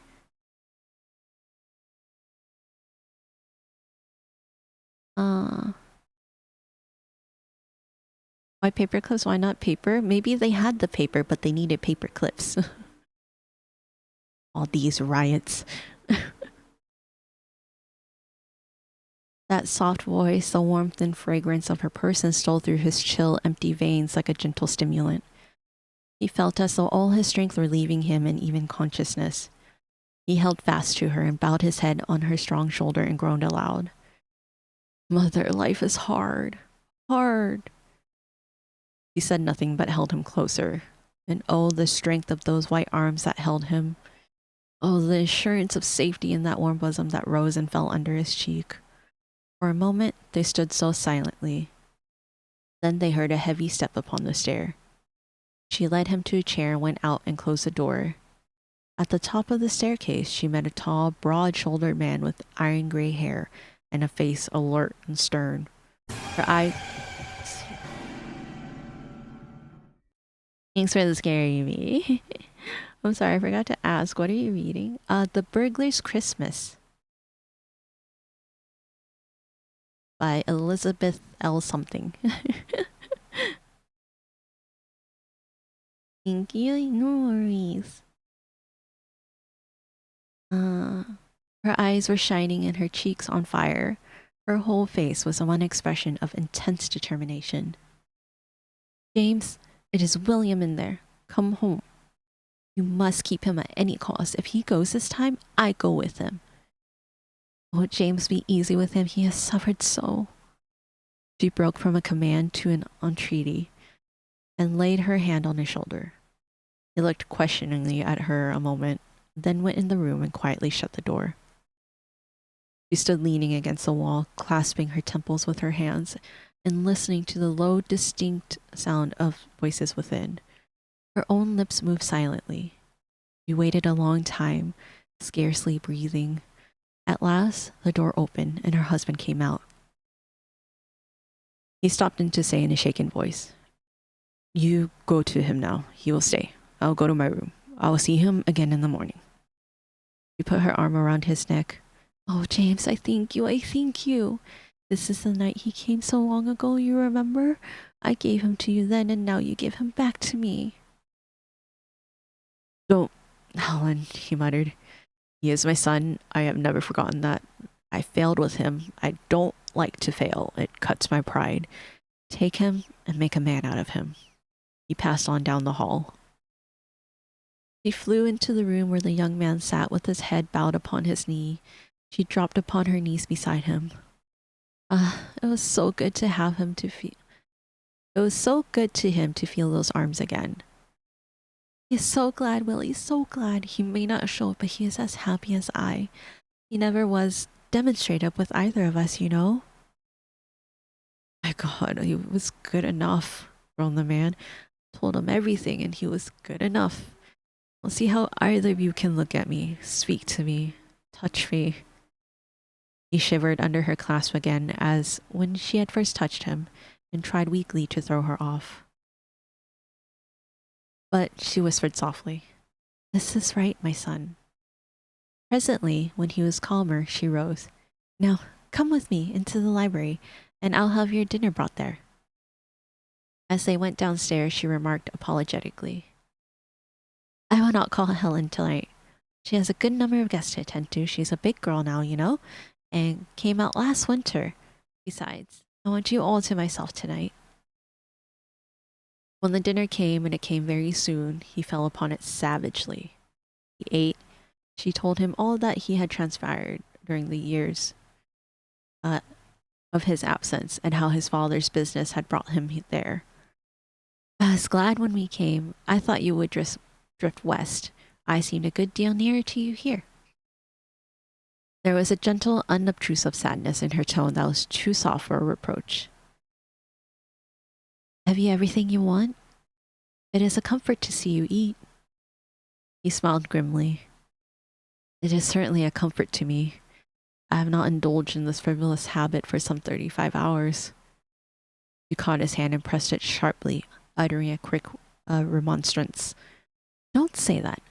uh, why paper clips? Why not paper? Maybe they had the paper, but they needed paper clips. All these riots. That soft voice, the warmth and fragrance of her person stole through his chill, empty veins like a gentle stimulant. He felt as though all his strength were leaving him and even consciousness. He held fast to her and bowed his head on her strong shoulder and groaned aloud. Mother, life is hard. Hard. He said nothing but held him closer. And oh, the strength of those white arms that held him. Oh, the assurance of safety in that warm bosom that rose and fell under his cheek. For a moment, they stood so silently. Then they heard a heavy step upon the stair. She led him to a chair and went out and closed the door. At the top of the staircase, she met a tall, broad-shouldered man with iron gray hair and a face alert and stern. Her eyes... Thanks for the scary me. I'm sorry, I forgot to ask. What are you reading? The Burglar's Christmas by Elizabeth L. something. Thank you. No worries. Her eyes were shining and her cheeks on fire. Her whole face was one expression of intense determination. James, it is William in there. Come home. You must keep him at any cost. If he goes this time, I go with him. Oh, James, be easy with him. He has suffered so. She broke from a command to an entreaty and laid her hand on his shoulder. He looked questioningly at her a moment, then went in the room and quietly shut the door. She stood leaning against the wall, clasping her temples with her hands and listening to the low, distinct sound of voices within. Her own lips moved silently. She waited a long time, scarcely breathing. At last, the door opened and her husband came out. He stopped in to say in a shaken voice, "You go to him now. He will stay. I'll go to my room. I will see him again in the morning." She put her arm around his neck. "Oh, James, I thank you. I thank you. This is the night he came so long ago, you remember? I gave him to you then, and now you give him back to me." "Don't, Helen," he muttered. "He is my son. I have never forgotten that. I failed with him. I don't like to fail. It cuts my pride. Take him and make a man out of him." He passed on down the hall. She flew into the room where the young man sat with his head bowed upon his knee. She dropped upon her knees beside him. It was so good to have him to feel. It was so good to him to feel those arms again. "He's so glad, Willie, so glad. He may not show it, but he is as happy as I. He never was demonstrative with either of us, you know." "My God, he was good enough," groaned the man. "Told him everything, and he was good enough. We'll see how either of you can look at me, speak to me, touch me." He shivered under her clasp again, as when she had first touched him, and tried weakly to throw her off. But she whispered softly, "This is right, my son." Presently, when he was calmer, she rose. "Now, come with me into the library, and I'll have your dinner brought there." As they went downstairs, she remarked apologetically, "I will not call Helen tonight. She has a good number of guests to attend to. She's a big girl now, you know, and came out last winter. Besides, I want you all to myself tonight." When the dinner came, and it came very soon, he fell upon it savagely. He ate. She told him all that he had transpired during the years uh, of his absence, and how his father's business had brought him there. "I was glad when we came. I thought you would drift west. I seemed a good deal nearer to you here." There was a gentle, unobtrusive sadness in her tone that was too soft for a reproach. "Have you everything you want? It is a comfort to see you eat." He smiled grimly. "It is certainly a comfort to me. I have not indulged in this frivolous habit for some 35 hours. She caught his hand and pressed it sharply, uttering a quick remonstrance. "Don't say that.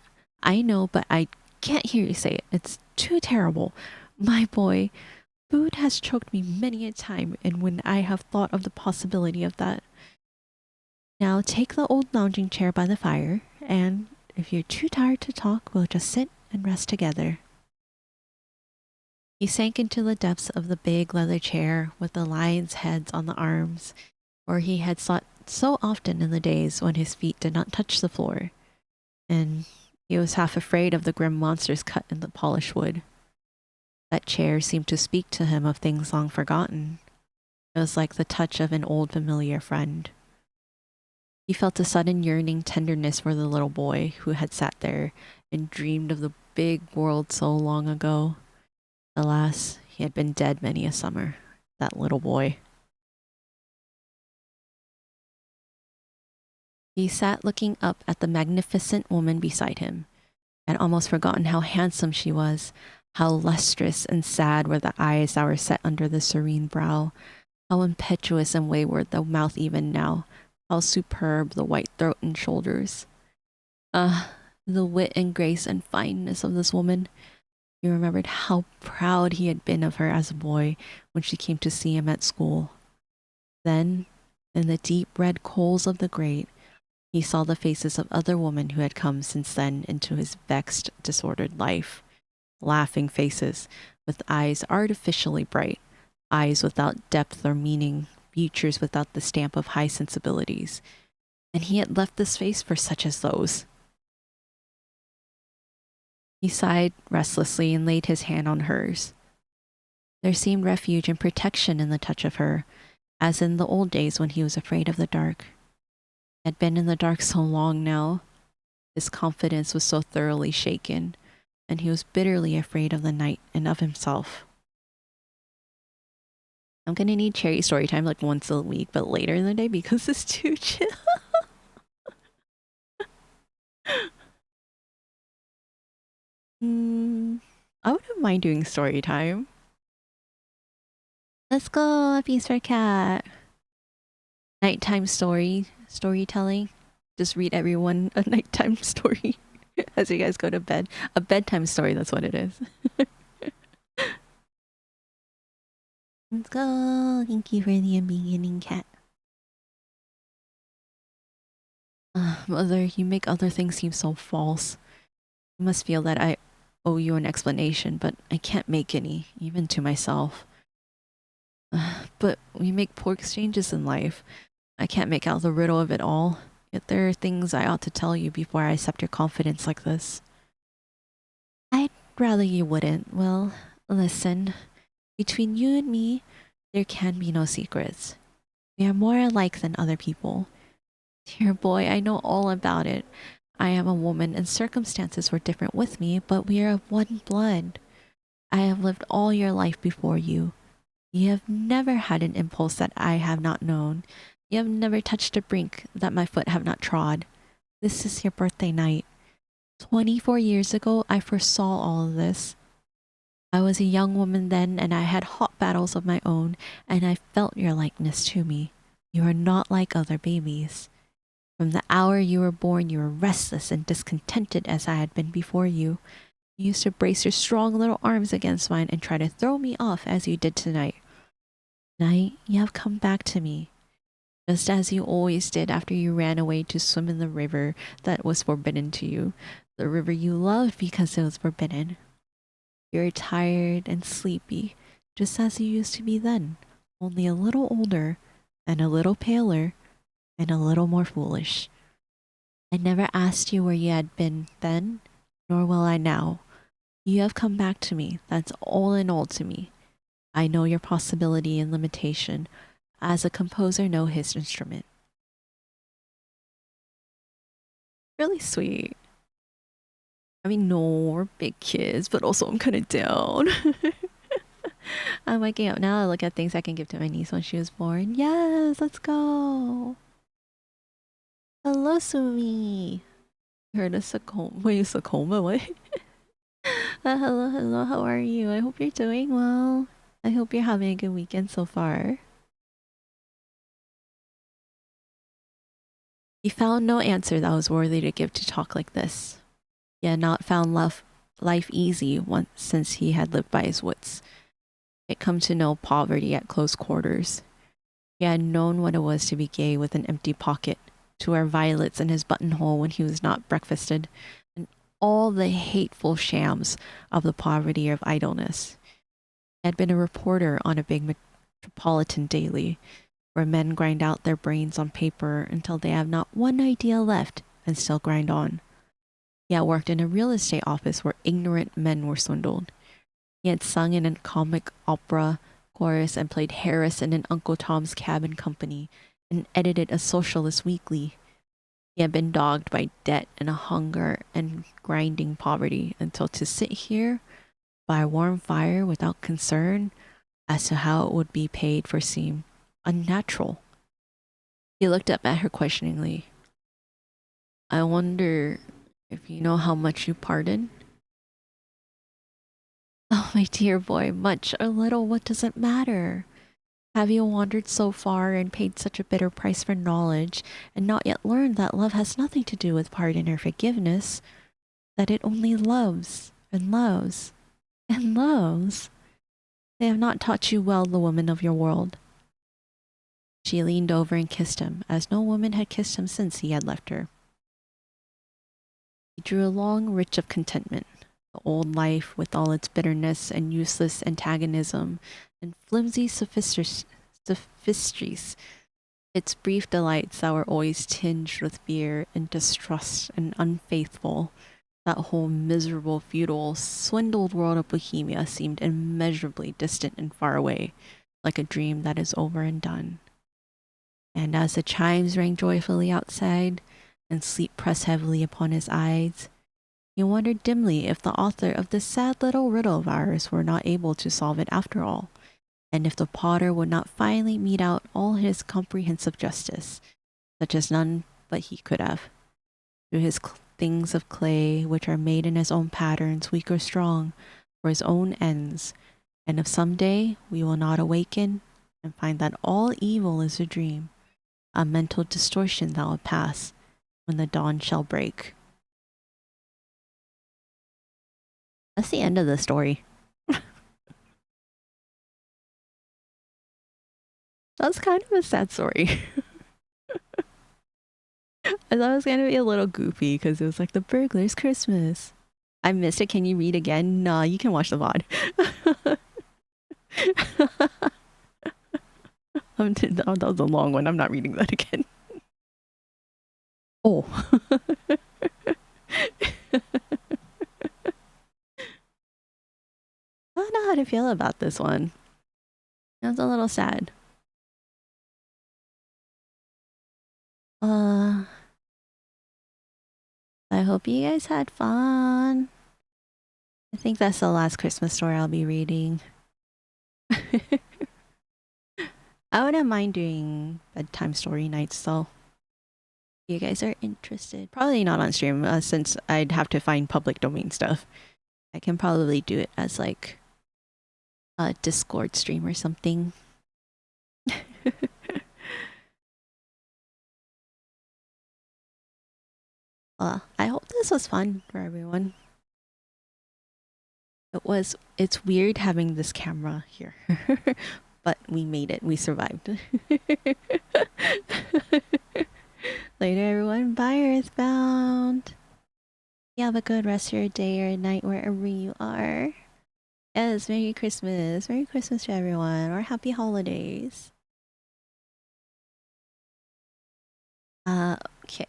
I know, but I can't hear you say it. It's too terrible. My boy, food has choked me many a time, and when I have thought of the possibility of that. Now take the old lounging chair by the fire, and if you're too tired to talk, we'll just sit and rest together." He sank into the depths of the big leather chair with the lions' heads on the arms, where he had sat so often in the days when his feet did not touch the floor, and he was half afraid of the grim monsters cut in the polished wood. That chair seemed to speak to him of things long forgotten. It was like the touch of an old familiar friend. He felt a sudden yearning tenderness for the little boy who had sat there and dreamed of the big world so long ago. Alas, he had been dead many a summer, that little boy. He sat looking up at the magnificent woman beside him, had almost forgotten how handsome she was, how lustrous and sad were the eyes that were set under the serene brow, how impetuous and wayward the mouth even now, how superb the white throat and shoulders. Ah, the wit and grace and fineness of this woman. He remembered how proud he had been of her as a boy when she came to see him at school. Then, in the deep red coals of the grate, he saw the faces of other women who had come since then into his vexed, disordered life. Laughing faces, with eyes artificially bright, eyes without depth or meaning, features without the stamp of high sensibilities. And he had left this face for such as those. He sighed restlessly and laid his hand on hers. There seemed refuge and protection in the touch of her, as in the old days when he was afraid of the dark. He had been in the dark so long now. His confidence was so thoroughly shaken, and he was bitterly afraid of the night and of himself. I'm gonna need Cherry story time like once a week, but later in the day because it's too chill. mm, I wouldn't mind doing story time. Let's go, a piece for cat. Nighttime storytelling. Just read everyone a nighttime story as you guys go to bed. A bedtime story, that's what it is. Let's go. Thank you for the beginning, cat. Mother, you make other things seem so false. You must feel that I owe you an explanation, but I can't make any, even to myself. But we make poor exchanges in life. I can't make out the riddle of it all. Yet there are things I ought to tell you before I accept your confidence like this. I'd rather you wouldn't. Well, listen. Between you and me, there can be no secrets. We are more alike than other people. Dear boy, I know all about it. I am a woman and circumstances were different with me, but we are of one blood. I have lived all your life before you. You have never had an impulse that I have not known. You have never touched a brink that my foot have not trod. This is your birthday night. 24 years ago, I foresaw all of this. I was a young woman then, and I had hot battles of my own, and I felt your likeness to me. You are not like other babies. From the hour you were born, you were restless and discontented as I had been before you. You used to brace your strong little arms against mine and try to throw me off as you did tonight. Tonight, you have come back to me, just as you always did after you ran away to swim in the river that was forbidden to you, the river you loved because it was forbidden. You're tired and sleepy, just as you used to be then, only a little older, and a little paler, and a little more foolish. I never asked you where you had been then, nor will I now. You have come back to me, that's all in all to me. I know your possibility and limitation, as a composer know his instrument. Really sweet. I mean, no, we're big kids, but also I'm kind of down. I'm waking up now. I look at things I can give to my niece when she was born. Yes, let's go. Hello, Sumi. You heard a sarcoma. Wait, sarcoma? What? Hello, hello. How are you? I hope you're doing well. I hope you're having a good weekend so far. He found no answer that was worthy to give to talk like this. He had not found life easy once since he had lived by his wits. He had come to know poverty at close quarters. He had known what it was to be gay with an empty pocket, to wear violets in his buttonhole when he was not breakfasted, and all the hateful shams of the poverty of idleness. He had been a reporter on a big metropolitan daily, where men grind out their brains on paper until they have not one idea left and still grind on. He had worked in a real estate office where ignorant men were swindled. He had sung in a comic opera chorus and played Harris in an Uncle Tom's Cabin company and edited a socialist weekly. He had been dogged by debt and a hunger and grinding poverty until to sit here by a warm fire without concern as to how it would be paid for seemed unnatural. He looked up at her questioningly. I wonder if you know how much you pardon? Oh, my dear boy, much or little, what does it matter? Have you wandered so far and paid such a bitter price for knowledge, and not yet learned that love has nothing to do with pardon or forgiveness, that it only loves and loves and loves? They have not taught you well, the woman of your world. She leaned over and kissed him, as no woman had kissed him since he had left her. He drew a long reach of contentment. The old life, with all its bitterness and useless antagonism and flimsy sophistries, its brief delights that were always tinged with fear and distrust and unfaithful, that whole miserable, futile, swindled world of Bohemia seemed immeasurably distant and far away, like a dream that is over and done. And as the chimes rang joyfully outside, and sleep pressed heavily upon his eyes, he wondered dimly if the author of this sad little riddle of ours were not able to solve it after all, and if the potter would not finally mete out all his comprehensive justice, such as none but he could have, through his things of clay, which are made in his own patterns, weak or strong, for his own ends, and if someday we will not awaken and find that all evil is a dream, a mental distortion that will pass when the dawn shall break. That's the end of the story. That's kind of a sad story. I thought it was gonna be a little goofy because it was like the burglar's Christmas. I missed it. Can you read again? Nah, you can watch the VOD. That was a long one. I'm not reading that again. Oh. I don't know how to feel about this one. That's a little sad. Uh, I hope you guys had fun. I think that's the last Christmas story I'll be reading. I wouldn't mind doing bedtime story nights though. If you guys are interested. Probably not on stream since I'd have to find public domain stuff. I can probably do it as like a Discord stream or something. I hope this was fun for everyone. It's weird having this camera here. But we made it. We survived. Later, everyone. Bye, Earthbound. You have a good rest of your day or night wherever you are. Yes, Merry Christmas. Merry Christmas to everyone. Or Happy Holidays. Okay.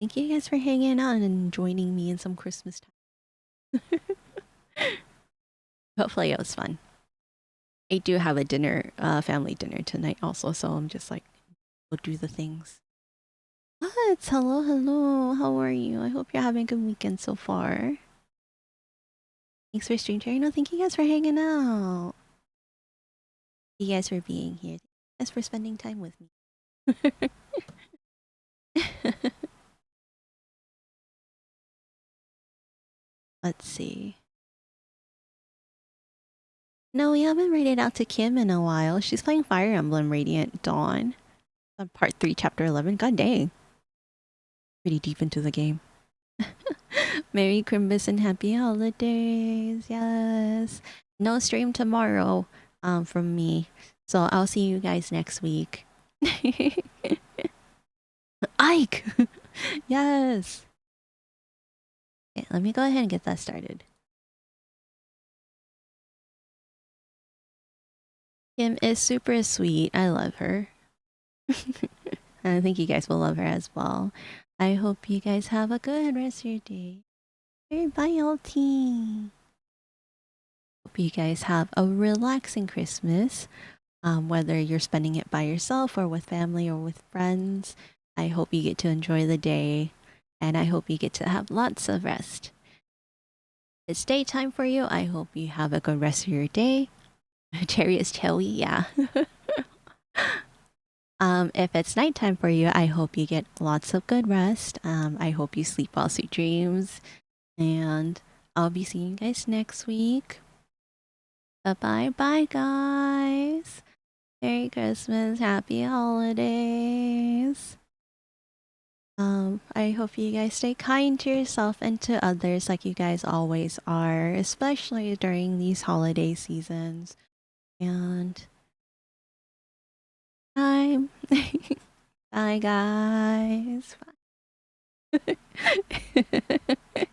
Thank you guys for hanging out and joining me in some Christmas time. Hopefully it was fun. I do have a dinner, family dinner tonight also, so I'm just like, we'll do the things. What? Hello, hello. How are you? I hope you're having a good weekend so far. Thanks for stream sharing. No, thank you guys for hanging out. Thank you guys for being here. Thank you guys for spending time with me. Let's see. No, we haven't read it out to Kim in a while. She's playing Fire Emblem Radiant Dawn. On part 3, chapter 11. God dang. Pretty deep into the game. Merry Christmas and happy holidays. Yes. No stream tomorrow from me. So I'll see you guys next week. Ike! Yes. Okay, let me go ahead and get that started. Kim is super sweet. I love her. And I think you guys will love her as well. I hope you guys have a good rest of your day. Bye, all team. Hope you guys have a relaxing Christmas. Whether you're spending it by yourself or with family or with friends, I hope you get to enjoy the day. And I hope you get to have lots of rest. If it's daytime for you, I hope you have a good rest of your day. Cherry is cherry, yeah. If it's nighttime for you, I hope you get lots of good rest. I hope you sleep well, sweet dreams. And I'll be seeing you guys next week. Bye bye, guys. Merry Christmas, happy holidays. I hope you guys stay kind to yourself and to others like you guys always are, especially during these holiday seasons. And time. Bye, guys. Bye.